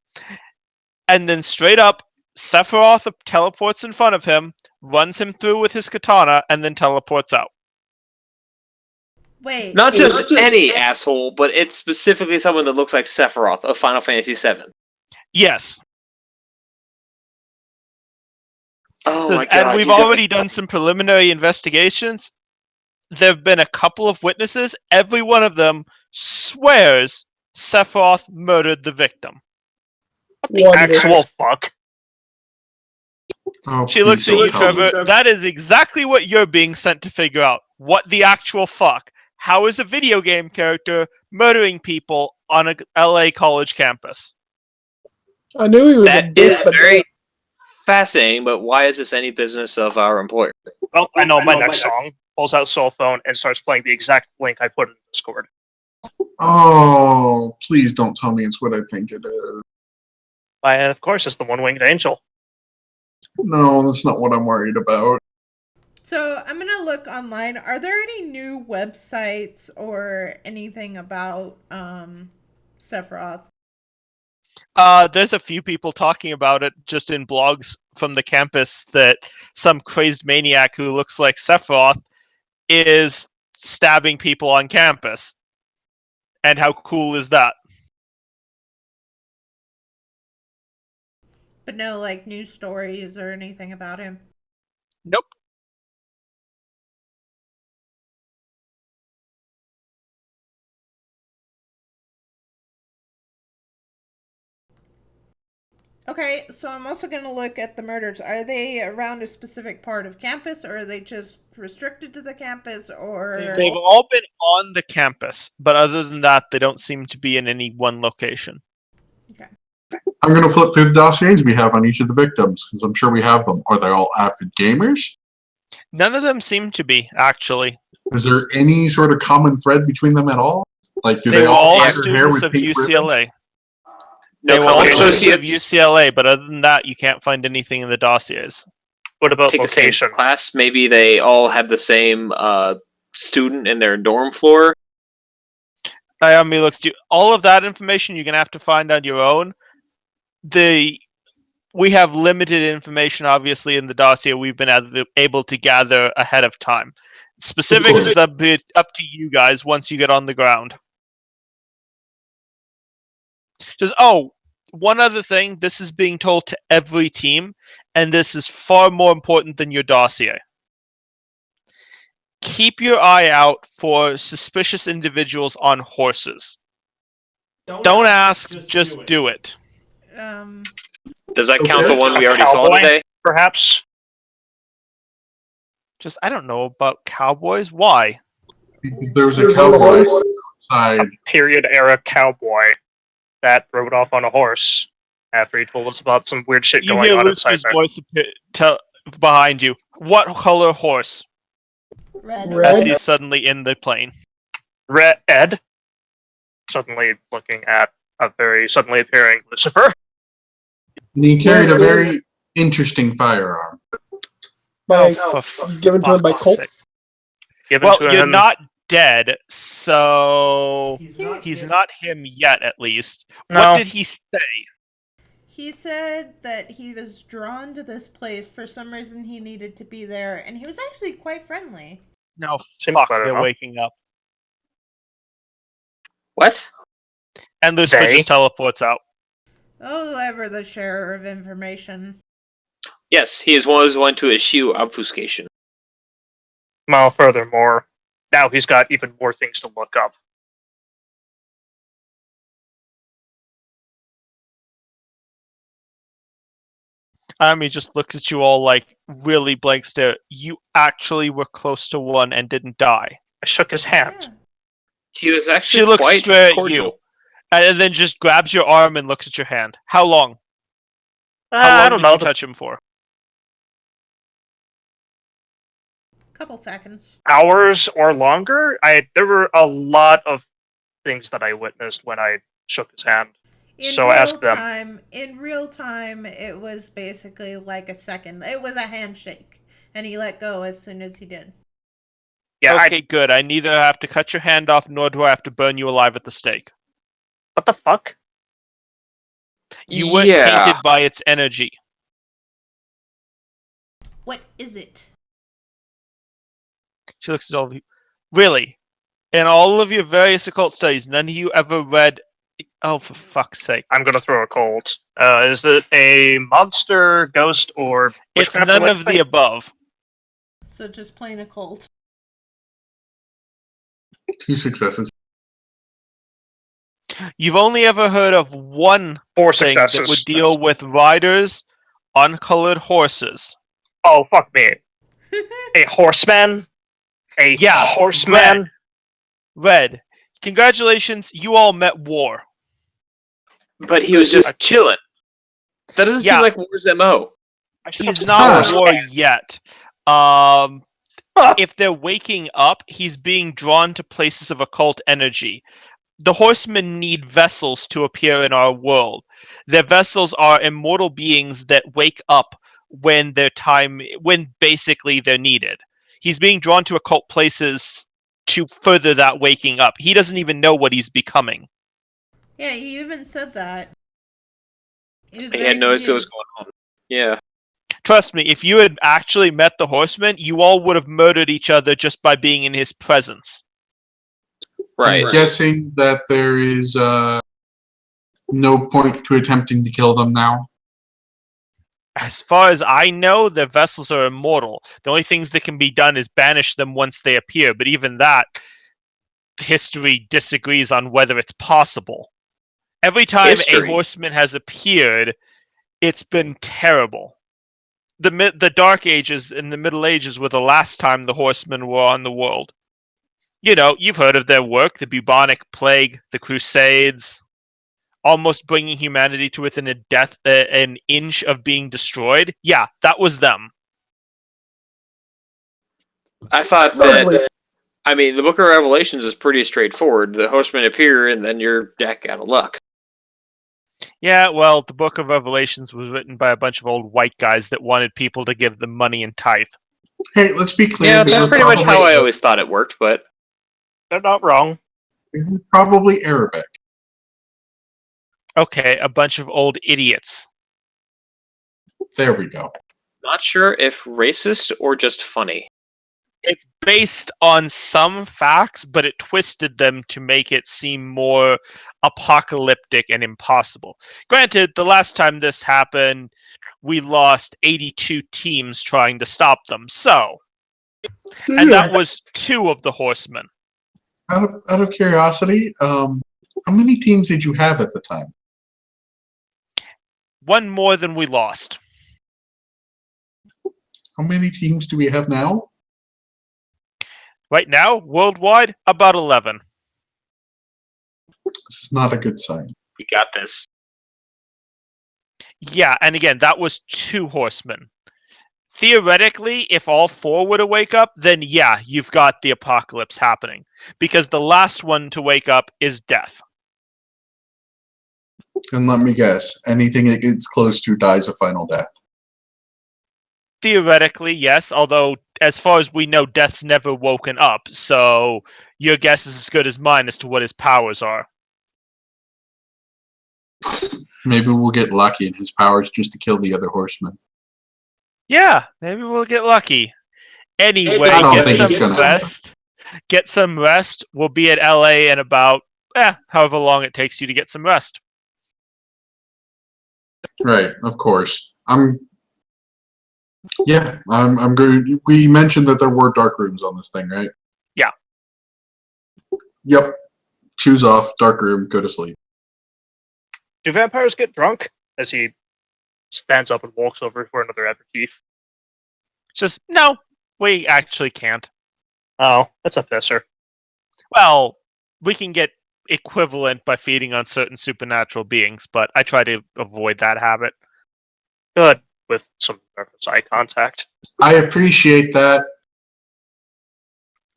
and then straight up, Sephiroth teleports in front of him, runs him through with his katana, and then teleports out. Wait. Not just any asshole, but it's specifically someone that looks like Sephiroth of Final Fantasy VII. Yes. Oh my god! And we've already done some preliminary investigations. There have been a couple of witnesses. Every one of them swears Sephiroth murdered the victim. Actual fuck. Oh, She looks at please you, don't tell me. Trevor. That is exactly what you're being sent to figure out. What the actual fuck? How is a video game character murdering people on a LA college campus? I knew he was a That bitch, is but very fascinating, but why is this any business of our employer? Well, I know my next song. Pulls out cell phone and starts playing the exact link I put in Discord. Oh, please don't tell me it's what I think it is. And of course, it's the one-winged angel. No, that's not what I'm worried about. So I'm gonna look online. Are there any new websites or anything about Sephiroth? There's a few people talking about it just in blogs from the campus that some crazed maniac who looks like Sephiroth is stabbing people on campus. And how cool is that? But no, like, news stories or anything about him. Nope. Okay, so I'm also going to look at the murders. Are they around a specific part of campus, or are they just restricted to the campus, or... They've all been on the campus, but other than that, they don't seem to be in any one location. I'm going to flip through the dossiers we have on each of the victims because I'm sure we have them. Are they all avid gamers? None of them seem to be, actually. Is there any sort of common thread between them at all? Like, do They they were all all dye their hair students with of pink ribbons? UCLA. No They were all common students of associates. UCLA, but other than that, you can't find anything in the dossiers. What about Take the same location? class. Maybe they all have the same student in their dorm floor. Naomi looks to all of that information you're gonna have to find on your own. We have limited information, obviously, in the dossier we've been able to gather ahead of time. Specifics is up to you guys once you get on the ground. Just one other thing. This is being told to every team, and this is far more important than your dossier. Keep your eye out for suspicious individuals on horses. Don't ask, just do it. Does that count Okay. the one we already saw Cowboy? today? Perhaps? Just, I don't know about cowboys. Why? Because there was a There's on the cowboy horse. outside. Period era cowboy that rode off on a horse after he told us about some weird shit You going hear on inside Lucifer's there. voice behind you. What color horse? Red. As Red. he's suddenly in the plane. Ed, suddenly looking at a very suddenly appearing Lucifer. And he carried a very interesting firearm. By, For it was given to him by fuck's Colt. sake. Given Well, to you're him. not dead, so he's him. not him yet, at least. No. What did he say? He said that he was drawn to this place for some reason. He needed to be there, and he was actually quite friendly. No, Seems fuck, better, they're huh? waking up. What? And Lucifer They? just teleports out. Oh, ever the sharer of information. Yes, he is one to eschew obfuscation. Well, furthermore, now he's got even more things to look up. He just looks at you all like really blank stare. You actually were close to one and didn't die. I shook his hand. Yeah. He was She actually looks quite straight at cordial. you, and then just grabs your arm and looks at your hand. How long? How long I don't did know. you touch him for? Couple seconds. Hours or longer? There were a lot of things that I witnessed when I shook his hand. So ask them. In real time, it was basically like a second. It was a handshake, and he let go as soon as he did. Yeah, Okay, good. I neither have to cut your hand off, nor do I have to burn you alive at the stake. what the fuck? You weren't Yeah. tainted by its energy. What is it? She looks at all of you. Really? In all of your various occult studies, none of you ever read... Oh, for fuck's sake. I'm gonna throw a cold. Is it a monster, ghost, or It's witchcraft none related of the thing? above. So just plain occult. 2 successes. You've only ever heard of one 4 thing that successes. would deal with riders on colored horses. Oh, fuck me. A horseman? A Yeah, horseman? Red, congratulations, you all met War. But he was just chilling. That doesn't Yeah. seem like War's MO. He's not Ah. at War yet. If they're waking up, he's being drawn to places of occult energy. The horsemen need vessels to appear in our world. Their vessels are immortal beings that wake up when basically they're needed. He's being drawn to occult places to further that waking up. He doesn't even know what he's becoming. Yeah, he even said that. He was He very had no idea what was confused. going on. Yeah. Trust me, if you had actually met the horsemen, you all would have murdered each other just by being in his presence. Right. I'm guessing that there is no point to attempting to kill them now. As far as I know, their vessels are immortal. The only things that can be done is banish them once they appear, but even that, history disagrees on whether it's possible. Every time History? a horseman has appeared, it's been terrible. The Dark Ages and the Middle Ages were the last time the Horsemen were on the world. You know, you've heard of their work, the bubonic plague, the Crusades, almost bringing humanity to within an inch of being destroyed. Yeah, that was them. I thought Lovely. that. I mean, the Book of Revelations is pretty straightforward. The Horsemen appear, and then you're deck out of luck. Yeah, well, the Book of Revelations was written by a bunch of old white guys that wanted people to give them money and tithe. Hey, let's be clear. Yeah, they that's were pretty much how probably- I always thought it worked. But They're not wrong. they were probably Arabic. Okay, a bunch of old idiots. There we go. not sure if racist or just funny. It's based on some facts, but it twisted them to make it seem more apocalyptic and impossible. Granted, the last time this happened, we lost 82 teams trying to stop them. So, and that was 2 of the Horsemen. Out of curiosity, how many teams did you have at the time? 1 more than we lost. How many teams do we have now? Right now, worldwide, about 11. This is not a good sign. We got this. Yeah, and again, that was 2 Horsemen. Theoretically, if all 4 were to wake up, then yeah, you've got the apocalypse happening. Because the last one to wake up is death. And let me guess, anything that gets close to dies a final death. Theoretically, yes, although as far as we know, death's never woken up, so your guess is as good as mine as to what his powers are. Maybe we'll get lucky and his powers just to kill the other horsemen. Yeah, maybe we'll get lucky. Anyway, I don't get think some it's gonna happen. rest. Get some rest. We'll be at LA in about however long it takes you to get some rest. Right, of course. I'm going. We mentioned that there were dark rooms on this thing, right? Yeah. Yep. Shoes off, dark room, go to sleep. Do vampires get drunk? As he stands up and walks over for another aperitif. It's just no, we actually can't. Oh, that's a pisser. Well, we can get equivalent by feeding on certain supernatural beings, but I try to avoid that habit. Good. With some nervous eye contact. I appreciate that.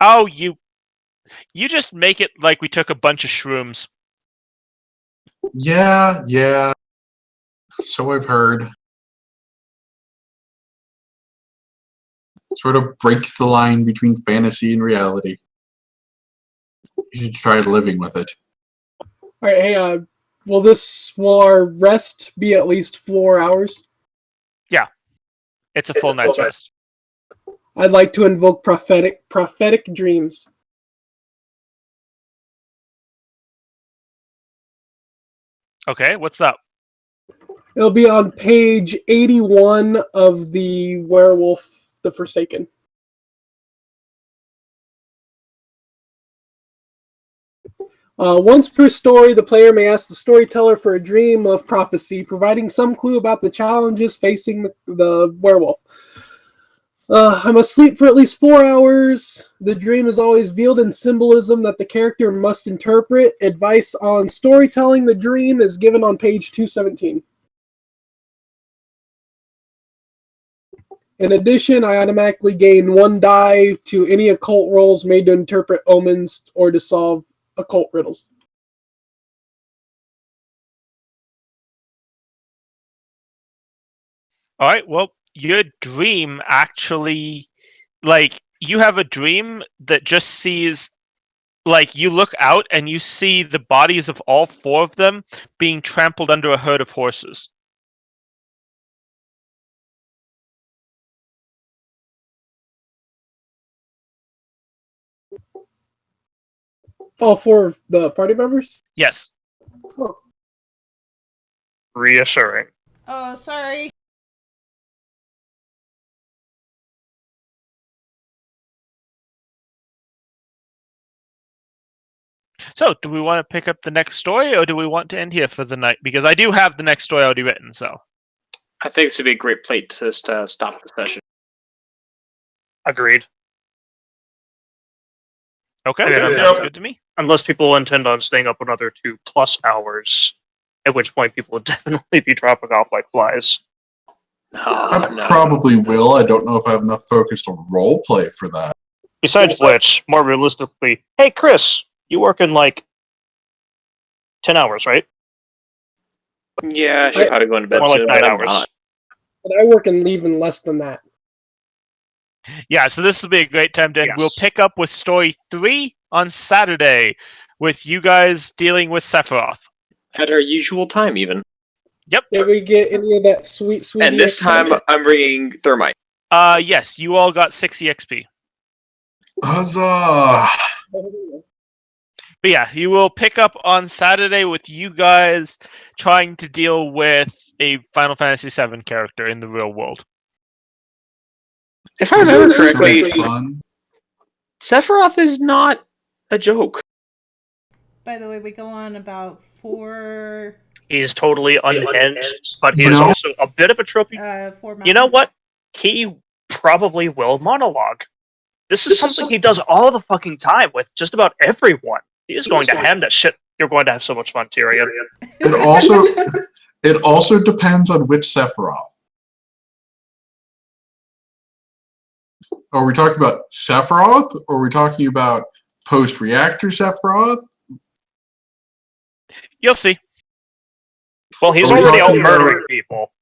Oh, you just make it like we took a bunch of shrooms. Yeah. So I've heard. Sort of breaks the line between fantasy and reality. You should try living with it. All right, hey, will our rest be at least 4 hours? It's a full night's rest. I'd like to invoke prophetic dreams. Okay, what's up? It'll be on page 81 of the Werewolf the Forsaken. Once per story, the player may ask the storyteller for a dream of prophecy, providing some clue about the challenges facing the werewolf. I must sleep for at least 4 hours. The dream is always veiled in symbolism that the character must interpret. Advice on storytelling the dream is given on page 217. In addition, I automatically gain 1 die to any occult rolls made to interpret omens or to solve occult riddles. All right, well, your dream actually, like, you have a dream that just sees, like, you look out and you see the bodies of all 4 of them being trampled under a herd of horses. All 4 of the party members? Yes. Oh. Reassuring. Oh, sorry. So, do we want to pick up the next story, or do we want to end here for the night? Because I do have the next story already written, so. I think this would be a great place to stop the session. Agreed. Okay, I mean, sounds good to me. Unless people intend on staying up another 2+ hours, at which point people would definitely be dropping off like flies. I No. probably will. I don't know if I have enough focus to role play for that. Besides which, more realistically, hey Chris, you work in like 10 hours, right? Yeah, I should probably go into bed More like soon, 9 but I'm hours. not. But I work and leave in less than that. Yeah, so this will be a great time to end. Yes. We'll pick up with story 3 on Saturday, with you guys dealing with Sephiroth. At our usual time, even. Yep. Did we get any of that sweet And this EXP? time, I'm bringing Thermite. Yes, you all got 6 EXP. Huzzah! But yeah, you will pick up on Saturday with you guys trying to deal with a Final Fantasy VII character in the real world. If I remember So correctly, fun. Sephiroth is not a joke. By the way, we go on about 4 He's totally unhinged, but he You is know- also a bit of a trophy. 4 You know what? He probably will monologue. This is something he does all the fucking time with just about everyone. He is going to hand that shit. You're going to have so much fun, Tyrion. It also depends on which Sephiroth. Are we talking about Sephiroth, or are we talking about post-reactor Sephiroth? You'll see. Well, he's Are we already out talking murdering about- people.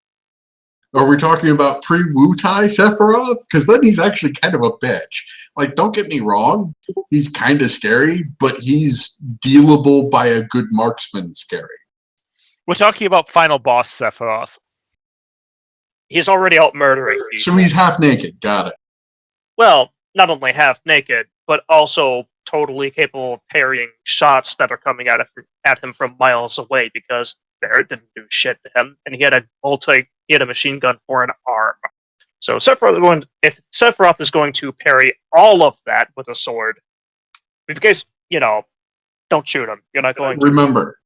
Are we talking about pre-Wutai Sephiroth? Because then he's actually kind of a bitch. Like, don't get me wrong, he's kind of scary, but he's dealable by a good marksman scary. We're talking about final boss Sephiroth. He's already out murdering people. So he's half naked. Got it. Well, not only half naked, but also totally capable of parrying shots that are coming at him from miles away because Barrett didn't do shit to him, and he had a machine gun for an arm. So if Sephiroth is going to parry all of that with a sword, in case don't shoot him. You're not going to. Remember,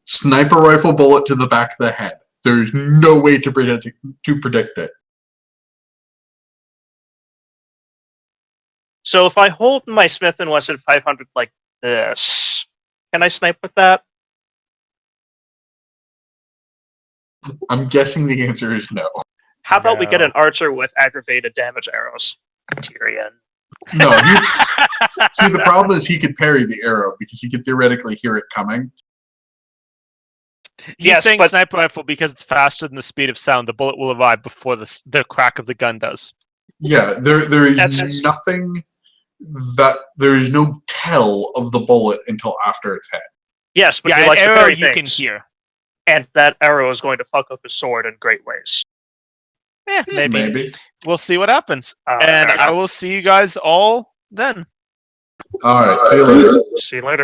sniper rifle bullet to the back of the head. There's no way to predict it. So if I hold my Smith & Wesson 500 like this, can I snipe with that? I'm guessing the answer is no. How about we get No. an archer with aggravated damage arrows? Tyrion. No. See, the problem is he could parry the arrow because he could theoretically hear it coming. He's Yes, saying but- sniper rifle because it's faster than the speed of sound. The bullet will arrive before the crack of the gun does. Yeah, there is That's- nothing there is no tell of the bullet until after it's hit. Yes, but Yeah, you an like to arrow parry you can things, hear. and that arrow is going to fuck up his sword in great ways. Yeah, maybe. We'll see what happens. And I will see you guys all then. All right, see you later. See you later.